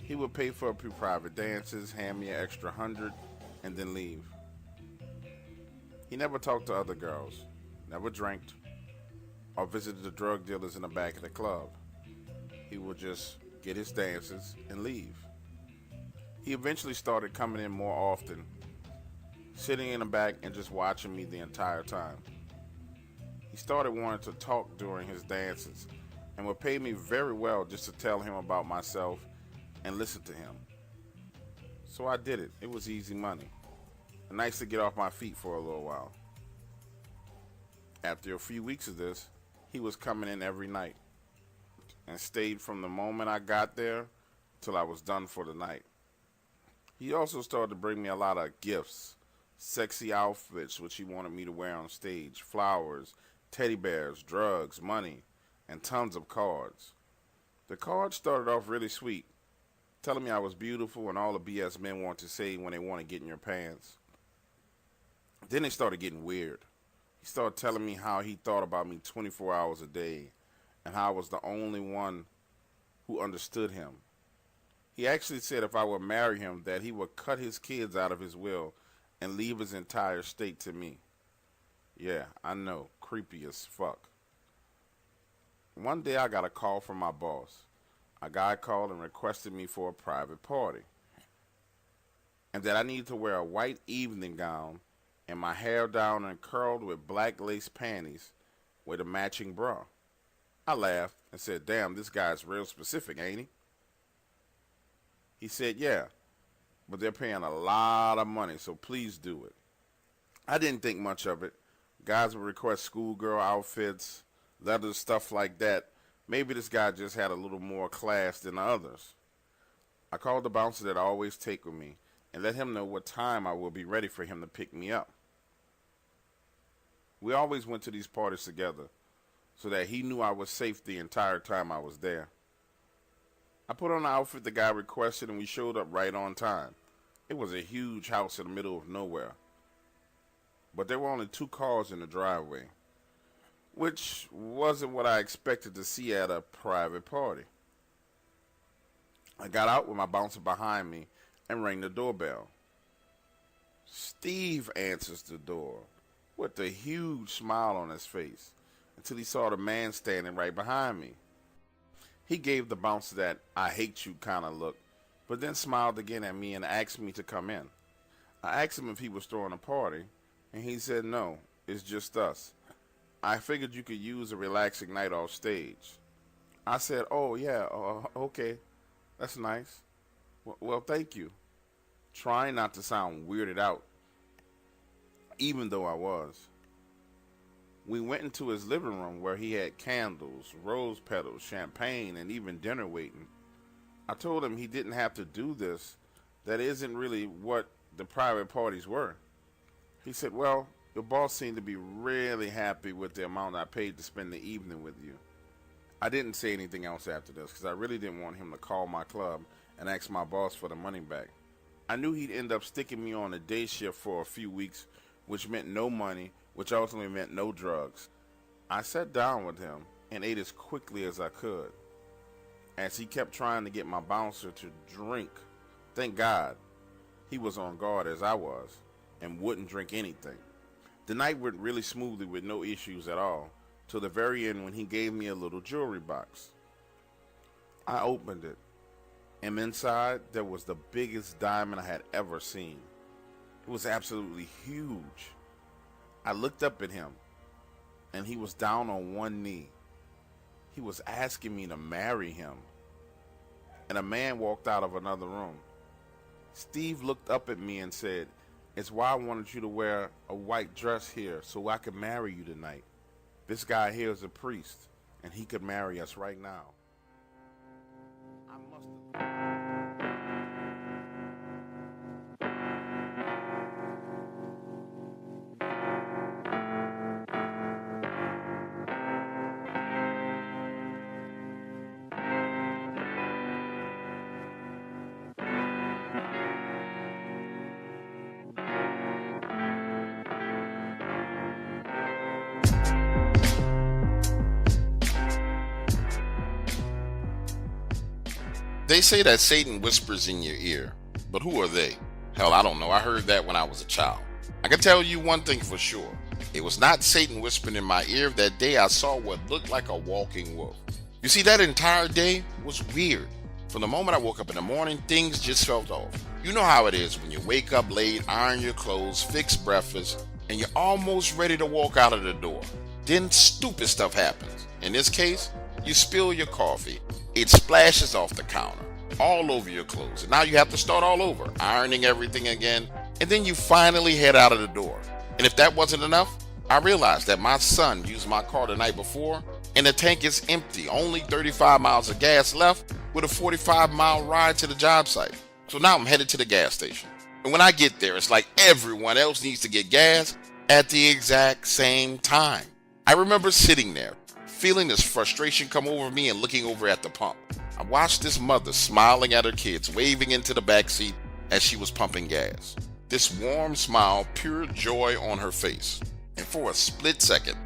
He would pay for a few private dances, hand me an extra $100, and then leave. He never talked to other girls, never drank, or visited the drug dealers in the back of the club. He would just get his dances and leave. He eventually started coming in more often, sitting in the back and just watching me the entire time. He started wanting to talk during his dances and would pay me very well just to tell him about myself and listen to him. So I did it. It was easy money. Nice to get off my feet for a little while. After a few weeks of this, he was coming in every night and stayed from the moment I got there till I was done for the night. He also started to bring me a lot of gifts, sexy outfits which he wanted me to wear on stage, flowers, teddy bears, drugs, money, and tons of cards. The cards started off really sweet, telling me I was beautiful and all the BS men want to say when they want to get in your pants. Then it started getting weird. He started telling me how he thought about me 24 hours a day and how I was the only one who understood him. He actually said if I would marry him that he would cut his kids out of his will and leave his entire estate to me. Yeah, I know, creepy as fuck. One day I got a call from my boss. A guy called and requested me for a private party, and that I needed to wear a white evening gown and my hair down and curled with black lace panties with a matching bra. I laughed and said, damn, this guy's real specific, ain't he? He said, yeah, but they're paying a lot of money, so please do it. I didn't think much of it. Guys would request schoolgirl outfits, leather stuff like that. Maybe this guy just had a little more class than the others. I called the bouncer that I always take with me and let him know what time I will be ready for him to pick me up. We always went to these parties together, so that he knew I was safe the entire time I was there. I put on the outfit the guy requested and we showed up right on time. It was a huge house in the middle of nowhere, but there were only 2 cars in the driveway, which wasn't what I expected to see at a private party. I got out with my bouncer behind me and rang the doorbell. Steve answers the door with a huge smile on his face until he saw the man standing right behind me. He gave the bouncer that "I hate you" kind of look, but then smiled again at me and asked me to come in. I asked him if he was throwing a party, and he said no, it's just us. I figured you could use a relaxing night off stage. I said, oh yeah, okay, that's nice. Well, thank you. Trying not to sound weirded out, even though I was. We went into his living room where he had candles, rose petals, champagne, and even dinner waiting. I told him he didn't have to do this. That isn't really what the private parties were. He said, well, your boss seemed to be really happy with the amount I paid to spend the evening with you. I didn't say anything else after this because I really didn't want him to call my club and ask my boss for the money back. I knew he'd end up sticking me on a day shift for a few weeks, which meant no money, which ultimately meant no drugs. I sat down with him and ate as quickly as I could, as he kept trying to get my bouncer to drink. Thank God he was on guard as I was and wouldn't drink anything. The night went really smoothly with no issues at all, till the very end when he gave me a little jewelry box. I opened it, and inside there was the biggest diamond I had ever seen. It was absolutely huge. I looked up at him, and he was down on one knee. He was asking me to marry him. And a man walked out of another room. Steve looked up at me and said, it's why I wanted you to wear a white dress here so I could marry you tonight. This guy here is a priest, and he could marry us right now. They say that Satan whispers in your ear, but who are they? Hell, I don't know. I heard that when I was a child. I can tell you one thing for sure. It was not Satan whispering in my ear that day I saw what looked like a walking wolf. You see, that entire day was weird. From the moment I woke up in the morning, things just felt off. You know how it is when you wake up late, iron your clothes, fix breakfast, and you're almost ready to walk out of the door. Then stupid stuff happens. In this case, you spill your coffee. It splashes off the counter, all over your clothes. And now you have to start all over, ironing everything again. And then you finally head out of the door. And if that wasn't enough, I realized that my son used my car the night before, and the tank is empty, only 35 miles of gas left with a 45-mile ride to the job site. So now I'm headed to the gas station. And when I get there, it's like everyone else needs to get gas at the exact same time. I remember sitting there, feeling this frustration come over me and looking over at the pump. I watched this mother smiling at her kids, waving into the back seat as she was pumping gas. This warm smile, pure joy on her face. And for a split second,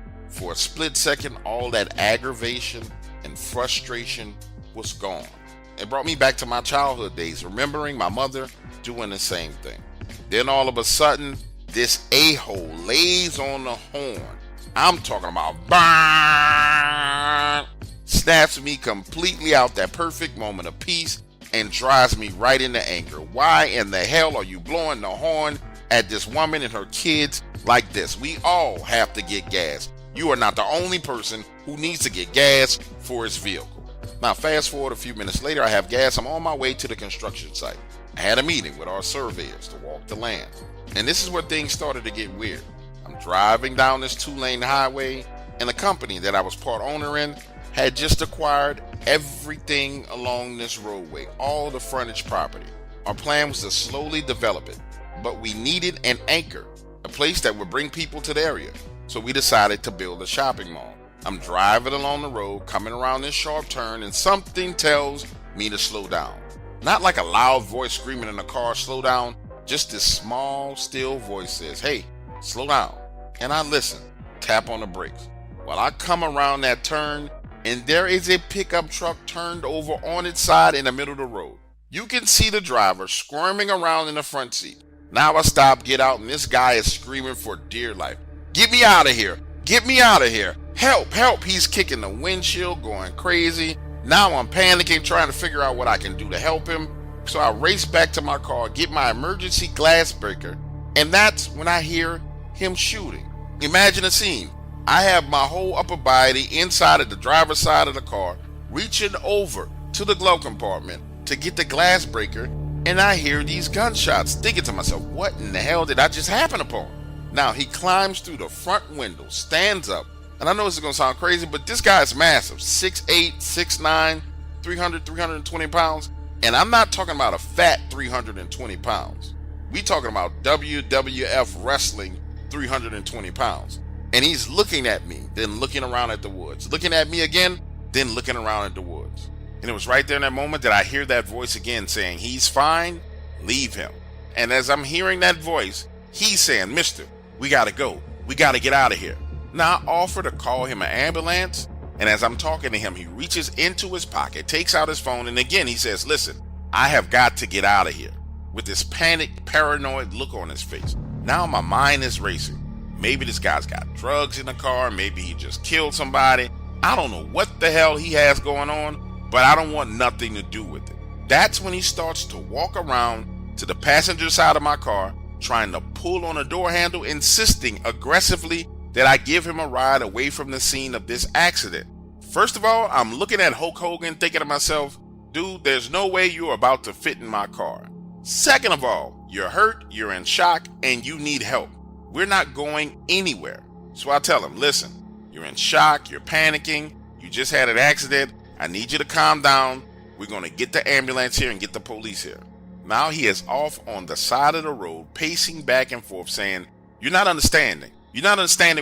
all that aggravation and frustration was gone. It brought me back to my childhood days, remembering my mother doing the same thing. Then all of a sudden, this a-hole lays on the horn. I'm talking about bang, snaps me completely out that perfect moment of peace and drives me right into anger. Why in the hell are you blowing the horn at this woman and her kids like this? We all have to get gas. You are not the only person who needs to get gas for his vehicle. Now fast forward a few minutes later, I have gas. I'm on my way to the construction site. I had a meeting with our surveyors to walk the land. And this is where things started to get weird. I'm driving down this 2-lane highway, and the company that I was part owner in had just acquired everything along this roadway, all the frontage property. Our plan was to slowly develop it, but we needed an anchor, a place that would bring people to the area. So we decided to build a shopping mall. I'm driving along the road, coming around this sharp turn, and something tells me to slow down. Not like a loud voice screaming in the car, slow down. Just this small, still voice says, hey, slow down. And I listen, tap on the brakes. Well, I come around that turn, and there is a pickup truck turned over on its side in the middle of the road. You can see the driver squirming around in the front seat. Now I stop, get out, and this guy is screaming for dear life. Get me out of here! Get me out of here! Help! Help! He's kicking the windshield, going crazy. Now I'm panicking, trying to figure out what I can do to help him. So I race back to my car, get my emergency glass breaker, and that's when I hear him shooting. Imagine a scene. I have my whole upper body inside of the driver's side of the car, reaching over to the glove compartment to get the glass breaker, and I hear these gunshots, thinking to myself, what in the hell did I just happen upon? Now he climbs through the front window, stands up, and I know this is going to sound crazy, but this guy is massive, 6'8", 6'9", 320 pounds, and I'm not talking about a fat 320 pounds. We talking about WWF wrestling 320 pounds. And he's looking at me, then looking around at the woods, looking at me again, then looking around at the woods. And it was right there in that moment that I hear that voice again saying, he's fine, leave him. And as I'm hearing that voice, he's saying, mister, we gotta go. We gotta get out of here. Now I offer to call him an ambulance. And as I'm talking to him, he reaches into his pocket, takes out his phone, and again he says, listen, I have got to get out of here. With this panicked, paranoid look on his face. Now my mind is racing. Maybe this guy's got drugs in the car. Maybe he just killed somebody. I don't know what the hell he has going on, but I don't want nothing to do with it. That's when he starts to walk around to the passenger side of my car, trying to pull on a door handle, insisting aggressively that I give him a ride away from the scene of this accident. First of all, I'm looking at Hulk Hogan thinking to myself, dude, there's no way you're about to fit in my car. Second of all, you're hurt, you're in shock, and you need help. We're not going anywhere. So I tell him, listen, you're in shock, you're panicking, you just had an accident, I need you to calm down, we're going to get the ambulance here and get the police here. Now he is off on the side of the road, pacing back and forth, saying, you're not understanding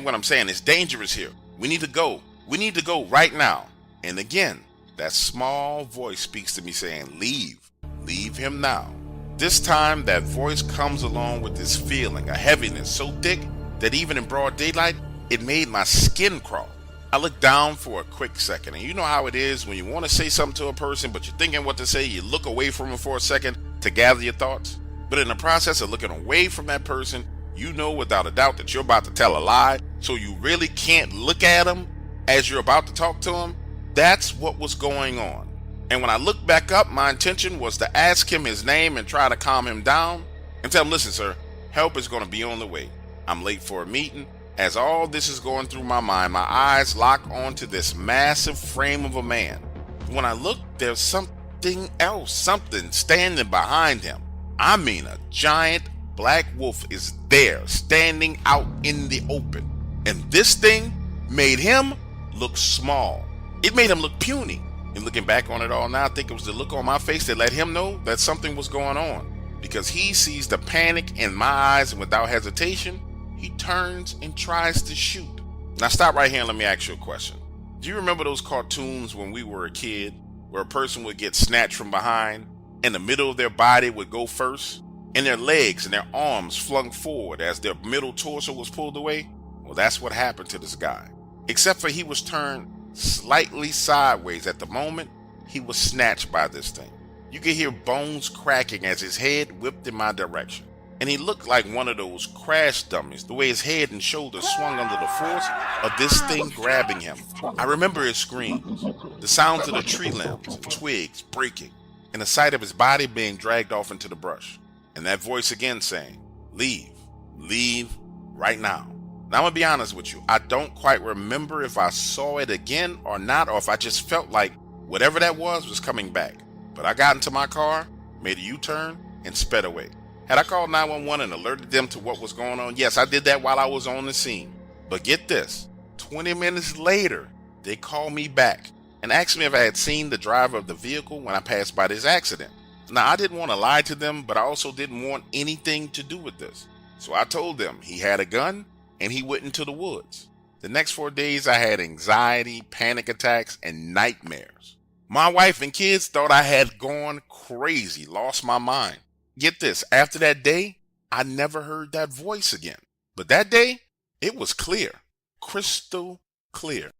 what I'm saying, it's dangerous here, we need to go right now. And again, that small voice speaks to me saying, leave him now. This time, that voice comes along with this feeling, a heaviness so thick that even in broad daylight, it made my skin crawl. I looked down for a quick second, and you know how it is when you want to say something to a person, but you're thinking what to say, you look away from him for a second to gather your thoughts. But in the process of looking away from that person, you know without a doubt that you're about to tell a lie, so you really can't look at him as you're about to talk to him. That's what was going on. And when I looked back up, my intention was to ask him his name and try to calm him down and tell him, listen, sir, help is going to be on the way. I'm late for a meeting. As all this is going through my mind, my eyes lock onto this massive frame of a man. When I look, there's something else, something standing behind him. I mean, a giant black wolf is there, standing out in the open. And this thing made him look small. It made him look puny. And looking back on it all now, I think it was the look on my face that let him know that something was going on. Because he sees the panic in my eyes, and without hesitation, he turns and tries to shoot. Now stop right here and let me ask you a question. Do you remember those cartoons when we were a kid, where a person would get snatched from behind, and the middle of their body would go first, and their legs and their arms flung forward as their middle torso was pulled away? Well, that's what happened to this guy. Except for he was turned slightly sideways. At the moment, he was snatched by this thing. You could hear bones cracking as his head whipped in my direction. And he looked like one of those crash dummies, the way his head and shoulders swung under the force of this thing grabbing him. I remember his screams, the sounds of the tree limbs and twigs breaking, and the sight of his body being dragged off into the brush. And that voice again saying, leave right now. Now I'm going to be honest with you, I don't quite remember if I saw it again or not, or if I just felt like whatever that was coming back. But I got into my car, made a U-turn, and sped away. Had I called 911 and alerted them to what was going on? Yes, I did that while I was on the scene. But get this, 20 minutes later, they called me back and asked me if I had seen the driver of the vehicle when I passed by this accident. Now, I didn't want to lie to them, but I also didn't want anything to do with this. So I told them he had a gun and he went into the woods. The next 4 days, I had anxiety, panic attacks, and nightmares. My wife and kids thought I had gone crazy, lost my mind. Get this, after that day, I never heard that voice again. But that day, it was clear, crystal clear.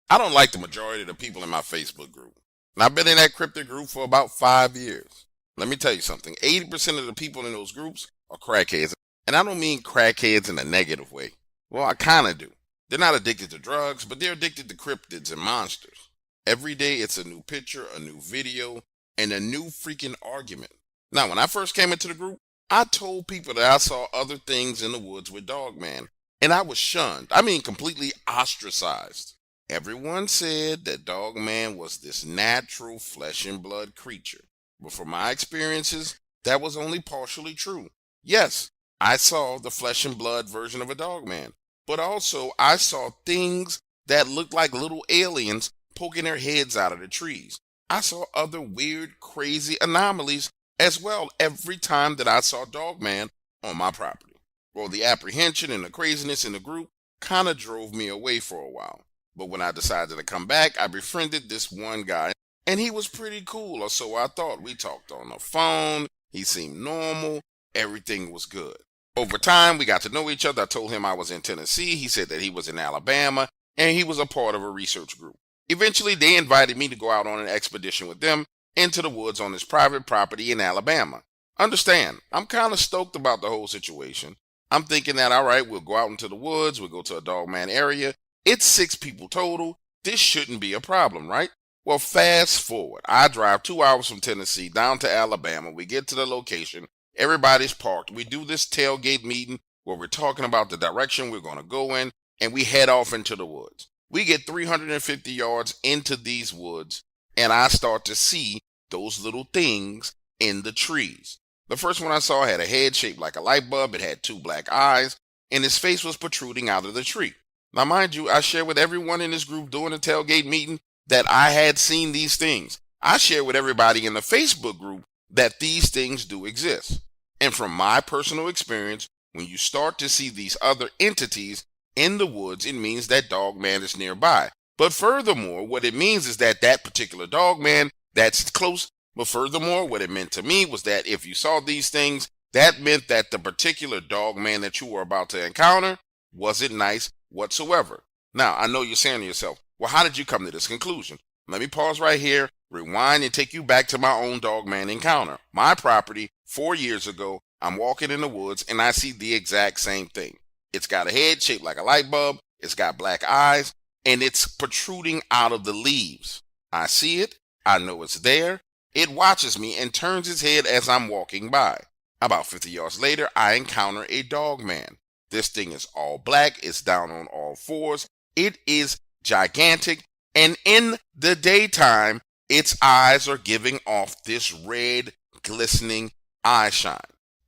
I don't like the majority of the people in my Facebook group. And I've been in that cryptid group for about 5 years. Let me tell you something. 80% of the people in those groups are crackheads. And I don't mean crackheads in a negative way. Well, I kind of do. They're not addicted to drugs, but they're addicted to cryptids and monsters. Every day it's a new picture, a new video, and a new freaking argument. Now, when I first came into the group, I told people that I saw other things in the woods with Dogman, and I was shunned. I mean, completely ostracized. Everyone said that Dogman was this natural flesh and blood creature. But from my experiences, that was only partially true. Yes, I saw the flesh and blood version of a Dogman, but also I saw things that looked like little aliens poking their heads out of the trees. I saw other weird, crazy anomalies as well every time that I saw Dogman on my property. Well, the apprehension and the craziness in the group kind of drove me away for a while. But when I decided to come back, I befriended this one guy, and he was pretty cool, or so I thought. We talked on the phone, he seemed normal, everything was good. Over time, we got to know each other. I told him I was in Tennessee, he said that he was in Alabama, and he was a part of a research group. Eventually, they invited me to go out on an expedition with them into the woods on this private property in Alabama. Understand, I'm kind of stoked about the whole situation. I'm thinking that, all right, we'll go out into the woods, we'll go to a Dogman area. It's 6 people total. This shouldn't be a problem, right? Well, fast forward. I drive 2 hours from Tennessee down to Alabama. We get to the location. Everybody's parked. We do this tailgate meeting where we're talking about the direction we're going to go in, and we head off into the woods. We get 350 yards into these woods, and I start to see those little things in the trees. The first one I saw had a head shaped like a light bulb. It had 2 black eyes, and his face was protruding out of the tree. Now, mind you, I shared with everyone in this group during the tailgate meeting that I had seen these things. I shared with everybody in the Facebook group that these things do exist. And from my personal experience, when you start to see these other entities in the woods, it means that Dogman is nearby. But furthermore, what it means is that that particular Dogman, that's close. But furthermore, what it meant to me was that if you saw these things, that meant that the particular Dogman that you were about to encounter wasn't nice whatsoever. Now, I know you're saying to yourself, well, how did you come to this conclusion? Let me pause right here, rewind, and take you back to my own Dogman encounter. My property, 4 years ago, I'm walking in the woods, and I see the exact same thing. It's got a head shaped like a light bulb, it's got black eyes, and it's protruding out of the leaves. I see it, I know it's there, it watches me and turns its head as I'm walking by. About 50 yards later, I encounter a Dogman. This thing is all black, it's down on all fours, it is gigantic, and in the daytime, its eyes are giving off this red, glistening eye shine.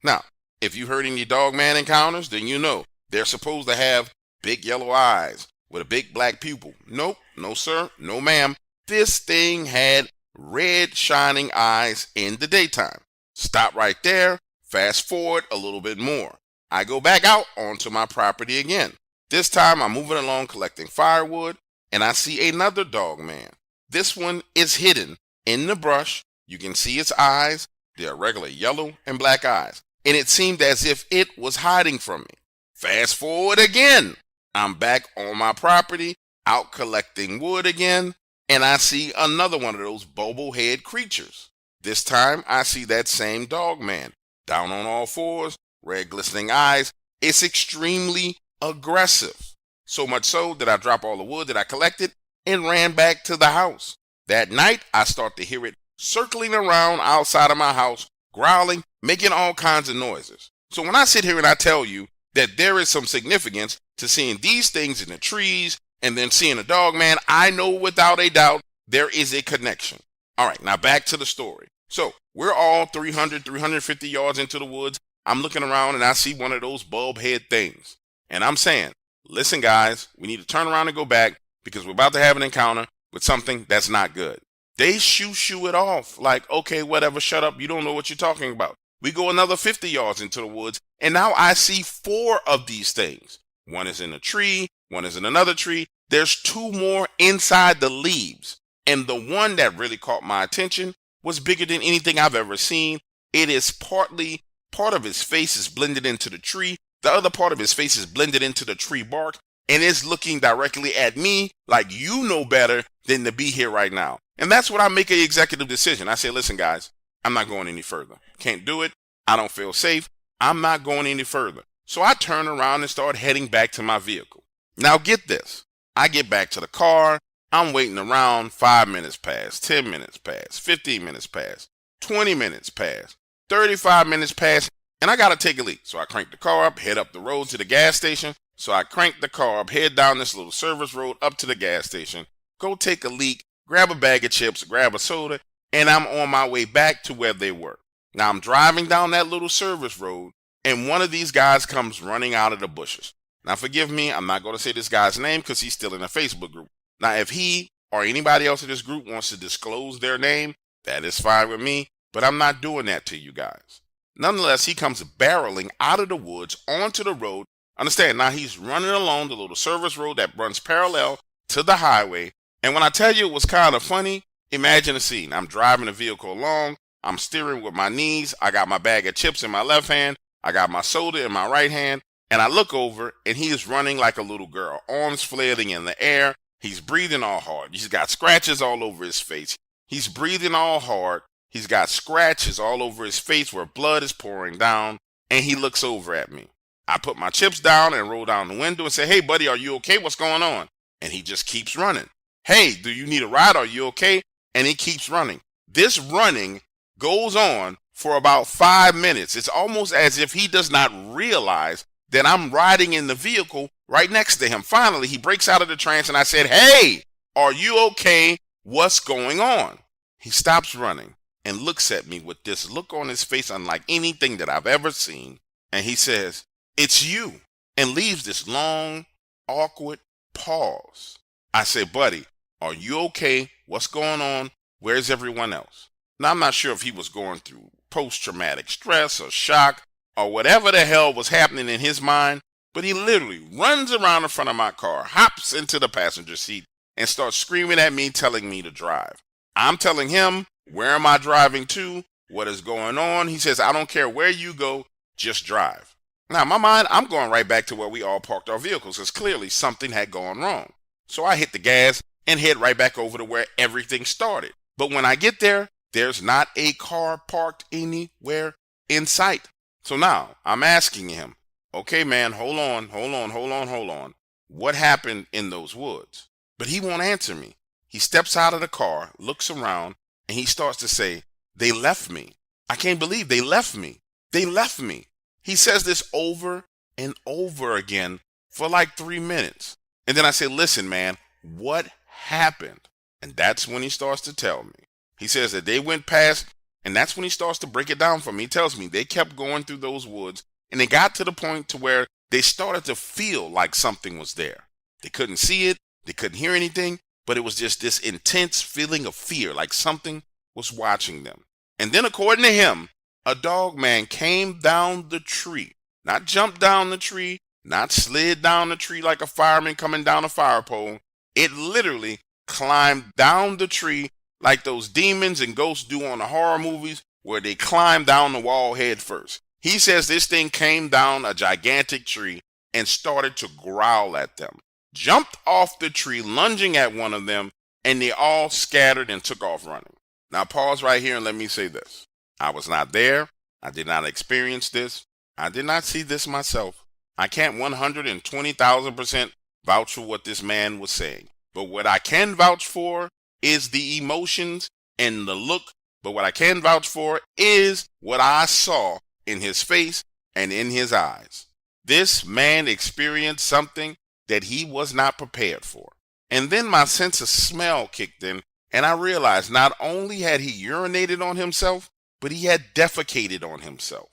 Now, if you heard any Dogman encounters, then you know They're supposed to have big yellow eyes with a big black pupil. Nope, no sir, no ma'am. This thing had red shining eyes in the daytime. Stop right there, fast forward a little bit more. I go back out onto my property again. This time I'm moving along collecting firewood, and I see another Dogman. This one is hidden in the brush. You can see its eyes. They're regular yellow and black eyes, and it seemed as if it was hiding from me. Fast forward again. I'm back on my property, out collecting wood again, and I see another one of those bobblehead creatures. This time I see that same Dogman, down on all fours, red glistening eyes. It's extremely aggressive. So much so that I dropped all the wood that I collected and ran back to the house. That night I start to hear it circling around outside of my house, growling, making all kinds of noises. So when I sit here and I tell you that there is some significance to seeing these things in the trees and then seeing a Dogman, I know without a doubt there is a connection. All right, now back to the story. So we're all 350 yards into the woods. I'm looking around and I see one of those bulb head things. And I'm saying, listen guys, we need to turn around and go back because we're about to have an encounter with something that's not good. They shoo it off like, okay, whatever, shut up. You don't know what you're talking about. We go another 50 yards into the woods, and now I see 4 of these things. One is in a tree, one is in another tree. There's 2 more inside the leaves. And the one that really caught my attention was bigger than anything I've ever seen. It is part of his face is blended into the tree. The other part of his face is blended into the tree bark, and it's looking directly at me like you know better than to be here right now. And that's when I make an executive decision. I say, listen, guys, I'm not going any further. Can't do it. I don't feel safe. I'm not going any further. So I turn around and start heading back to my vehicle. Now get this. I get back to the car. I'm waiting around. 5 minutes pass, 10 minutes pass, 15 minutes pass, 20 minutes pass, 35 minutes pass, and I got to take a leak. So I crank the car up, head up the road to the gas station. So I crank the car up, head down this little service road up to the gas station, go take a leak, grab a bag of chips, grab a soda, and I'm on my way back to where they were. Now I'm driving down that little service road, and one of these guys comes running out of the bushes. Now forgive me, I'm not going to say this guy's name because he's still in a Facebook group. Now if he or anybody else in this group wants to disclose their name, that is fine with me, but I'm not doing that to you guys. Nonetheless, he comes barreling out of the woods onto the road. Understand, now he's running along the little service road that runs parallel to the highway. And when I tell you it was kind of funny, imagine the scene. I'm driving the vehicle along. I'm steering with my knees. I got my bag of chips in my left hand. I got my soda in my right hand. And I look over and he is running like a little girl, arms flailing in the air. He's breathing all hard. He's got scratches all over his face. He's breathing all hard. He's got scratches all over his face where blood is pouring down. And he looks over at me. I put my chips down and roll down the window and say, hey, buddy, are you okay? What's going on? And he just keeps running. Hey, do you need a ride? Are you okay? And he keeps running. This running goes on for about 5 minutes. It's almost as if he does not realize that I'm riding in the vehicle right next to him. Finally, he breaks out of the trance and I said, hey, are you okay? What's going on? He stops running and looks at me with this look on his face unlike anything that I've ever seen. And he says, it's you, and leaves this long, awkward pause. I say, buddy, are you okay? What's going on? Where's everyone else? Now, I'm not sure if he was going through post-traumatic stress or shock or whatever the hell was happening in his mind, but he literally runs around in front of my car, hops into the passenger seat, and starts screaming at me, telling me to drive. I'm telling him, where am I driving to? What is going on? He says, I don't care where you go, just drive. Now, in my mind, I'm going right back to where we all parked our vehicles because clearly something had gone wrong. So I hit the gas and head right back over to where everything started. But when I get there, there's not a car parked anywhere in sight. So now I'm asking him, okay, man, hold on. What happened in those woods? But he won't answer me. He steps out of the car, looks around, and he starts to say, they left me. I can't believe they left me. They left me. He says this over and over again for like 3 minutes. And then I say, listen, man, what happened? And that's when he starts to tell me. He says that they went past, and that's when he starts to break it down for me. He tells me they kept going through those woods, and they got to the point to where they started to feel like something was there. They couldn't see it, they couldn't hear anything, but it was just this intense feeling of fear, like something was watching them. And then, according to him, a dog man came down the tree, not jumped down the tree, not slid down the tree like a fireman coming down a fire pole. It literally climbed down the tree like those demons and ghosts do on the horror movies where they climb down the wall head first. He says this thing came down a gigantic tree and started to growl at them, jumped off the tree, lunging at one of them, and they all scattered and took off running. Now pause right here and let me say this. I was not there. I did not experience this. I did not see this myself. I can't 120,000% vouch for what this man was saying. But what I can vouch for is the emotions and the look. But what I can vouch for is what I saw in his face and in his eyes. This man experienced something that he was not prepared for. And then my sense of smell kicked in, and I realized not only had he urinated on himself, but he had defecated on himself.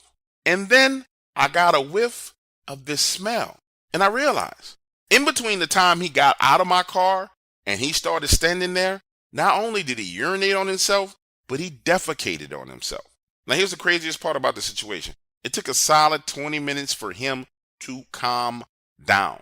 And then I got a whiff of this smell, and I realized in between the time he got out of my car and he started standing there, not only did he urinate on himself, but he defecated on himself. Now here's the craziest part about the situation. It took a solid 20 minutes for him to calm down.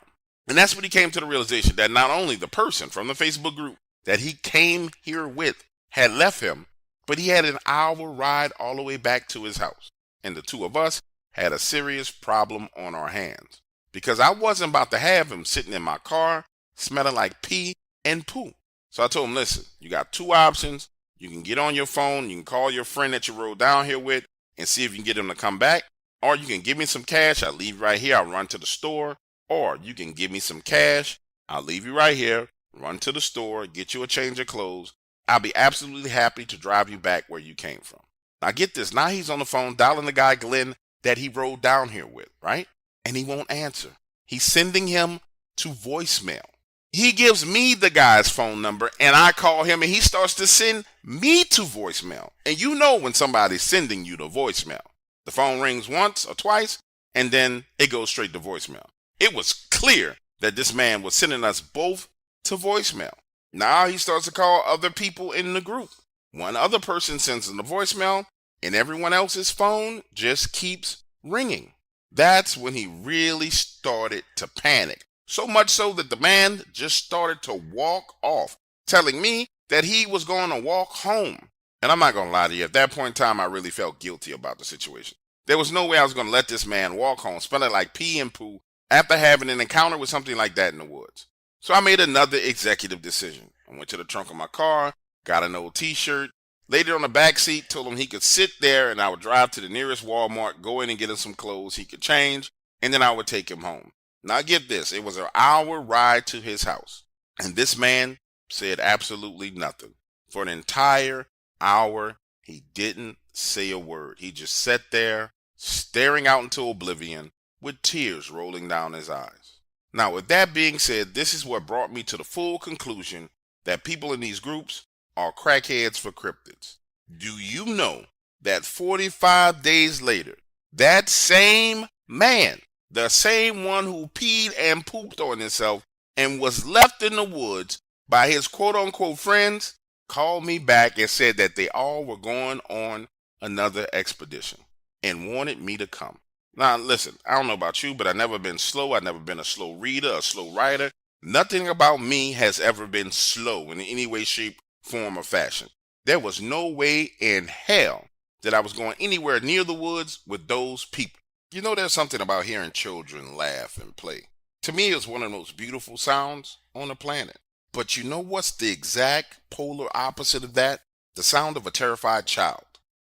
And that's when he came to the realization that not only the person from the Facebook group that he came here with had left him, but he had an hour ride all the way back to his house. And the two of us had a serious problem on our hands, because I wasn't about to have him sitting in my car smelling like pee and poo. So I told him, listen, you got two options. You can get on your phone, you can call your friend that you rode down here with and see if you can get him to come back, or you can give me some cash. I'll leave right here. I'll run to the store. Or you can give me some cash. I'll leave you right here. Run to the store, get you a change of clothes. I'll be absolutely happy to drive you back where you came from. Now get this. Now he's on the phone dialing the guy Glenn that he rode down here with, right? And he won't answer. He's sending him to voicemail. He gives me the guy's phone number and I call him and he starts to send me to voicemail. And you know when somebody's sending you to voicemail. The phone rings once or twice and then it goes straight to voicemail. It was clear that this man was sending us both to voicemail. Now he starts to call other people in the group. One other person sends him the voicemail and everyone else's phone just keeps ringing. That's when he really started to panic. So much so that the man just started to walk off, telling me that he was going to walk home. And I'm not going to lie to you, at that point in time, I really felt guilty about the situation. There was no way I was going to let this man walk home, smelling like pee and poo, after having an encounter with something like that in the woods. So I made another executive decision. I went to the trunk of my car, got an old t-shirt, laid it on the back seat, told him he could sit there and I would drive to the nearest Walmart, go in and get him some clothes he could change, and then I would take him home. Now get this, it was an hour ride to his house. And this man said absolutely nothing. For an entire hour, he didn't say a word. He just sat there, staring out into oblivion, with tears rolling down his eyes. Now, with that being said, this is what brought me to the full conclusion that people in these groups are crackheads for cryptids. Do you know that 45 days later, that same man, the same one who peed and pooped on himself and was left in the woods by his quote-unquote friends, called me back and said that they all were going on another expedition and wanted me to come. Now, listen, I don't know about you, but I've never been slow. I've never been a slow reader, a slow writer. Nothing about me has ever been slow in any way, shape, form, or fashion. There was no way in hell that I was going anywhere near the woods with those people. You know, there's something about hearing children laugh and play. To me, it's one of the most beautiful sounds on the planet. But you know what's the exact polar opposite of that? The sound of a terrified child.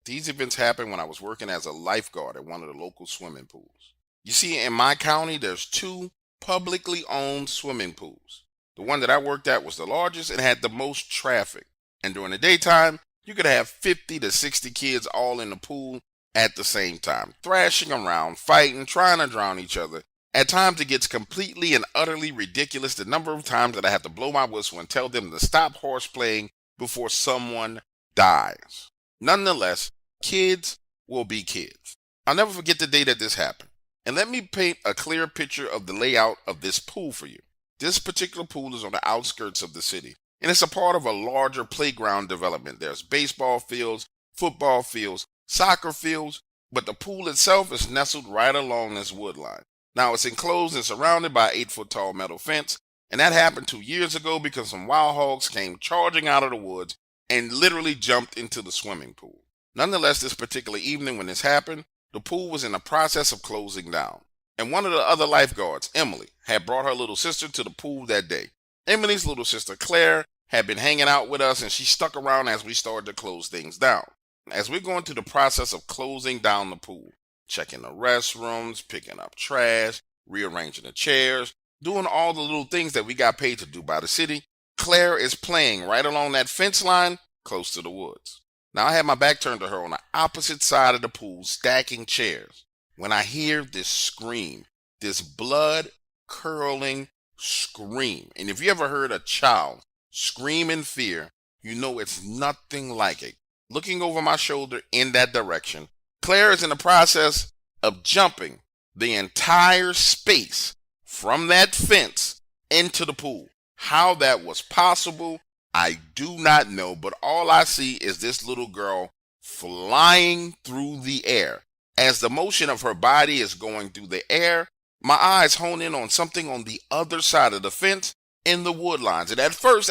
These events happened when I was working as a lifeguard at one of the local swimming pools. You see, in my county, there's 2 publicly owned swimming pools. The one that I worked at was the largest and had the most traffic. And during the daytime, you could have 50 to 60 kids all in the pool at the same time, thrashing around, fighting, trying to drown each other. At times, it gets completely and utterly ridiculous the number of times that I have to blow my whistle and tell them to stop horseplaying before someone dies. Nonetheless, kids will be kids. I'll never forget the day that this happened. And let me paint a clear picture of the layout of this pool for you. This particular pool is on the outskirts of the city, and it's a part of a larger playground development. There's baseball fields, football fields, soccer fields, but the pool itself is nestled right along this wood line. Now, it's enclosed and surrounded by an 8-foot-tall metal fence, and that happened 2 years ago because some wild hogs came charging out of the woods and literally jumped into the swimming pool. Nonetheless, this particular evening when this happened, the pool was in the process of closing down, and one of the other lifeguards, Emily, had brought her little sister to the pool that day. Emily's little sister, Claire, had been hanging out with us, and she stuck around as we started to close things down. As we're going through the process of closing down the pool, checking the restrooms, picking up trash, rearranging the chairs, doing all the little things that we got paid to do by the city, Claire is playing right along that fence line close to the woods. Now, I had my back turned to her on the opposite side of the pool, stacking chairs, when I hear this scream, this blood-curdling scream. And if you ever heard a child scream in fear, you know it's nothing like it. Looking over my shoulder in that direction, Claire is in the process of jumping the entire space from that fence into the pool. How that was possible, I do not know, but all I see is this little girl flying through the air. As the motion of her body is going through the air, my eyes hone in on something on the other side of the fence in the wood lines. And at first,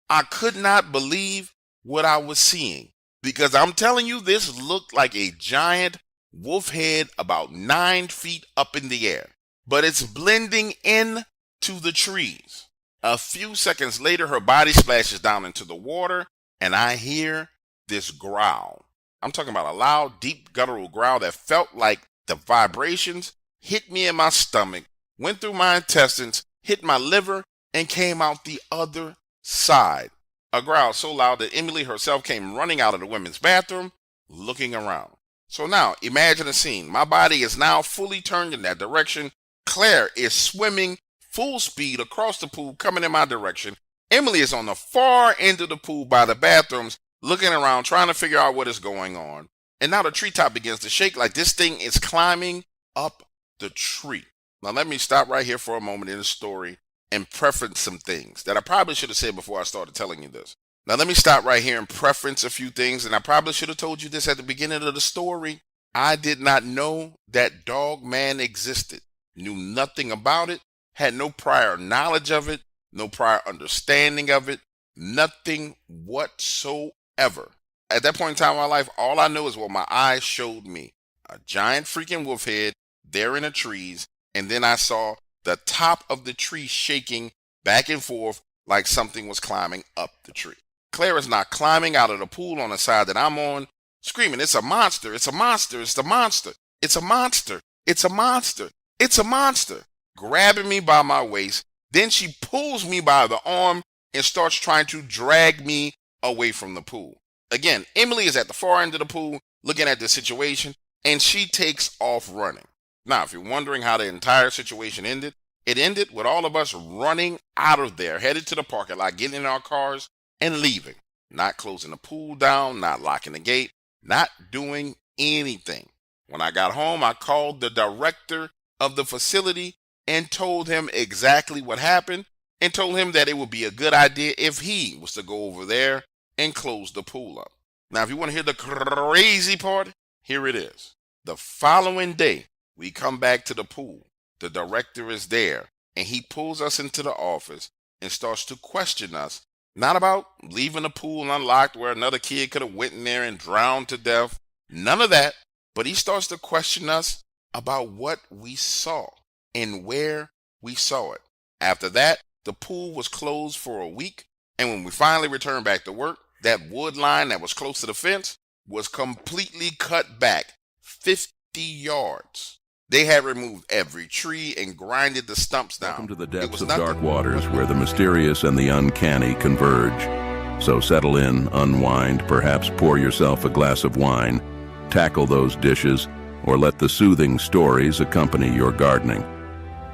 I could not believe what I was seeing, because I'm telling you, this looked like a giant wolf head about 9 feet up in the air, but it's blending in to the trees. A few seconds later, her body splashes down into the water, and I hear this growl. I'm talking about a loud, deep, guttural growl that felt like the vibrations hit me in my stomach, went through my intestines, hit my liver, and came out the other side. A growl so loud that Emily herself came running out of the women's bathroom, looking around. So now, imagine a scene. My body is now fully turned in that direction. Claire is swimming full speed across the pool, coming in my direction. Emily is on the far end of the pool by the bathrooms, looking around, trying to figure out what is going on. And now the treetop begins to shake like this thing is climbing up the tree. Now let me stop right here for a moment in the story and preference some things that I probably should have said before I started telling you this. Now let me stop right here and preference a few things, and I probably should have told you this at the beginning of the story. I did not know that Dogman existed, knew nothing about it, had no prior knowledge of it, no prior understanding of it, nothing whatsoever. At that point in time in my life, all I know is what my eyes showed me. A giant freaking wolf head there in the trees, and then I saw the top of the tree shaking back and forth like something was climbing up the tree. Claire is not climbing out of the pool on the side that I'm on, screaming, "It's a monster, it's a monster, it's the monster, it's a monster, it's a monster, it's a monster," grabbing me by my waist. Then she pulls me by the arm and starts trying to drag me away from the pool. Again, Emily is at the far end of the pool looking at the situation, and she takes off running. Now, if you're wondering how the entire situation ended, it ended with all of us running out of there, headed to the parking lot, getting in our cars and leaving. Not closing the pool down, not locking the gate, not doing anything. When I got home, I called the director of the facility and told him exactly what happened, and told him that it would be a good idea if he was to go over there and close the pool up. Now, if you want to hear the crazy part, here it is. The following day, we come back to the pool. The director is there, and he pulls us into the office and starts to question us, not about leaving the pool unlocked where another kid could have went in there and drowned to death. None of that. But he starts to question us about what we saw and where we saw it. After that, the pool was closed for a week, and when we finally returned back to work, that wood line that was close to the fence was completely cut back 50 yards. They had removed every tree and grinded the stumps down. Welcome to the depths of dark waters where the mysterious and the uncanny converge. So settle in, unwind, perhaps pour yourself a glass of wine, tackle those dishes, or let the soothing stories accompany your gardening.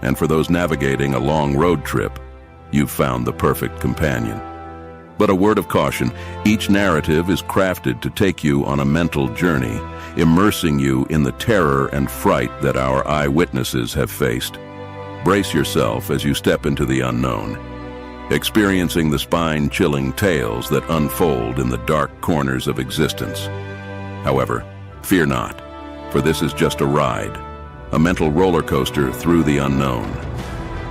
And for those navigating a long road trip, you've found the perfect companion. But a word of caution, each narrative is crafted to take you on a mental journey, immersing you in the terror and fright that our eyewitnesses have faced. Brace yourself as you step into the unknown, experiencing the spine-chilling tales that unfold in the dark corners of existence. However, fear not, for this is just a ride, a mental roller coaster through the unknown.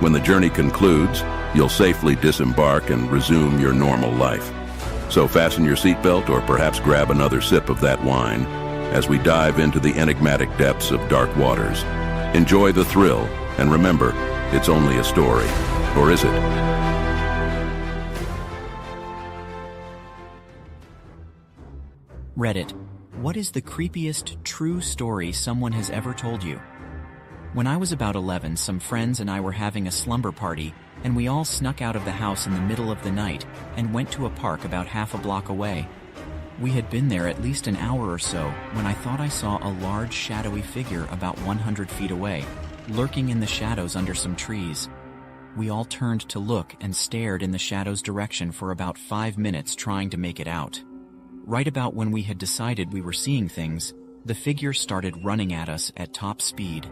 When the journey concludes, you'll safely disembark and resume your normal life. So fasten your seatbelt or perhaps grab another sip of that wine as we dive into the enigmatic depths of dark waters. Enjoy the thrill, and remember, it's only a story. Or is it? Reddit. What is the creepiest true story someone has ever told you? When I was about 11, some friends and I were having a slumber party, and we all snuck out of the house in the middle of the night and went to a park about half a block away. We had been there at least an hour or so when I thought I saw a large shadowy figure about 100 feet away, lurking in the shadows under some trees. We all turned to look and stared in the shadow's direction for about 5 minutes trying to make it out. Right about when we had decided we were seeing things, the figure started running at us at top speed.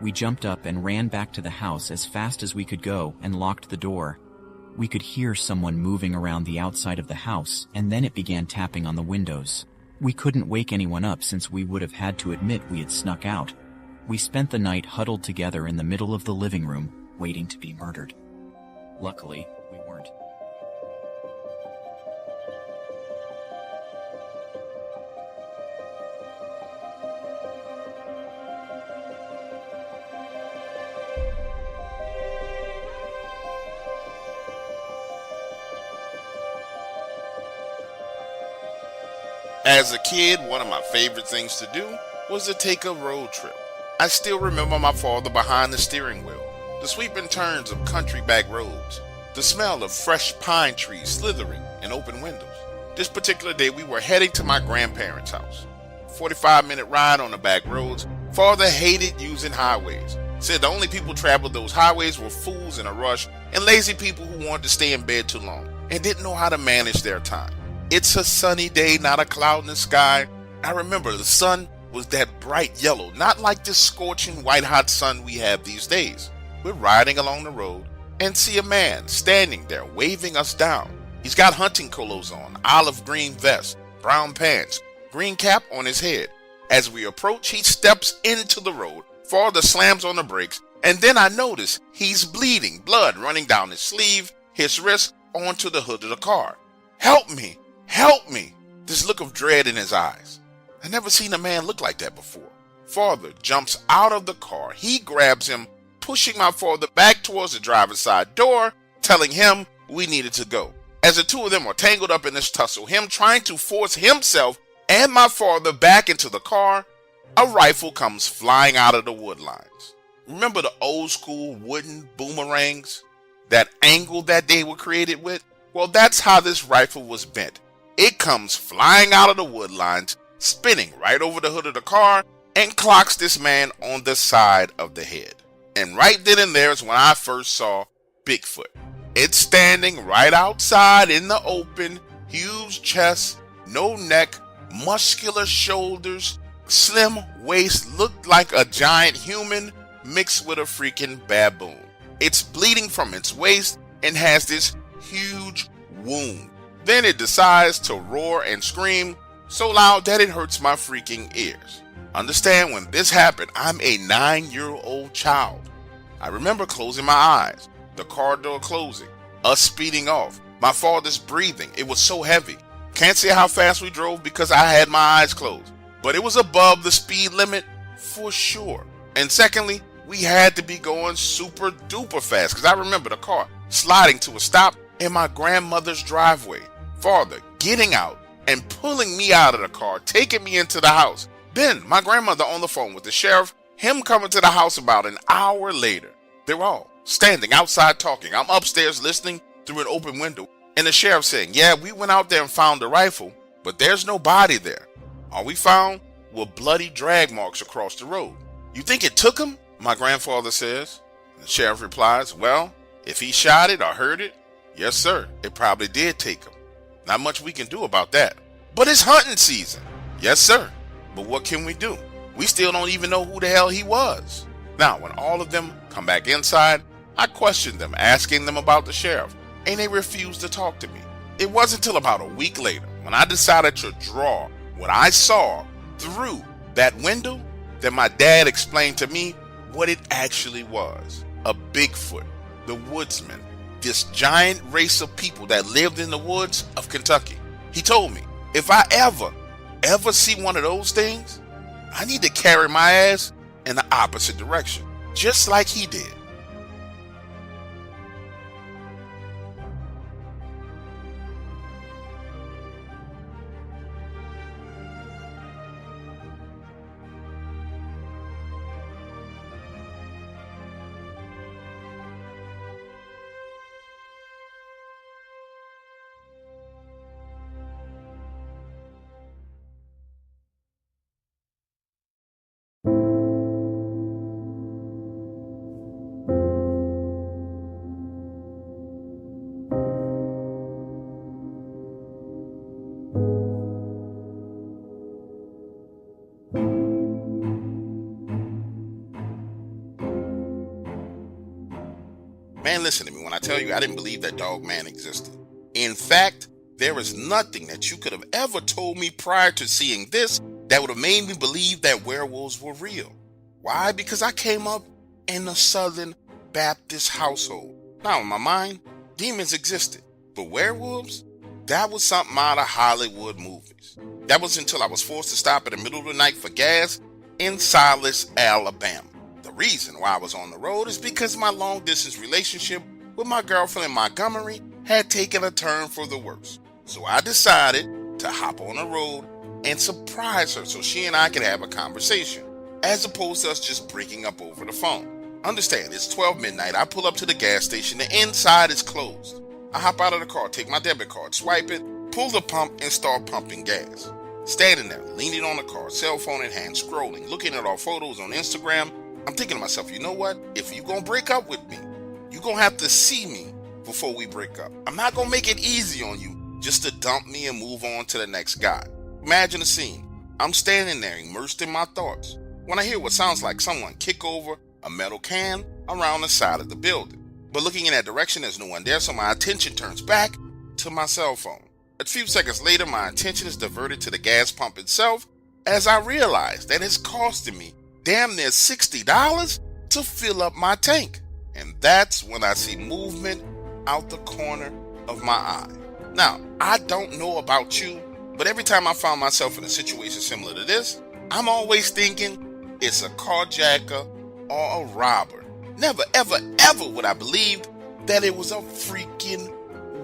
We jumped up and ran back to the house as fast as we could go and locked the door. We could hear someone moving around the outside of the house, and then it began tapping on the windows. We couldn't wake anyone up since we would have had to admit we had snuck out. We spent the night huddled together in the middle of the living room, waiting to be murdered. Luckily, we weren't. As a kid, one of my favorite things to do was to take a road trip. I still remember my father behind the steering wheel, the sweeping turns of country back roads, the smell of fresh pine trees slithering in open windows. This particular day, we were heading to my grandparents' house. 45-minute ride on the back roads. Father hated using highways. Said the only people traveled those highways were fools in a rush and lazy people who wanted to stay in bed too long and didn't know how to manage their time. It's a sunny day, not a cloud in the sky. I remember the sun was that bright yellow, not like this scorching white-hot sun we have these days. We're riding along the road and see a man standing there waving us down. He's got hunting clothes on, olive green vest, brown pants, green cap on his head. As we approach, he steps into the road. Father slams on the brakes, and then I notice he's bleeding, blood running down his sleeve, his wrist, onto the hood of the car. Help me! Help me! This look of dread in his eyes. I never seen a man look like that before. Father jumps out of the car. He grabs him, pushing my father back towards the driver's side door, telling him we needed to go. As the two of them are tangled up in this tussle, him trying to force himself and my father back into the car, a rifle comes flying out of the wood lines. Remember the old school wooden boomerangs? That angle that they were created with? Well, that's how this rifle was bent. It comes flying out of the wood lines, spinning right over the hood of the car, and clocks this man on the side of the head. And right then and there is when I first saw Bigfoot. It's standing right outside in the open, huge chest, no neck, muscular shoulders, slim waist, looked like a giant human mixed with a freaking baboon. It's bleeding from its waist and has this huge wound. Then it decides to roar and scream so loud that it hurts my freaking ears. Understand, when this happened, I'm a 9-year-old child. I remember closing my eyes, the car door closing, us speeding off, my father's breathing. It was so heavy. Can't say how fast we drove because I had my eyes closed, but it was above the speed limit for sure. And secondly, we had to be going super duper fast because I remember the car sliding to a stop in my grandmother's driveway. Father getting out and pulling me out of the car, taking me into the house. Then my grandmother on the phone with the sheriff, him coming to the house about an hour later. They're all standing outside talking. I'm upstairs listening through an open window, and the sheriff saying, yeah, we went out there and found the rifle, but there's no body there. All we found were bloody drag marks across the road. You think it took him? My grandfather says. The sheriff replies, well, if he shot it or hurt it, yes, sir, it probably did take him. Not much we can do about that. But it's hunting season. Yes, sir. But what can we do? We still don't even know who the hell he was. Now, when all of them come back inside, I questioned them, asking them about the sheriff, and they refused to talk to me. It wasn't until about a week later when I decided to draw what I saw through that window that my dad explained to me what it actually was. A Bigfoot, the woodsman, this giant race of people that lived in the woods of Kentucky. He told me, if I ever see one of those things, I need to carry my ass in the opposite direction, just like he did. Man, listen to me when I tell you I didn't believe that Dogman existed. In fact, there is nothing that you could have ever told me prior to seeing this that would have made me believe that werewolves were real. Why? Because I came up in a Southern Baptist household. Now, in my mind, demons existed, but werewolves? That was something out of Hollywood movies. That was until I was forced to stop in the middle of the night for gas in Silas, Alabama. The reason why I was on the road is because my long-distance relationship with my girlfriend in Montgomery had taken a turn for the worse. So I decided to hop on the road and surprise her so she and I could have a conversation, as opposed to us just breaking up over the phone. Understand, it's 12 midnight. I pull up to the gas station. The inside is closed. I hop out of the car, take my debit card, swipe it, pull the pump, and start pumping gas. Standing there, leaning on the car, cell phone in hand, scrolling, looking at our photos on Instagram, I'm thinking to myself, you know what? If you're going to break up with me, you're going to have to see me before we break up. I'm not going to make it easy on you just to dump me and move on to the next guy. Imagine the scene. I'm standing there immersed in my thoughts when I hear what sounds like someone kick over a metal can around the side of the building. But looking in that direction, there's no one there, so my attention turns back to my cell phone. A few seconds later, my attention is diverted to the gas pump itself as I realize that it's costing me damn near $60 to fill up my tank. And that's when I see movement out the corner of my eye. Now, I don't know about you, but every time I found myself in a situation similar to this, I'm always thinking it's a carjacker or a robber. Never, ever, ever would I believe that it was a freaking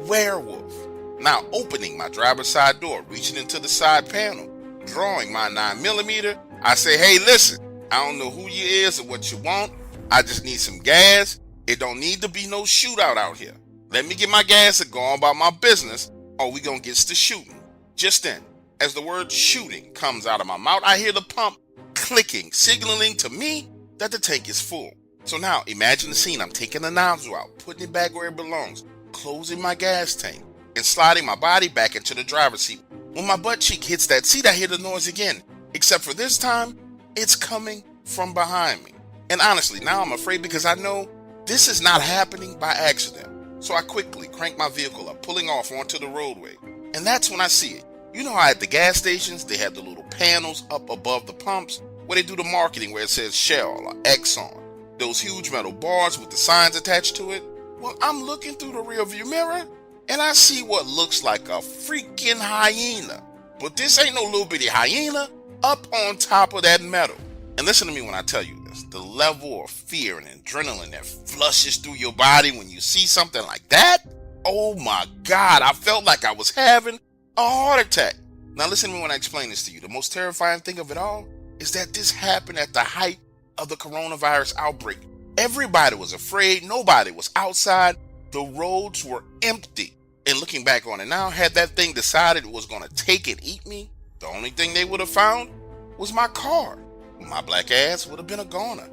werewolf. Now, opening my driver's side door, reaching into the side panel, drawing my 9mm, I say, hey, listen, I don't know who you is or what you want. I just need some gas. It don't need to be no shootout out here. Let me get my gas and go on about my business, or we gonna get to shooting. Just then, as the word shooting comes out of my mouth, I hear the pump clicking, signaling to me that the tank is full. So now, imagine the scene. I'm taking the nozzle out, putting it back where it belongs, closing my gas tank, and sliding my body back into the driver's seat. When my butt cheek hits that seat, I hear the noise again, except for this time, it's coming from behind me. And honestly, now I'm afraid because I know this is not happening by accident. So I quickly crank my vehicle up, pulling off onto the roadway. And that's when I see it. You know how at the gas stations, they have the little panels up above the pumps where they do the marketing where it says Shell or Exxon. Those huge metal bars with the signs attached to it. Well, I'm looking through the rearview mirror and I see what looks like a freaking hyena. But this ain't no little bitty hyena up on top of that metal. And listen to me when I tell you this. The level of fear and adrenaline that flushes through your body when you see something like that. Oh my God, I felt like I was having a heart attack. Now listen to me when I explain this to you. The most terrifying thing of it all is that this happened at the height of the coronavirus outbreak. Everybody was afraid. Nobody was outside. The roads were empty. And looking back on it now, had that thing decided it was going to take and eat me, the only thing they would have found was my car. My black ass would have been a goner.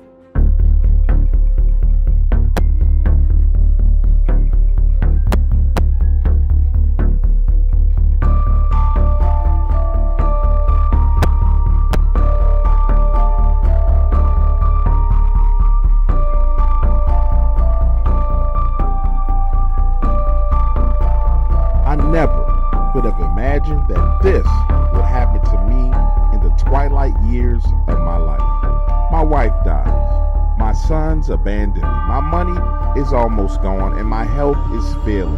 years of my life. My wife dies. My sons abandon me. My money is almost gone and my health is failing.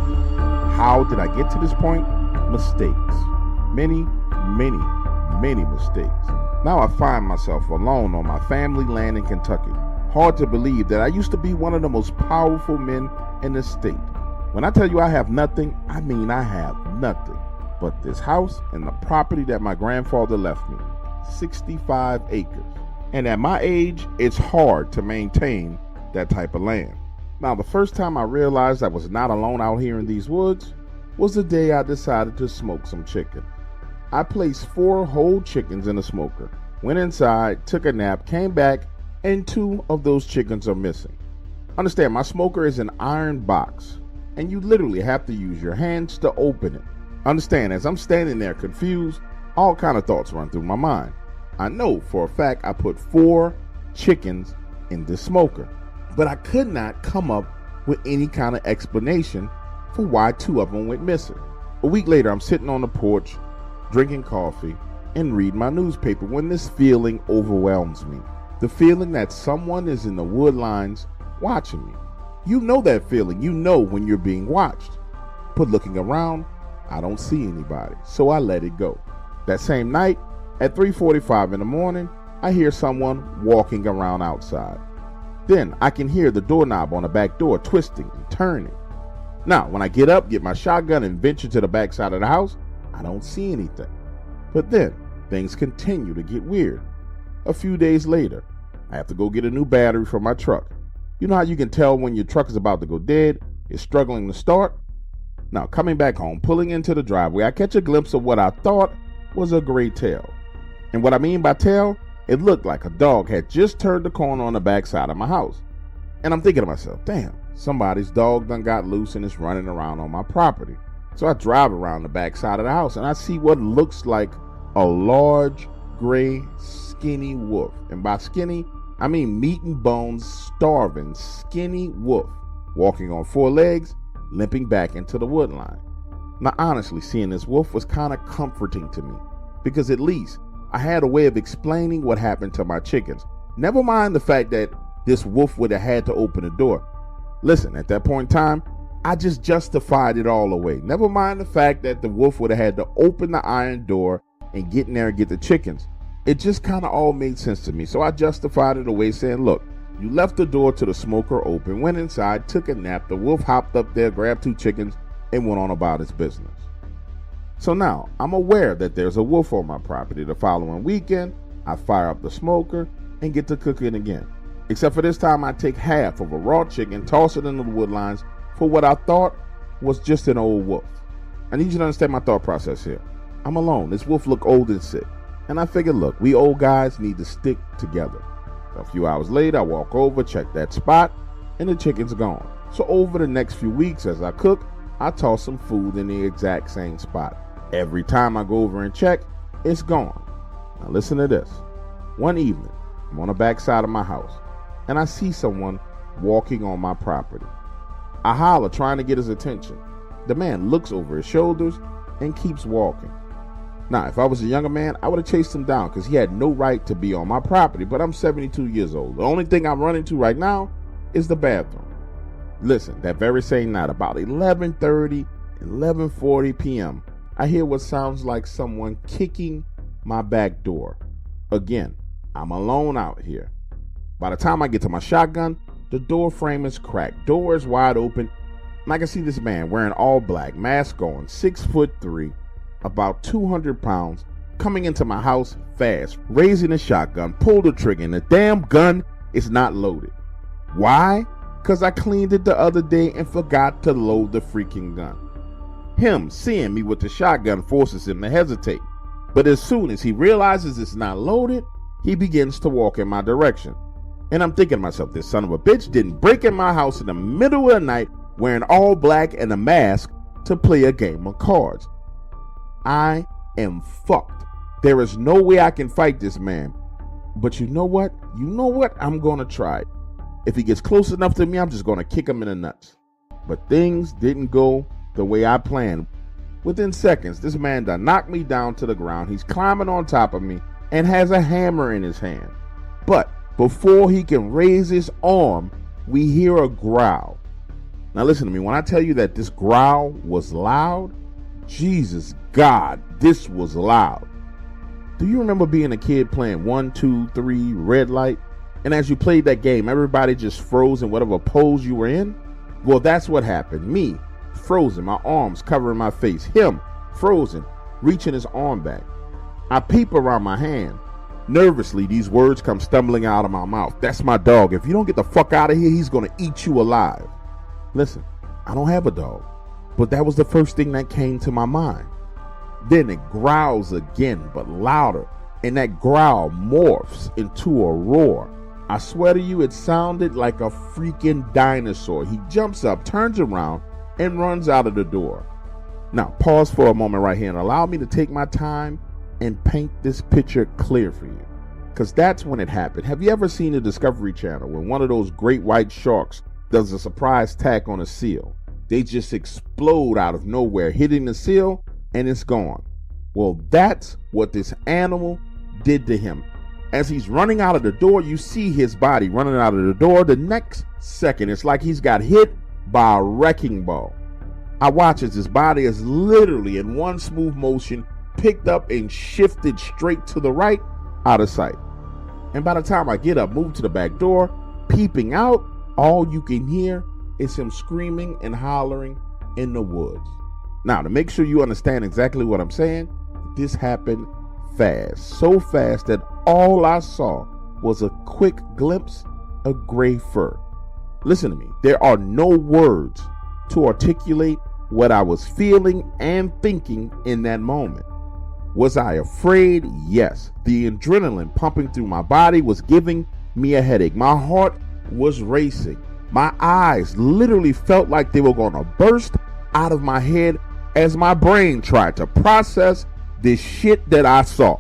How did I get to this point? Mistakes. Many mistakes. Now I find myself alone on my family land in Kentucky. Hard to believe that I used to be one of the most powerful men in the state. When I tell you I have nothing, I mean I have nothing but this house and the property that my grandfather left me, 65 acres. And at my age, it's hard to maintain that type of land. Now, the first time I realized I was not alone out here in these woods was the day I decided to smoke some chicken. I placed 4 whole chickens in a smoker, went inside, took a nap, came back, and 2 of those chickens are missing. Understand, my smoker is an iron box, and you literally have to use your hands to open it. Understand, as I'm standing there confused, all kind of thoughts run through my mind. I know for a fact I put 4 chickens in this smoker, but I could not come up with any kind of explanation for why 2 of them went missing. A week later, I'm sitting on the porch, drinking coffee, and reading my newspaper when this feeling overwhelms me. The feeling that someone is in the wood lines watching me. You know that feeling. You know when you're being watched. But looking around, I don't see anybody, so I let it go. That same night, at 3:45 in the morning, I hear someone walking around outside. Then I can hear the doorknob on the back door twisting and turning. Now, when I get up, get my shotgun, and venture to the back side of the house, I don't see anything. But then, things continue to get weird. A few days later, I have to go get a new battery for my truck. You know how you can tell when your truck is about to go dead, it's struggling to start? Now, coming back home, pulling into the driveway, I catch a glimpse of what I thought was a gray tail. And what I mean by tail, it looked like a dog had just turned the corner on the back side of my house. And I'm thinking to myself, damn, somebody's dog done got loose and is running around on my property. So I drive around the back side of the house and I see what looks like a large, gray, skinny wolf. And by skinny, I mean meat and bones, starving, skinny wolf, walking on 4 legs, limping back into the wood line. Now, honestly, seeing this wolf was kind of comforting to me, because at least I had a way of explaining what happened to my chickens. Never mind the fact that this wolf would have had to open the door. Listen, at that point in time, I just justified it all away. Never mind the fact that the wolf would have had to open the iron door and get in there and get the chickens. It just kind of all made sense to me. So I justified it away, saying, look, you left the door to the smoker open, went inside, took a nap, the wolf hopped up there, grabbed 2 chickens, and went on about his business. So now, I'm aware that there's a wolf on my property. The following weekend, I fire up the smoker and get to cooking again. Except for this time, I take half of a raw chicken, toss it into the wood lines for what I thought was just an old wolf. I need you to understand my thought process here. I'm alone. This wolf looked old and sick. And I figured, look, we old guys need to stick together. A few hours later, I walk over, check that spot, and the chicken's gone. So over the next few weeks as I cook, I toss some food in the exact same spot. Every time I go over and check, it's gone. Now listen to this. One evening, I'm on the back side of my house, and I see someone walking on my property. I holler, trying to get his attention. The man looks over his shoulders and keeps walking. Now, if I was a younger man, I would have chased him down because he had no right to be on my property, but I'm 72 years old. The only thing I'm running to right now is the bathroom. Listen, that very same night, about 11:30, 11:40 p.m., I hear what sounds like someone kicking my back door. Again, I'm alone out here. By the time I get to my shotgun, the door frame is cracked. Door is wide open, and I can see this man wearing all black, mask on, 6'3", about 200 pounds, coming into my house fast, raising a shotgun, pull the trigger, and the damn gun is not loaded. Why? Because I cleaned it the other day and forgot to load the freaking gun. Him seeing me with the shotgun forces him to hesitate. But as soon as he realizes it's not loaded, he begins to walk in my direction. And I'm thinking to myself, this son of a bitch didn't break in my house in the middle of the night wearing all black and a mask to play a game of cards. I am fucked. There is no way I can fight this man. But you know what? I'm going to try it. If he gets close enough to me, I'm just going to kick him in the nuts. But things didn't go the way I planned. Within seconds, this man done knocked me down to the ground. He's climbing on top of me, and has a hammer in his hand. But before he can raise his arm, we hear a growl. Now listen to me, when I tell you that this growl was loud, Jesus God, this was loud. Do you remember being a kid playing 1, 2, 3 red light? And as you played that game, everybody just froze in whatever pose you were in? Well, that's what happened. Me, frozen, my arms covering my face. Him, frozen, reaching his arm back. I peep around my hand. Nervously, these words come stumbling out of my mouth. That's my dog. If you don't get the fuck out of here, he's gonna eat you alive. Listen, I don't have a dog, but that was the first thing that came to my mind. Then it growls again, but louder, and that growl morphs into a roar. I swear to you, it sounded like a freaking dinosaur. He jumps up, turns around, and runs out of the door. Now, pause for a moment right here and allow me to take my time and paint this picture clear for you, because that's when it happened. Have you ever seen the Discovery Channel when one of those great white sharks does a surprise attack on a seal? They just explode out of nowhere, hitting the seal, and it's gone. Well, that's what this animal did to him. As he's running out of the door, you see his body running out of the door. The next second, it's like he's got hit by a wrecking ball. I watch as his body is literally in one smooth motion picked up and shifted straight to the right, out of sight. And by the time I get up, move to the back door, peeping out, all you can hear is him screaming and hollering in the woods. Now, to make sure you understand exactly what I'm saying, this happened fast. So fast that all I saw was a quick glimpse of gray fur. Listen to me, there are no words to articulate what I was feeling and thinking in that moment. Was I afraid? Yes. The adrenaline pumping through my body was giving me a headache. My heart was racing. My eyes literally felt like they were going to burst out of my head as my brain tried to process this shit that I saw.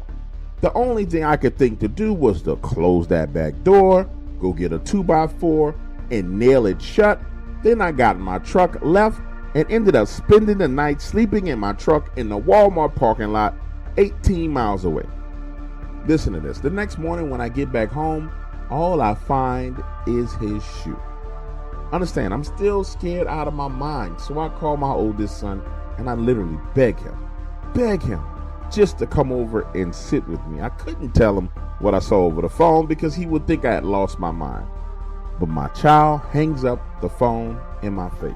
The only thing I could think to do was to close that back door, go get a 2x4 and nail it shut. Then I got in my truck, left, and ended up spending the night sleeping in my truck in the Walmart parking lot 18 miles away. Listen to this. The next morning when I get back home, all I find is his shoe. Understand, I'm still scared out of my mind, so I call my oldest son and I literally beg him just to come over and sit with me. I couldn't tell him what I saw over the phone because he would think I had lost my mind. But my child hangs up the phone in my face.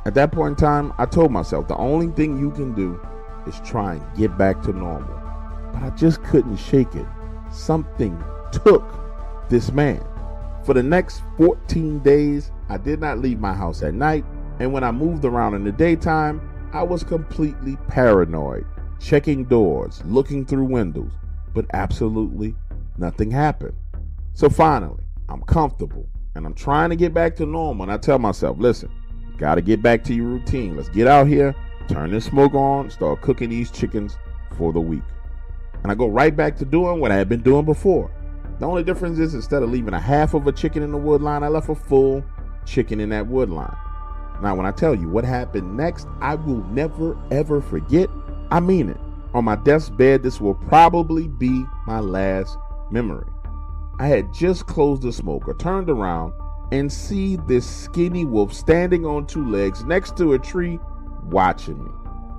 At that point in time, I told myself the only thing you can do is try and get back to normal. But I just couldn't shake it. Something took this man. For the next 14 days, I did not leave my house at night, and when I moved around in the daytime, I was completely paranoid, checking doors, looking through windows, but absolutely nothing happened. So finally, I'm comfortable, and I'm trying to get back to normal, and I tell myself, listen, you gotta get back to your routine. Let's get out here, turn this smoke on, start cooking these chickens for the week. And I go right back to doing what I had been doing before. The only difference is instead of leaving a half of a chicken in the wood line, I left a full chicken in that wood line. Now, when I tell you what happened next, I will never, ever forget. I mean it. On my desk bed, this will probably be my last memory. I had just closed the smoker, turned around, and see this skinny wolf standing on two legs next to a tree watching me.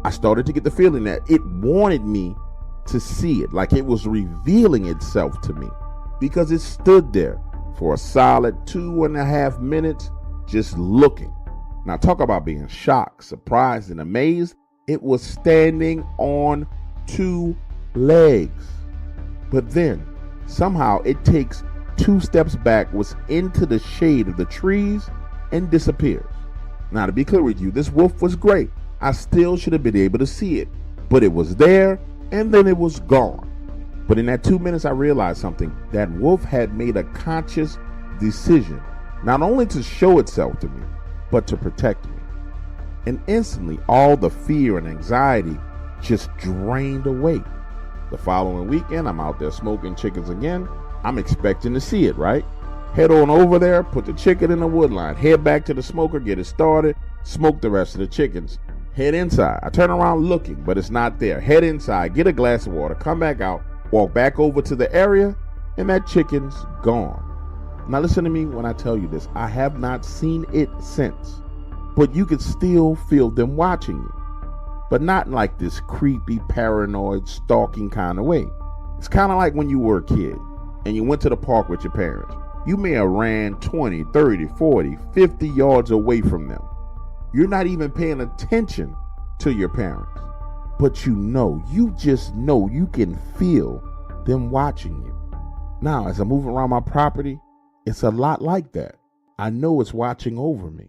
I started to get the feeling that it wanted me to see it, like it was revealing itself to me, because it stood there for a solid 2.5 minutes just looking. Now talk about being shocked, surprised, and amazed. It was standing on two legs. But then somehow it takes 2 steps backwards into the shade of the trees and disappears. Now to be clear with you, this wolf was great. I still should have been able to see it, but it was there and then it was gone. But in that 2 minutes, I realized something. That wolf had made a conscious decision, not only to show itself to me, but to protect me. And instantly, all the fear and anxiety just drained away. The following weekend, I'm out there smoking chickens again. I'm expecting to see it, right? Head on over there, put the chicken in the wood line, head back to the smoker, get it started, smoke the rest of the chickens. Head inside. I turn around looking, but it's not there. Head inside, get a glass of water, come back out, Walk back over to the area, and that chicken's gone. Now listen to me when I tell you this. I have not seen it since, but you can still feel them watching you. But not in like this creepy, paranoid, stalking kind of way. It's kind of like when you were a kid and you went to the park with your parents. You may have ran 20, 30, 40, 50 yards away from them. You're not even paying attention to your parents. But you just know, you can feel them watching you. Now, as I move around my property, it's a lot like that. I know it's watching over me.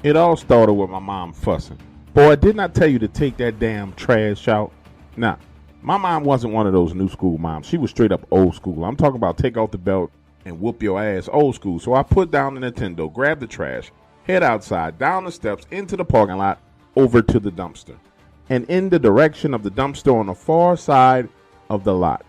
It all started with my mom fussing. Boy, didn't I tell you to take that damn trash out? Nah, my mom wasn't one of those new school moms. She was straight up old school. I'm talking about take off the belt and whoop your ass old school. So I put down the Nintendo, grabbed the trash, head outside, down the steps, into the parking lot, over to the dumpster, and in the direction of the dumpster on the far side of the lot.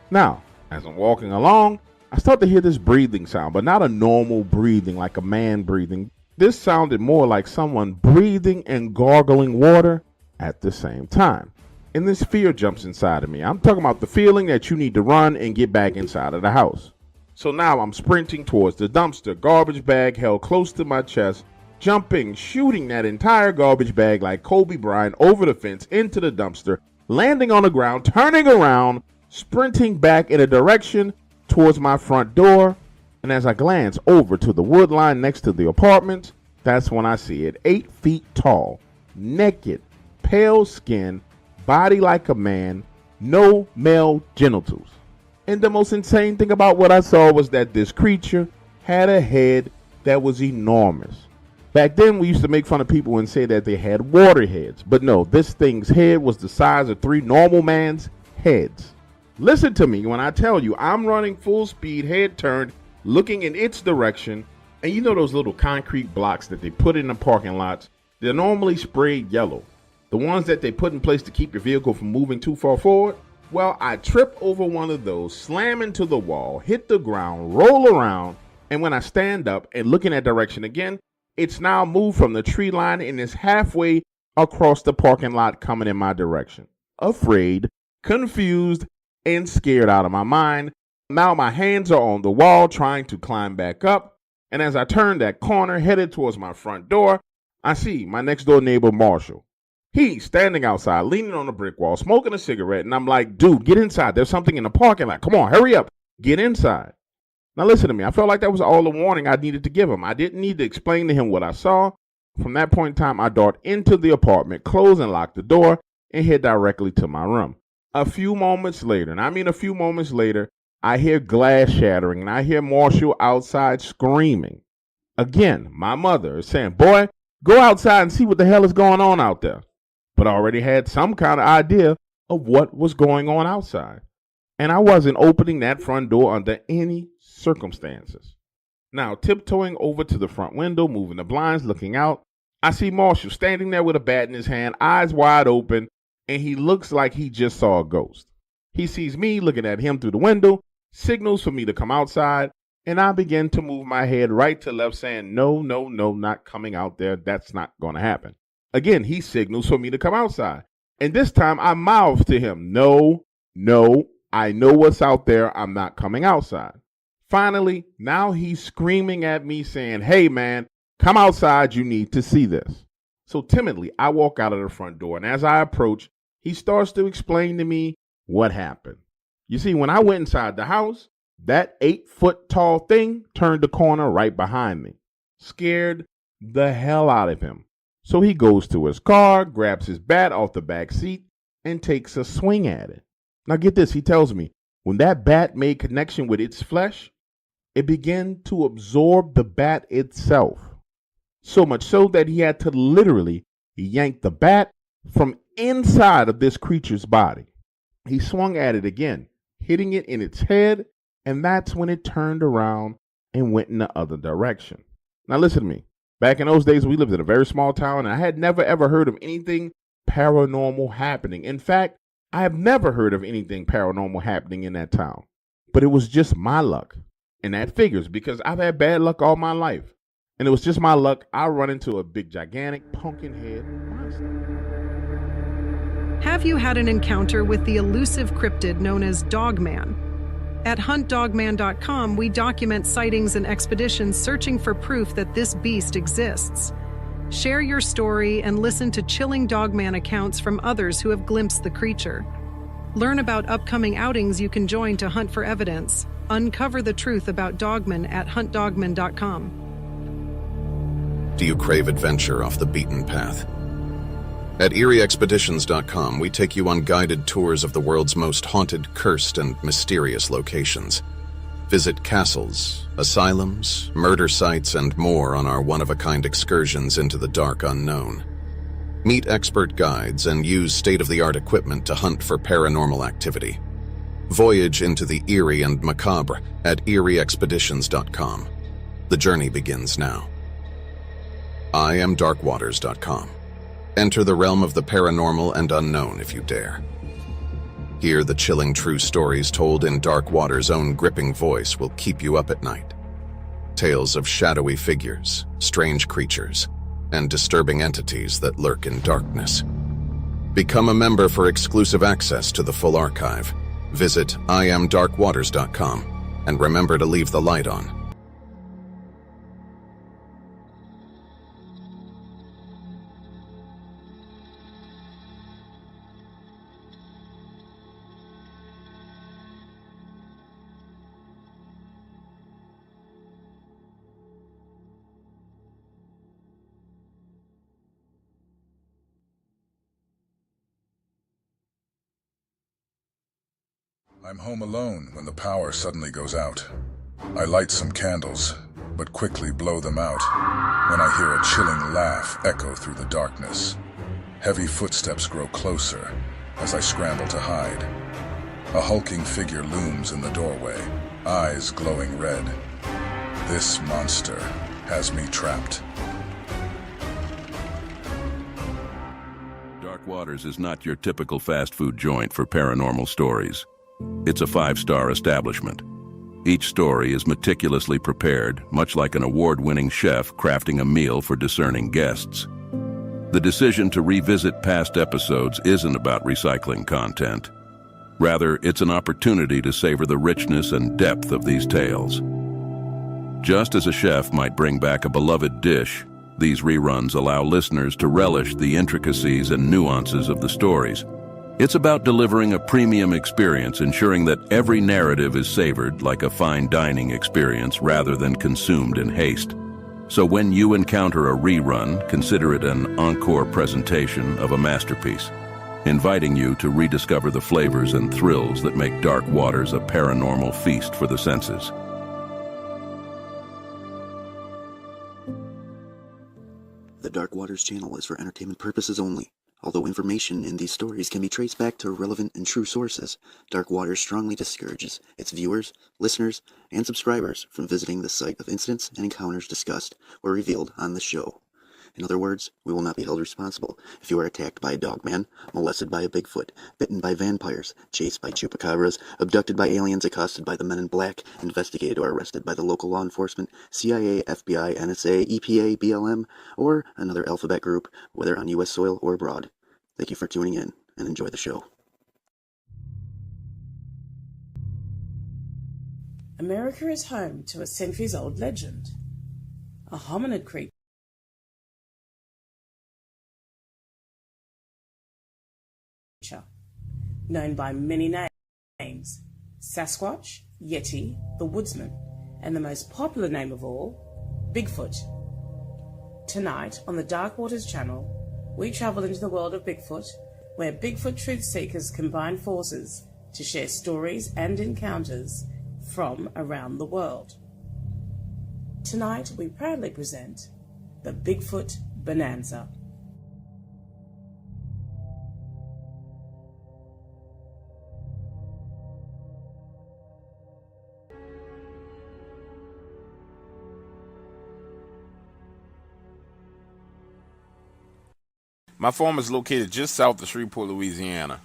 Now, as I'm walking along, I start to hear this breathing sound, but not a normal breathing like a man breathing. This sounded more like someone breathing and gargling water at the same time. And this fear jumps inside of me. I'm talking about the feeling that you need to run and get back inside of the house. So now I'm sprinting towards the dumpster, garbage bag held close to my chest, jumping, shooting that entire garbage bag like Kobe Bryant over the fence into the dumpster, landing on the ground, turning around, sprinting back in a direction towards my front door. And as I glance over to the wood line next to the apartment, that's when I see it. 8 feet tall, naked, pale skin, body like a man, no male genitals. And the most insane thing about what I saw was that this creature had a head that was enormous. Back then, we used to make fun of people and say that they had water heads. But no, this thing's head was the size of 3 normal man's heads. Listen to me when I tell you, I'm running full speed, head turned, looking in its direction, and you know those little concrete blocks that they put in the parking lots? They're normally sprayed yellow. The ones that they put in place to keep your vehicle from moving too far forward? Well, I trip over one of those, slam into the wall, hit the ground, roll around, and when I stand up and look in that direction again, it's now moved from the tree line and is halfway across the parking lot coming in my direction. Afraid, confused, and scared out of my mind. Now my hands are on the wall trying to climb back up, and as I turn that corner headed towards my front door, I see my next door neighbor Marshall. He's standing outside, leaning on a brick wall, smoking a cigarette, and I'm like, dude, get inside. There's something in the parking lot. Come on, hurry up. Get inside. Now listen to me. I felt like that was all the warning I needed to give him. I didn't need to explain to him what I saw. From that point in time, I dart into the apartment, close and lock the door, and head directly to my room. A few moments later, I hear glass shattering, and I hear Marshall outside screaming. Again, my mother is saying, boy, go outside and see what the hell is going on out there. But I already had some kind of idea of what was going on outside. And I wasn't opening that front door under any circumstances. Now, tiptoeing over to the front window, moving the blinds, looking out, I see Marshall standing there with a bat in his hand, eyes wide open, and he looks like he just saw a ghost. He sees me looking at him through the window, signals for me to come outside, and I begin to move my head right to left, saying, no, not coming out there. That's not going to happen. Again, he signals for me to come outside. And this time I mouth to him, no, I know what's out there. I'm not coming outside. Finally, now he's screaming at me saying, hey man, come outside. You need to see this. So timidly, I walk out of the front door. And as I approach, he starts to explain to me what happened. You see, when I went inside the house, that 8-foot tall thing turned the corner right behind me. Scared the hell out of him. So he goes to his car, grabs his bat off the back seat, and takes a swing at it. Now get this, he tells me, when that bat made connection with its flesh, it began to absorb the bat itself. So much so that he had to literally yank the bat from inside of this creature's body. He swung at it again, hitting it in its head, and that's when it turned around and went in the other direction. Now listen to me. Back in those days, we lived in a very small town, and I had never ever heard of anything paranormal happening. In fact, I have never heard of anything paranormal happening in that town. But it was just my luck. And that figures because I've had bad luck all my life. And it was just my luck. I run into a big, gigantic, pumpkin head monster. Have you had an encounter with the elusive cryptid known as Dogman? At huntdogman.com, we document sightings and expeditions searching for proof that this beast exists. Share your story and listen to chilling Dogman accounts from others who have glimpsed the creature. Learn about upcoming outings you can join to hunt for evidence. Uncover the truth about Dogman at huntdogman.com. Do you crave adventure off the beaten path? At erieexpeditions.com, we take you on guided tours of the world's most haunted, cursed, and mysterious locations. Visit castles, asylums, murder sites, and more on our one-of-a-kind excursions into the dark unknown. Meet expert guides and use state-of-the-art equipment to hunt for paranormal activity. Voyage into the eerie and macabre at erieexpeditions.com. The journey begins now. IamDarkwaters.com. Enter the realm of the paranormal and unknown if you dare. Here, the chilling true stories told in Dark Water's own gripping voice will keep you up at night. Tales of shadowy figures, strange creatures, and disturbing entities that lurk in darkness. Become a member for exclusive access to the full archive. Visit IamDarkwaters.com and remember to leave the light on. I'm home alone when the power suddenly goes out. I light some candles, but quickly blow them out when I hear a chilling laugh echo through the darkness. Heavy footsteps grow closer as I scramble to hide. A hulking figure looms in the doorway, eyes glowing red. This monster has me trapped. Dark Waters is not your typical fast food joint for paranormal stories. It's a 5-star establishment. Each story is meticulously prepared, much like an award-winning chef crafting a meal for discerning guests. The decision to revisit past episodes isn't about recycling content. Rather, it's an opportunity to savor the richness and depth of these tales. Just as a chef might bring back a beloved dish, these reruns allow listeners to relish the intricacies and nuances of the stories. It's about delivering a premium experience, ensuring that every narrative is savored like a fine dining experience rather than consumed in haste. So when you encounter a rerun, consider it an encore presentation of a masterpiece, inviting you to rediscover the flavors and thrills that make Dark Waters a paranormal feast for the senses. The Dark Waters channel is for entertainment purposes only. Although information in these stories can be traced back to relevant and true sources, Dark Waters strongly discourages its viewers, listeners, and subscribers from visiting the site of incidents and encounters discussed or revealed on the show. In other words, we will not be held responsible if you are attacked by a dogman, molested by a bigfoot, bitten by vampires, chased by chupacabras, abducted by aliens, accosted by the men in black, investigated or arrested by the local law enforcement, CIA, FBI, NSA, EPA, BLM, or another alphabet group, whether on U.S. soil or abroad. Thank you for tuning in, and enjoy the show. America is home to a centuries-old legend. A hominid creature known by many names: Sasquatch, Yeti, the Woodsman, and the most popular name of all, Bigfoot. Tonight, on the Dark Waters channel, we travel into the world of Bigfoot, where Bigfoot truth seekers combine forces to share stories and encounters from around the world. Tonight, we proudly present the Bigfoot Bonanza. My farm is located just south of Shreveport, Louisiana,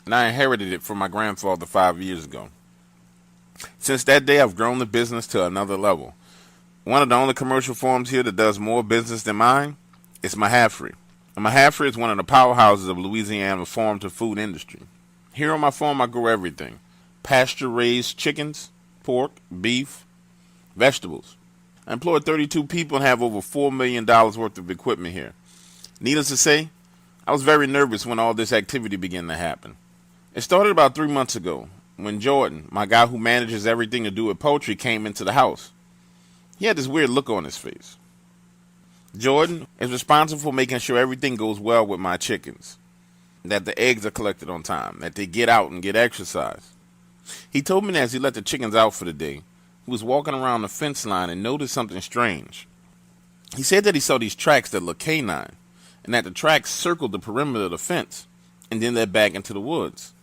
and I inherited it from my grandfather 5 years ago. Since that day, I've grown the business to another level. One of the only commercial farms here that does more business than mine is Mahaffrey. And Mahaffrey is one of the powerhouses of Louisiana farm to food industry. Here on my farm, I grow everything: pasture-raised chickens, pork, beef, vegetables. I employ 32 people and have over $4 million worth of equipment here. Needless to say, I was very nervous when all this activity began to happen. It started about 3 months ago when Jordan, my guy who manages everything to do with poultry, came into the house. He had this weird look on his face. Jordan is responsible for making sure everything goes well with my chickens, that the eggs are collected on time, that they get out and get exercise. He told me that as he let the chickens out for the day, he was walking around the fence line and noticed something strange. He said that he saw these tracks that looked canine, and that the tracks circled the perimeter of the fence and then led back into the woods.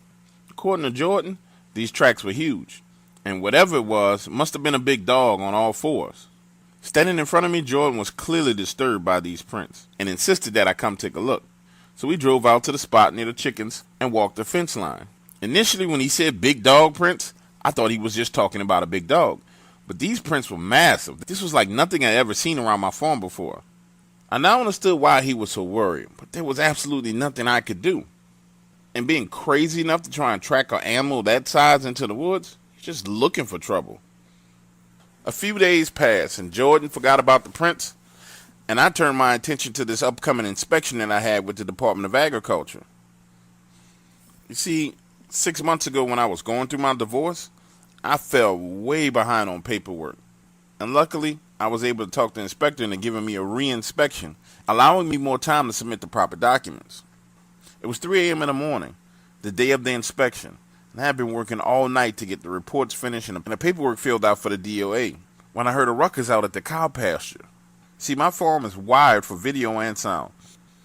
According to Jordan, these tracks were huge, and whatever it was must have been a big dog on all fours. Standing in front of me, Jordan was clearly disturbed by these prints and insisted that I come take a look. So we drove out to the spot near the chickens and walked the fence line. Initially, when he said big dog prints, I thought he was just talking about a big dog. But these prints were massive. This was like nothing I'd ever seen around my farm before. I now understood why he was so worried, but there was absolutely nothing I could do. And being crazy enough to try and track an animal that size into the woods, he's just looking for trouble. A few days passed and Jordan forgot about the prints, and I turned my attention to this upcoming inspection that I had with the Department of Agriculture. You see, 6 months ago when I was going through my divorce, I fell way behind on paperwork. And luckily, I was able to talk to the inspector into giving me a re-inspection, allowing me more time to submit the proper documents. It was 3 a.m. in the morning, the day of the inspection, and I had been working all night to get the reports finished and the paperwork filled out for the DOA when I heard a ruckus out at the cow pasture. See, my farm is wired for video and sound,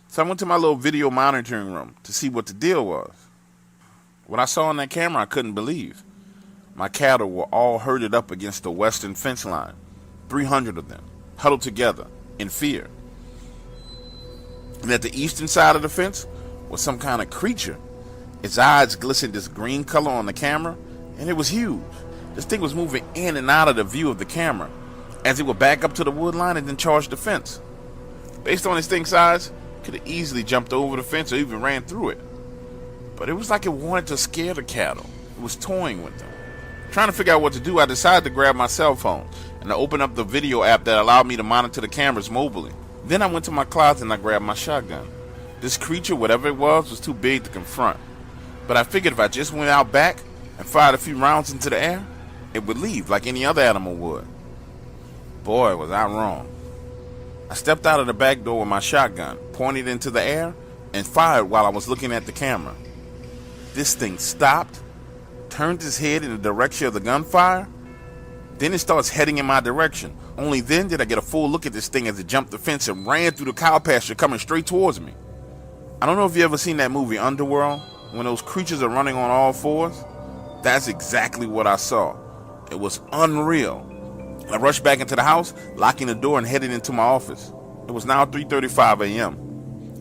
so I went to my little video monitoring room to see what the deal was. What I saw on that camera I couldn't believe. My cattle were all herded up against the western fence line, 300 of them, huddled together in fear. And at the eastern side of the fence was some kind of creature. Its eyes glistened this green color on the camera, and it was huge. This thing was moving in and out of the view of the camera as it would back up to the wood line and then charge the fence. Based on this thing's size, it could have easily jumped over the fence or even ran through it. But it was like it wanted to scare the cattle. It was toying with them. Trying to figure out what to do, I decided to grab my cell phone and to open up the video app that allowed me to monitor the cameras mobily. Then I went to my closet and I grabbed my shotgun. This creature, whatever it was too big to confront. But I figured if I just went out back and fired a few rounds into the air, it would leave like any other animal would. Boy, was I wrong. I stepped out of the back door with my shotgun, pointed into the air, and fired while I was looking at the camera. This thing stopped, turned its head in the direction of the gunfire, then it starts heading in my direction. Only then did I get a full look at this thing as it jumped the fence and ran through the cow pasture coming straight towards me. I don't know if you ever seen that movie Underworld, when those creatures are running on all fours. That's exactly what I saw. It was unreal. I rushed back into the house, locking the door and headed into my office. It was now 3:35 a.m.,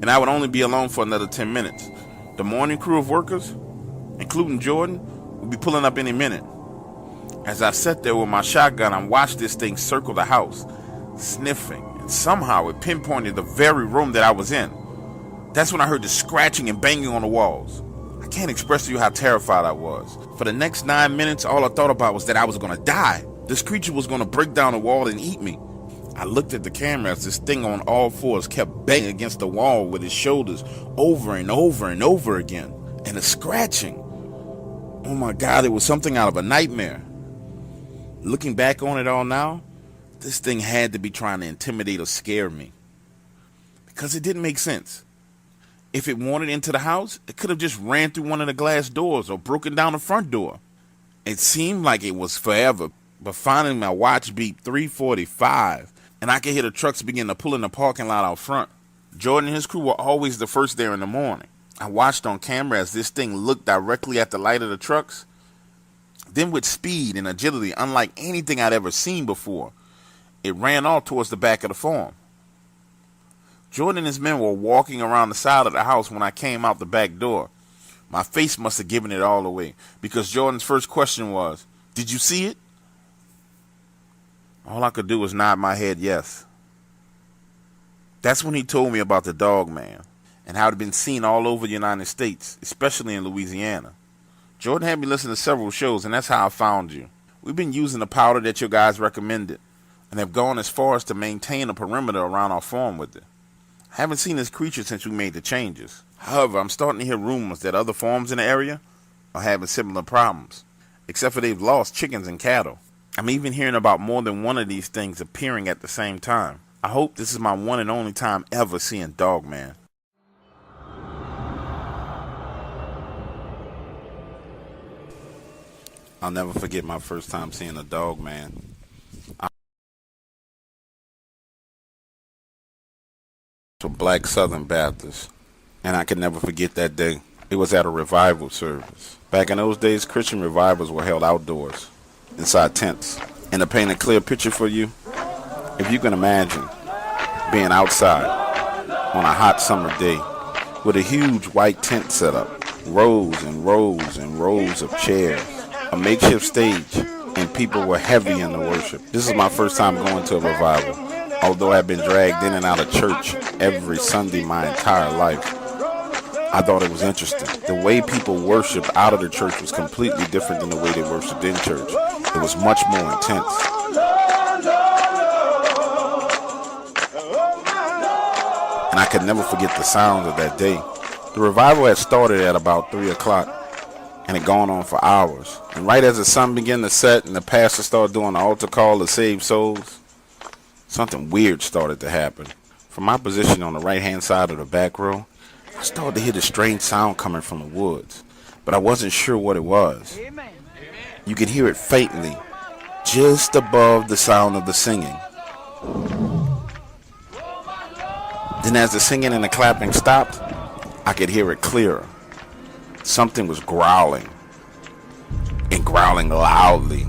and I would only be alone for another 10 minutes. The morning crew of workers, including Jordan, would be pulling up any minute. As I sat there with my shotgun, I watched this thing circle the house, sniffing, and somehow it pinpointed the very room that I was in. That's when I heard the scratching and banging on the walls. I can't express to you how terrified I was. For the next 9 minutes, all I thought about was that I was going to die. This creature was going to break down the wall and eat me. I looked at the camera as this thing on all fours kept banging against the wall with its shoulders over and over and over again. And the scratching. Oh my God, it was something out of a nightmare. Looking back on it all now, this thing had to be trying to intimidate or scare me. Because it didn't make sense. If it wanted into the house, it could have just ran through one of the glass doors or broken down the front door. It seemed like it was forever, but finally my watch beat 3:45, and I could hear the trucks begin to pull in the parking lot out front. Jordan and his crew were always the first there in the morning. I watched on camera as this thing looked directly at the light of the trucks. Then with speed and agility unlike anything I'd ever seen before, it ran off towards the back of the farm. Jordan and his men were walking around the side of the house when I came out the back door. My face must have given it all away, because Jordan's first question was, "Did you see it?" All I could do was nod my head yes. That's when he told me about the Dogman, and how it had been seen all over the United States, especially in Louisiana. Jordan had me listen to several shows, and that's how I found you. We've been using the powder that you guys recommended, and have gone as far as to maintain a perimeter around our farm with it. I haven't seen this creature since we made the changes. However, I'm starting to hear rumors that other farms in the area are having similar problems, except for they've lost chickens and cattle. I'm even hearing about more than one of these things appearing at the same time. I hope this is my one and only time ever seeing Dogman. I'll never forget my first time seeing a Dogman. To Black Southern Baptist, and I can never forget that day. It was at a revival service. Back in those days, Christian revivals were held outdoors, inside tents. And to paint a clear picture for you, if you can imagine being outside on a hot summer day with a huge white tent set up, rows and rows and rows of chairs, a makeshift stage, and people were heavy in the worship. This is my first time going to a revival, although I've been dragged in and out of church every Sunday my entire life. I thought it was interesting. The way people worship out of the church was completely different than the way they worshiped in church. It was much more intense. And I could never forget the sound of that day. The revival had started at about 3 o'clock and had gone on for hours. And right as the sun began to set and the pastor started doing the altar call to save souls, something weird started to happen. From my position on the right-hand side of the back row, I started to hear the strange sound coming from the woods, but I wasn't sure what it was. You could hear it faintly, just above the sound of the singing. Then as the singing and the clapping stopped, I could hear it clearer. Something was growling, and growling loudly.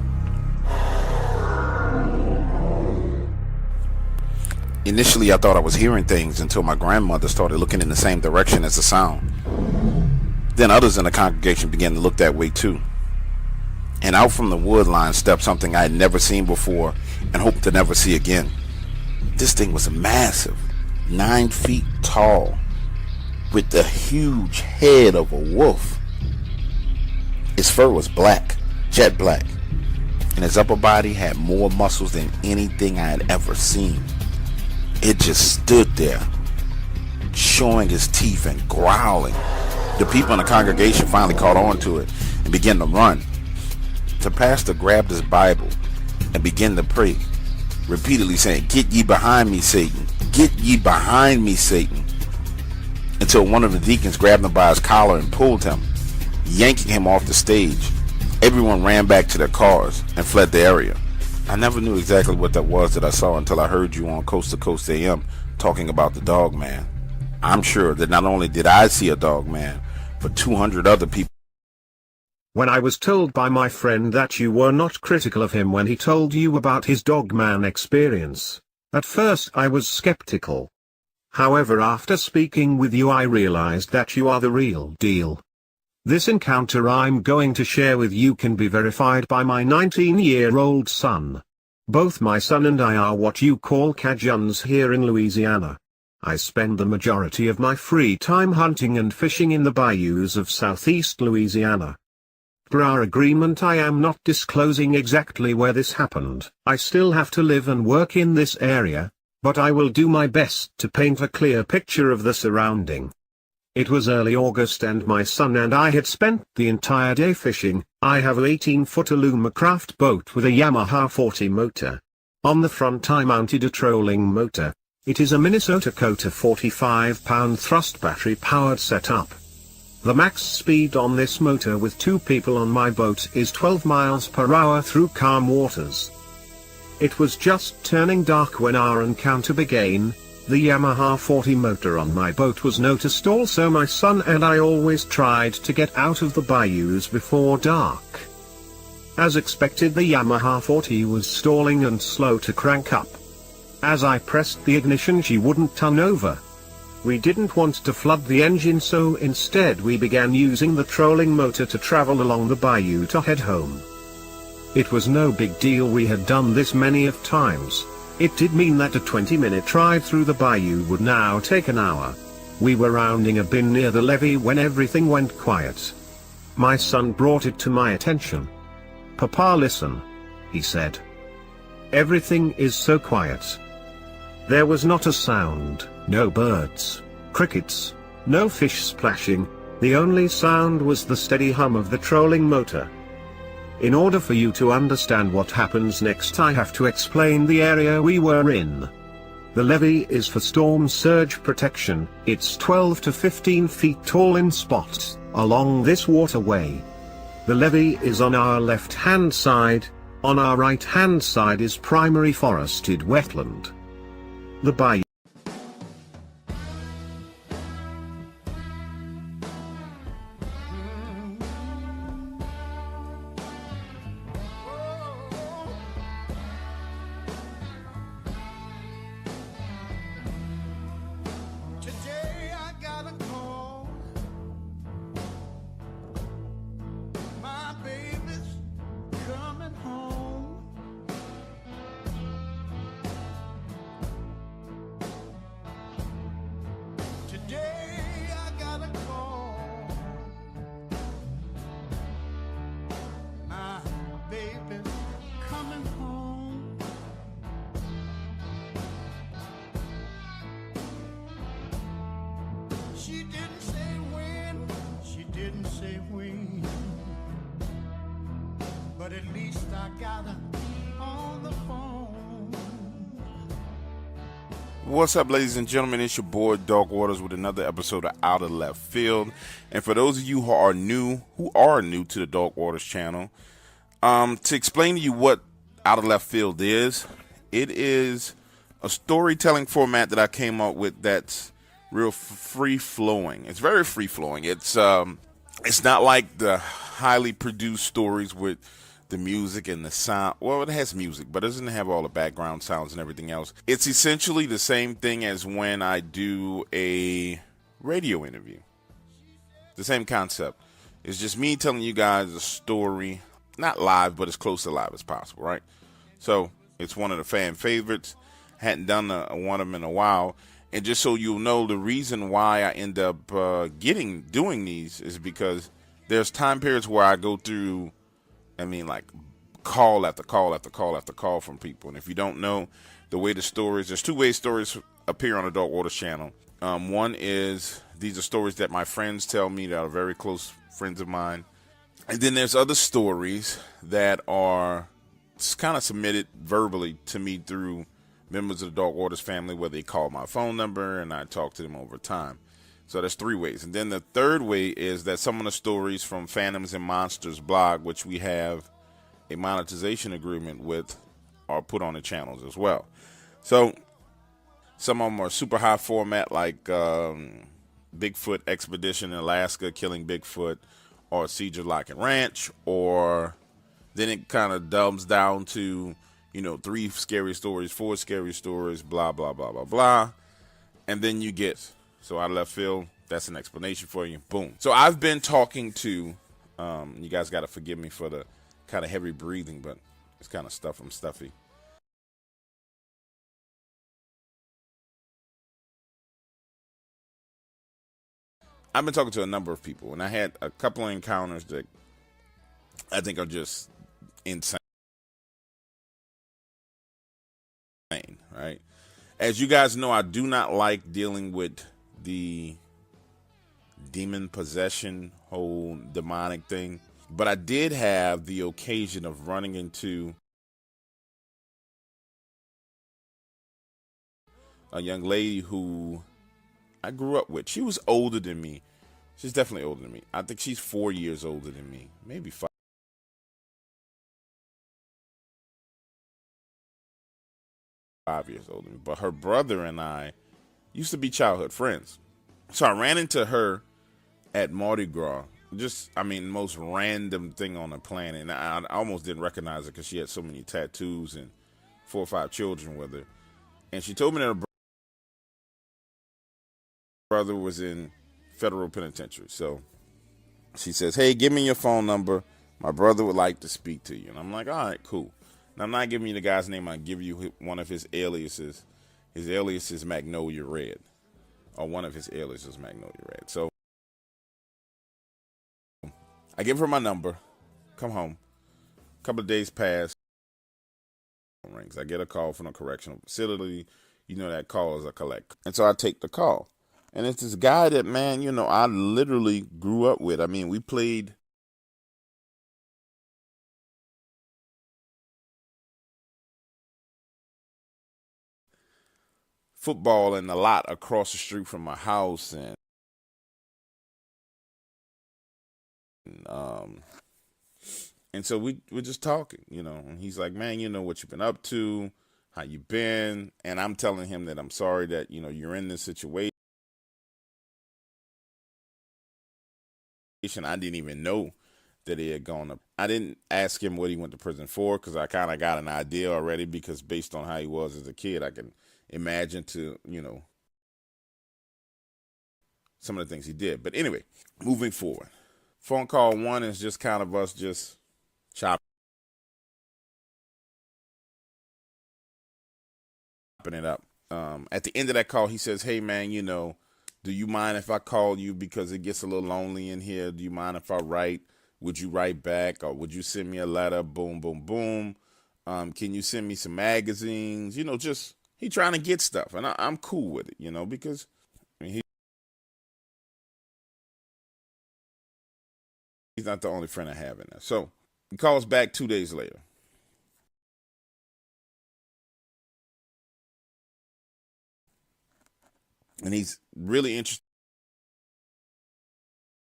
Initially, I thought I was hearing things until my grandmother started looking in the same direction as the sound. Then others in the congregation began to look that way too. And out from the wood line stepped something I had never seen before and hoped to never see again. This thing was massive, 9 feet tall, with the huge head of a wolf. Its fur was black, jet black, and its upper body had more muscles than anything I had ever seen. It just stood there, showing his teeth and growling. The people in the congregation finally caught on to it and began to run. The pastor grabbed his Bible and began to pray, repeatedly saying, "Get ye behind me, Satan. Get ye behind me, Satan." Until one of the deacons grabbed him by his collar and pulled him, yanking him off the stage. Everyone ran back to their cars and fled the area. I never knew exactly what that was that I saw until I heard you on Coast to Coast AM talking about the Dogman. I'm sure that not only did I see a Dogman, but 200 other people. When I was told by my friend that you were not critical of him when he told you about his Dogman experience, at first I was skeptical. However, after speaking with you I realized that you are the real deal. This encounter I'm going to share with you can be verified by my 19-year-old son. Both my son and I are what you call Cajuns here in Louisiana. I spend the majority of my free time hunting and fishing in the bayous of southeast Louisiana. Per our agreement I am not disclosing exactly where this happened. I still have to live and work in this area, but I will do my best to paint a clear picture of the surrounding. It was early August and my son and I had spent the entire day fishing. I have an 18-foot Alumacraft boat with a Yamaha 40 motor. On the front I mounted a trolling motor. It is a Minnesota Cota 45-pound thrust battery-powered setup. The max speed on this motor with 2 people on my boat is 12 miles per hour through calm waters. It was just turning dark when our encounter began. The Yamaha 40 motor on my boat was noticed also. My son and I always tried to get out of the bayous before dark. As expected, the Yamaha 40 was stalling and slow to crank up. As I pressed the ignition she wouldn't turn over. We didn't want to flood the engine, so instead we began using the trolling motor to travel along the bayou to head home. It was no big deal, we had done this many of times. It did mean that a 20-minute drive through the bayou would now take an hour. We were rounding a bend near the levee when everything went quiet. My son brought it to my attention. "Papa, listen," he said. "Everything is so quiet." There was not a sound, no birds, crickets, no fish splashing. The only sound was the steady hum of the trolling motor. In order for you to understand what happens next, I have to explain the area we were in. The levee is for storm surge protection. It's 12 to 15 feet tall in spots along this waterway. The levee is on our left-hand side. On our right-hand side is primary forested wetland. The bayou. Today I got a call. My baby's coming home. Today I got a call. My baby's coming home. She didn't say when, she didn't say when, but at least I got her on the phone. What's up, ladies and gentlemen? It's your boy Dog Waters with another episode of Out of Left Field. And for those of you who are new to the Dog Waters channel, to explain to you what Out of Left Field is, it is a storytelling format that I came up with that's real free flowing. It's very free flowing. It's not like the highly produced stories with the music and the sound. Well, it has music, but it doesn't have all the background sounds and everything else. It's essentially the same thing as when I do a radio interview. The same concept. It's just me telling you guys a story, not live, but as close to live as possible, right? So it's one of the fan favorites. Hadn't done one of them in a while. And just so you'll know, the reason why I end up doing these is because there's time periods where I go through, like call after call after call after call from people. And if you don't know the way the stories, there's two ways stories appear on the Dog Waters channel. One is these are stories that my friends tell me that are very close friends of mine. And then there's other stories that are kind of submitted verbally to me through members of the Dog Waters family, where they call my phone number and I talk to them over time. So there's three ways. And then the third way is that some of the stories from Phantoms and Monsters blog, which we have a monetization agreement with, are put on the channels as well. So some of them are super high format, like Bigfoot expedition in Alaska, killing Bigfoot, or Siege of Lock and Ranch, or then it kind of dumbs down to 3 scary stories, 4 scary stories, blah, blah, blah, blah, blah. And then you get, so Out of Left Field, that's an explanation for you. Boom. So I've been talking to, you guys got to forgive me for the kind of heavy breathing, but it's kind of stuffy. I've been talking to a number of people, and I had a couple of encounters that I think are just insane. Right? As you guys know, I do not like dealing with the demon possession, whole demonic thing, but I did have the occasion of running into a young lady who I grew up with. She was older than me. She's definitely older than me. I think she's 4 years older than me, maybe 5. 5 years older than me. But her brother and I used to be childhood friends. So I ran into her at Mardi Gras. Just, most random thing on the planet. And I almost didn't recognize her because she had so many tattoos and 4 or 5 children with her. And she told me that her brother was in federal penitentiary. So she says, hey, give me your phone number. My brother would like to speak to you. And I'm like, all right, cool. And I'm not giving you the guy's name. I'll give you one of his aliases. His alias is Magnolia Red. Or one of his aliases, Magnolia Red. So I give her my number. Come home. A couple of days pass. Rings. I get a call from a correctional facility. You know that call is a collect. And so I take the call. And it's this guy that, man, you know, I literally grew up with. I mean, we played football in the lot across the street from my house. And so we're just talking, you know. And he's like, man, you know what you've been up to, how you been. And I'm telling him that I'm sorry that, you know, you're in this situation. I didn't even know that he had gone up. I didn't ask him what he went to prison for because I kind of got an idea already, because based on how he was as a kid, I can imagine to, you know, some of the things he did. But anyway, moving forward. Phone call one is just kind of us just chopping it up. At the end of that call, he says, hey, man, you know, do you mind if I call you because it gets a little lonely in here? Do you mind if I write? Would you write back, or would you send me a letter? Boom, boom, boom. Can you send me some magazines? You know, just he trying to get stuff. And I'm cool with it, you know, because I mean, he's not the only friend I have in there. So he calls back 2 days later. And he's really interested.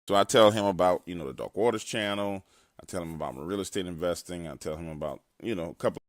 So I tell him about, you know, the Dark Waters channel. I tell him about my real estate investing. I tell him about, you know, a couple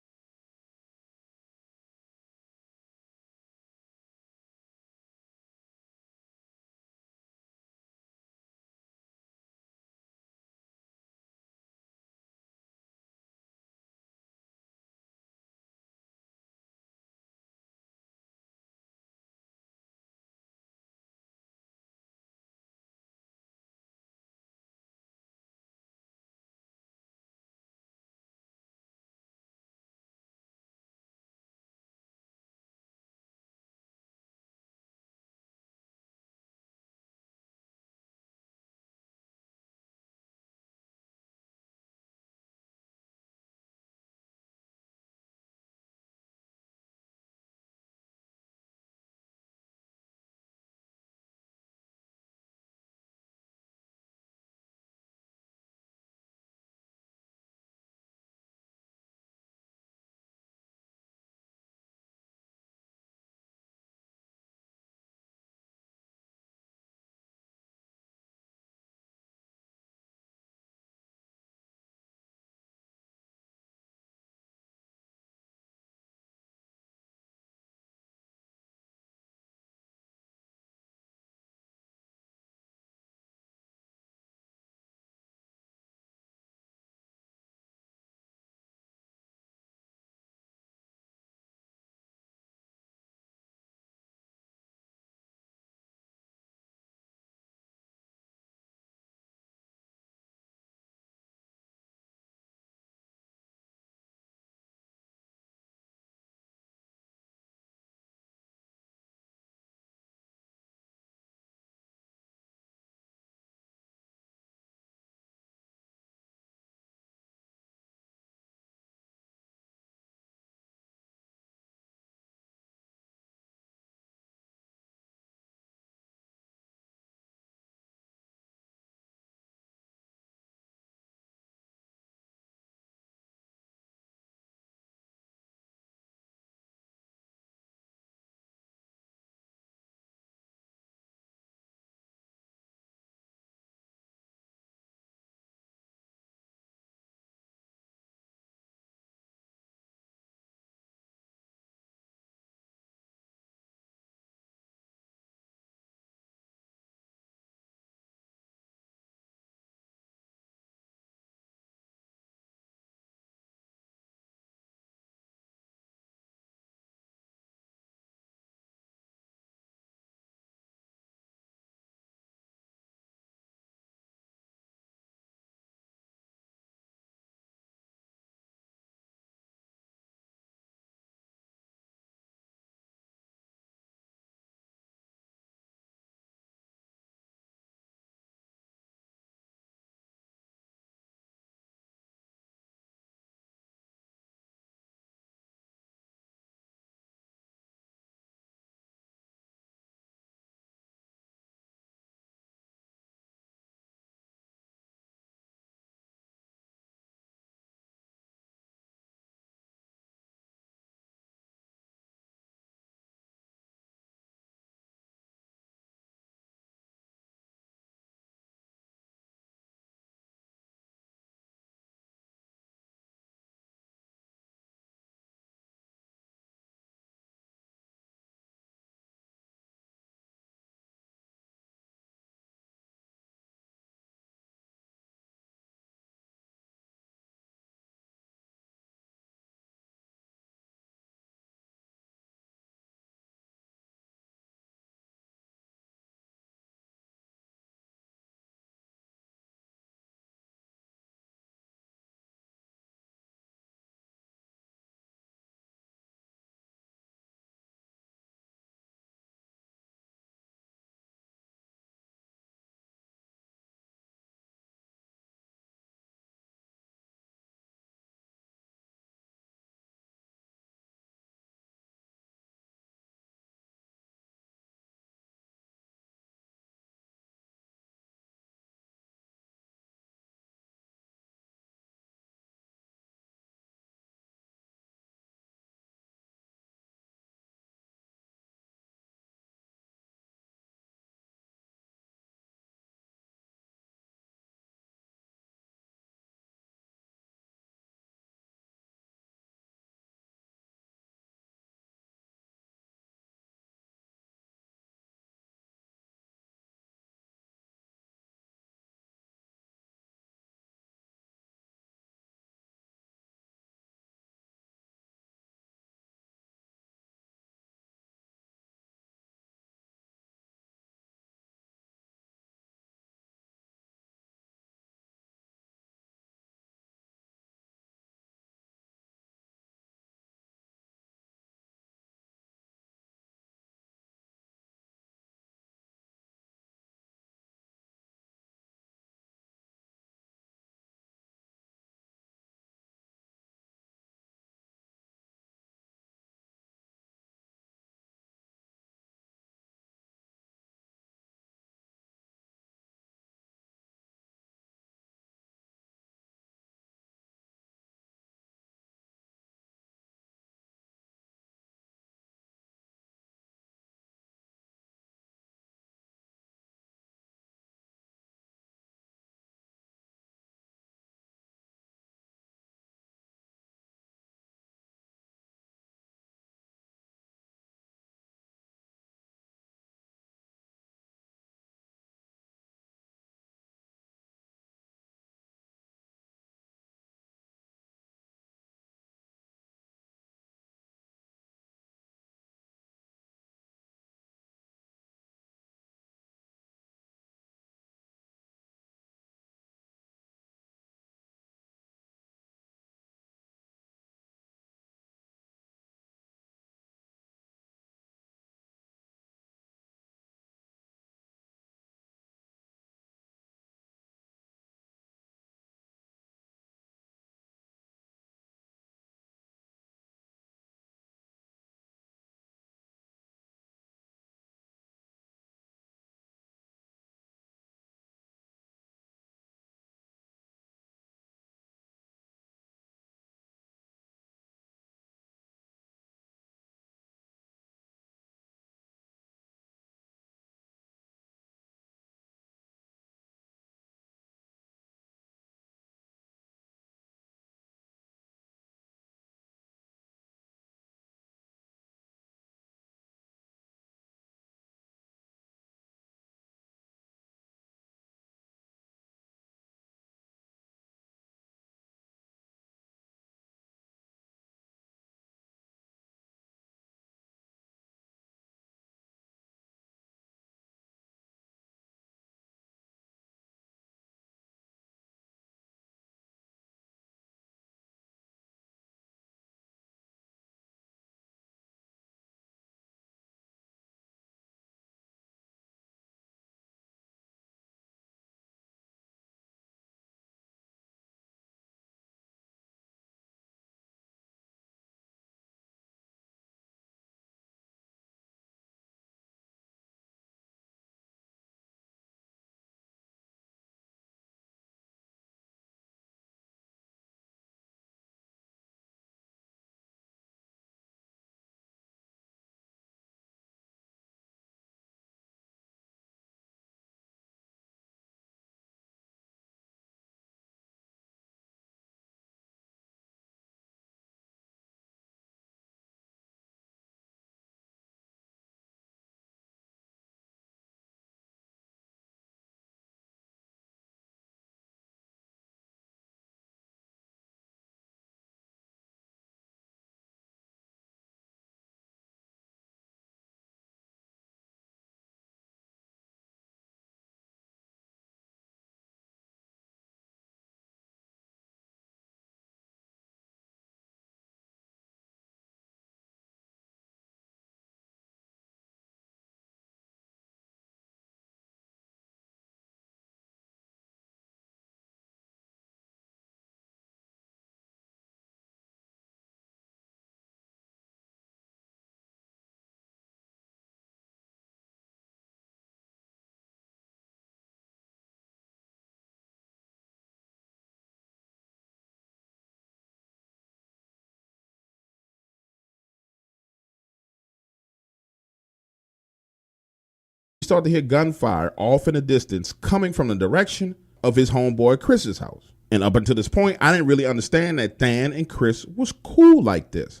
started to hear gunfire off in the distance coming from the direction of his homeboy Chris's house. And up until this point, I didn't really understand that Than and Chris was cool like this.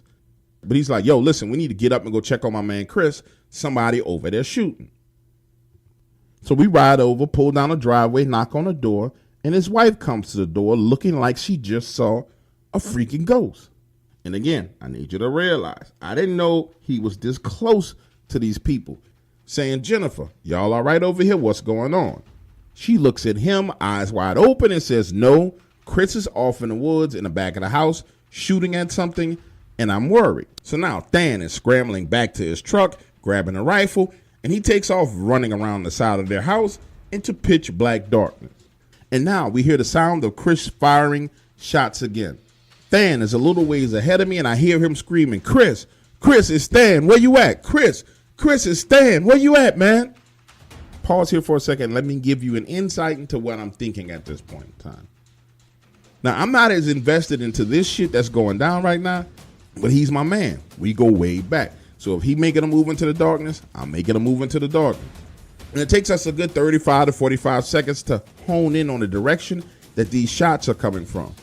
But he's like, yo, listen, we need to get up and go check on my man Chris. Somebody over there shooting. So we ride over, pull down the driveway, knock on the door, and his wife comes to the door looking like she just saw a freaking ghost. And again, I need you to realize, I didn't know he was this close to these people. Saying, Jennifer, y'all all right over here? What's going on? She looks at him, eyes wide open, and says, no, Chris is off in the woods in the back of the house shooting at something, and I'm worried. So now Than is scrambling back to his truck, grabbing a rifle, and he takes off running around the side of their house into pitch black darkness. And now we hear the sound of Chris firing shots again. Than is a little ways ahead of me, and I hear him screaming, Chris, it's Than, where you at? Chris, it's Than, where you at, man? Pause here for a second. Let me give you an insight into what I'm thinking at this point in time. Now, I'm not as invested into this shit that's going down right now, but he's my man. We go way back. So if he making a move into the darkness, I'm making a move into the darkness. And it takes us a good 35 to 45 seconds to hone in on the direction that these shots are coming from.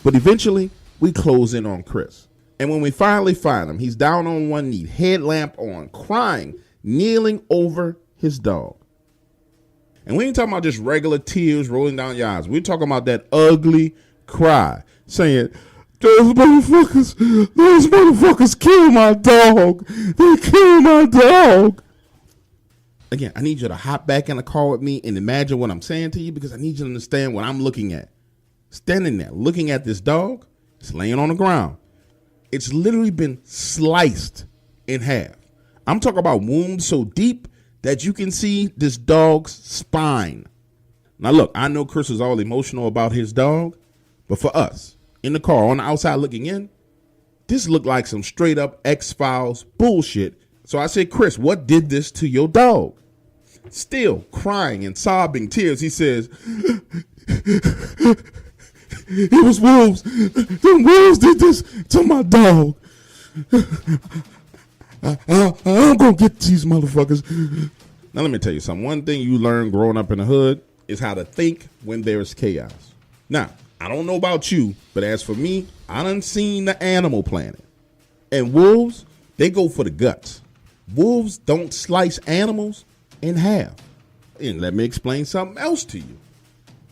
But eventually, we close in on Chris. And when we finally find him, he's down on one knee, headlamp on, crying, kneeling over his dog. And we ain't talking about just regular tears rolling down your eyes. We're talking about that ugly cry, saying, those motherfuckers killed my dog. They killed my dog. Again, I need you to hop back in the car with me and imagine what I'm saying to you, because I need you to understand what I'm looking at. Standing there, looking at this dog, it's laying on the ground. It's literally been sliced in half. I'm talking about wounds so deep that you can see this dog's spine. Now, look, I know Chris is all emotional about his dog, but for us, in the car, on the outside looking in, this looked like some straight up X-Files bullshit. So I said, Chris, what did this to your dog? Still crying and sobbing tears, he says, it was wolves. The wolves did this to my dog. I'm going to get these motherfuckers. Now, let me tell you something. One thing you learn growing up in the hood is how to think when there's chaos. Now, I don't know about you, but as for me, I done seen the Animal Planet. And wolves, they go for the guts. Wolves don't slice animals in half. And let me explain something else to you.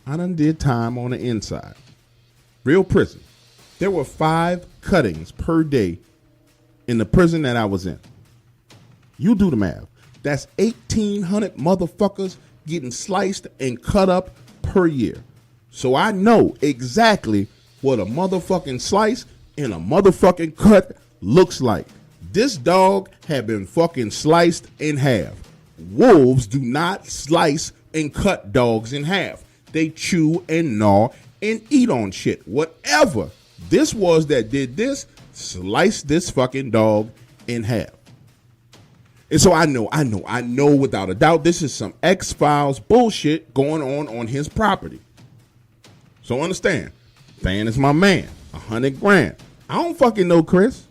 I done did time on the inside. Real prison. There were 5 cuttings per day in the prison that I was in. You do the math. That's 1,800 motherfuckers getting sliced and cut up per year. So I know exactly what a motherfucking slice and a motherfucking cut looks like. This dog had been fucking sliced in half. Wolves do not slice and cut dogs in half. They chew and gnaw and eat on shit. Whatever this was that did this, slice this fucking dog in half. And so I know without a doubt this is some X-Files bullshit going on his property. So understand, Than is my man, $100,000. I don't fucking know Chris.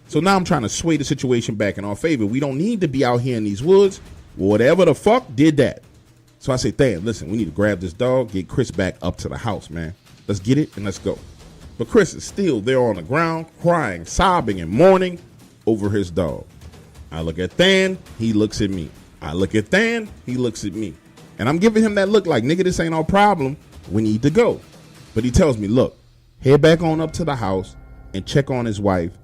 So now I'm trying to sway the situation back in our favor. We don't need to be out here in these woods. Whatever the fuck did that. So I say, Than, listen, we need to grab this dog, get Chris back up to the house, man. Let's get it and let's go. But Chris is still there on the ground, crying, sobbing, and mourning over his dog. I look at Than, he looks at me. I look at Than, he looks at me. And I'm giving him that look like, nigga, this ain't our problem. We need to go. But he tells me, look, head back on up to the house and check on his wife.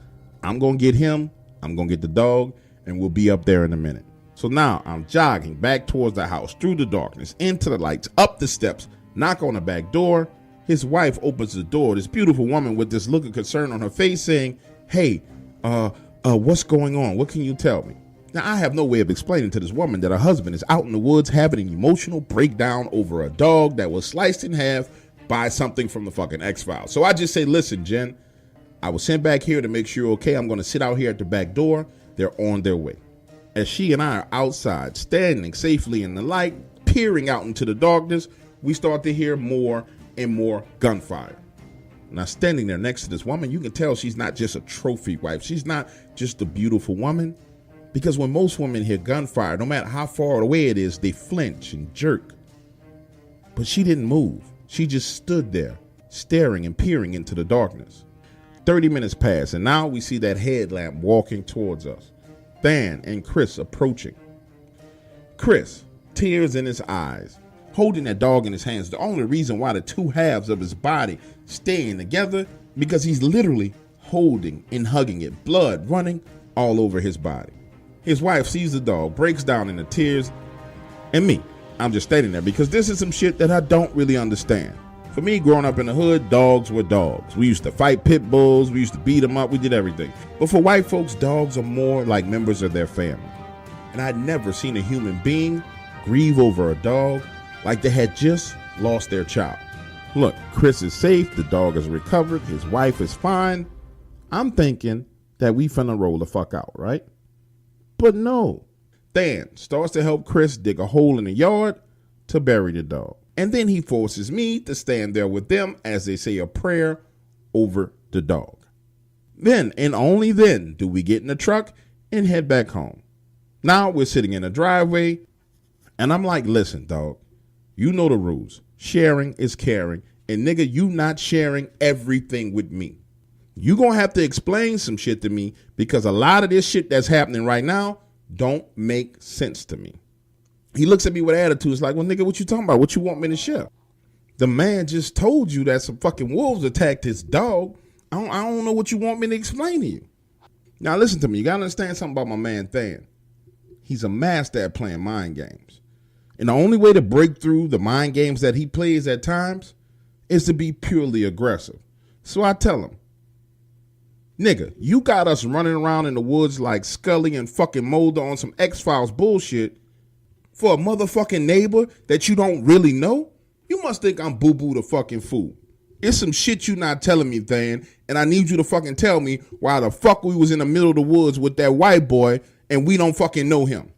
I'm going to get him, I'm going to get the dog, and we'll be up there in a minute. So now I'm jogging back towards the house, through the darkness, into the lights, up the steps, knock on the back door. His wife opens the door, this beautiful woman with this look of concern on her face saying, hey, what's going on? What can you tell me? Now, I have no way of explaining to this woman that her husband is out in the woods having an emotional breakdown over a dog that was sliced in half by something from the fucking X-Files. So I just say, listen, Jen, I was sent back here to make sure you're okay. I'm going to sit out here at the back door. They're on their way. As she and I are outside, standing safely in the light, peering out into the darkness, we start to hear more and more gunfire. Now, standing there next to this woman, you can tell she's not just a trophy wife. She's not just a beautiful woman, Because when most women hear gunfire, no matter how far away it is, they flinch and jerk. But she didn't move. She just stood there, staring and peering into the darkness. 30 minutes passed, and now we see that headlamp walking towards us. Than and Chris approaching. Chris, tears in his eyes, holding that dog in his hands. The only reason why the two halves of his body staying together, because he's literally holding and hugging it, blood running all over his body. His wife sees the dog, breaks down into tears, and me, I'm just standing there because this is some shit that I don't really understand. For me, growing up in the hood, dogs were dogs. We used to fight pit bulls, we used to beat them up, we did everything. But for white folks, dogs are more like members of their family. And I'd never seen a human being grieve over a dog like they had just lost their child. Look, Chris is safe, the dog is recovered, his wife is fine. I'm thinking that we finna roll the fuck out, right? But no. Than starts to help Chris dig a hole in the yard to bury the dog. And then he forces me to stand there with them as they say a prayer over the dog. Then, and only then, do we get in the truck and head back home. Now we're sitting in a driveway, and I'm like, listen, dog, you know the rules. Sharing is caring, and nigga, you not sharing everything with me. You gonna have to explain some shit to me because a lot of this shit that's happening right now don't make sense to me. He looks at me with attitude. It's like, well, nigga, what you talking about? What you want me to share? The man just told you that some fucking wolves attacked his dog. I don't know what you want me to explain to you. Now, listen to me. You got to understand something about my man, Than. He's a master at playing mind games. And the only way to break through the mind games that he plays at times is to be purely aggressive. So I tell him, nigga, you got us running around in the woods like Scully and fucking Mulder on some X-Files bullshit for a motherfucking neighbor that you don't really know? You must think I'm boo-boo the fucking fool. It's some shit you not telling me, Than, and I need you to fucking tell me why the fuck we was in the middle of the woods with that white boy and we don't fucking know him.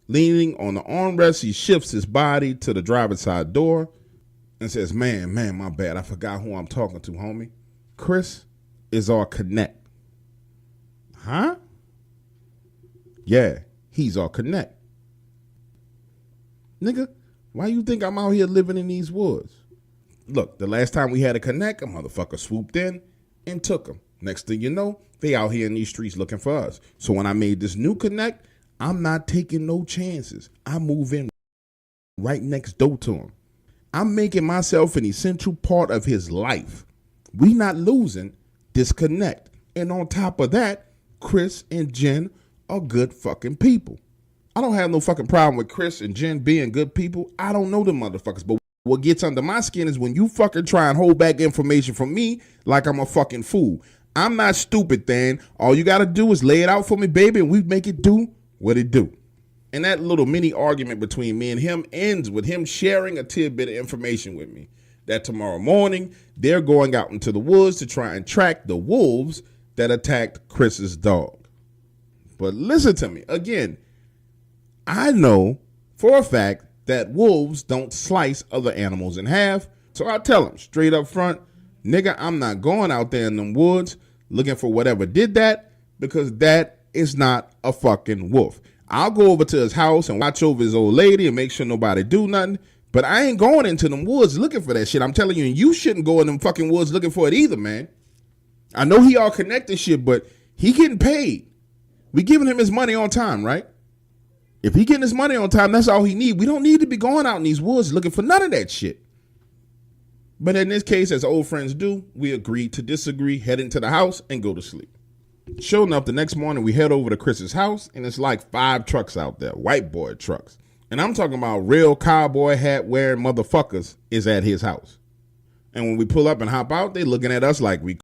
Leaning on the armrest, he shifts his body to the driver's side door and says, man, my bad. I forgot who I'm talking to, homie. Chris is our connect. Huh? Yeah, he's our connect. Nigga, why you think I'm out here living in these woods? Look, the last time we had a connect, a motherfucker swooped in and took him. Next thing you know, they out here in these streets looking for us. So when I made this new connect, I'm not taking no chances. I move in right next door to him. I'm making myself an essential part of his life. We not losing this connect. And on top of that, Chris and Jen are good fucking people. I don't have no fucking problem with Chris and Jen being good people. I don't know them motherfuckers. But what gets under my skin is when you fucking try and hold back information from me like I'm a fucking fool. I'm not stupid, Than. All you got to do is lay it out for me, baby, and we make it do what it do. And that little mini argument between me and him ends with him sharing a tidbit of information with me. That tomorrow morning, they're going out into the woods to try and track the wolves that attacked Chris's dog. But listen to me. Again, I know for a fact that wolves don't slice other animals in half. So I tell him straight up front, nigga, I'm not going out there in them woods looking for whatever did that because that is not a fucking wolf. I'll go over to his house and watch over his old lady and make sure nobody do nothing. But I ain't going into them woods looking for that shit. I'm telling you, and you shouldn't go in them fucking woods looking for it either, man. I know he all connected shit, but he getting paid. We giving him his money on time, right? If he getting his money on time, that's all he need. We don't need to be going out in these woods looking for none of that shit. But in this case, as old friends do, we agreed to disagree, head into the house, and go to sleep. Sure enough, the next morning we head over to Chris's house, and it's like 5 trucks out there, white boy trucks. And I'm talking about real cowboy hat wearing motherfuckers is at his house. And when we pull up and hop out, they looking at us like we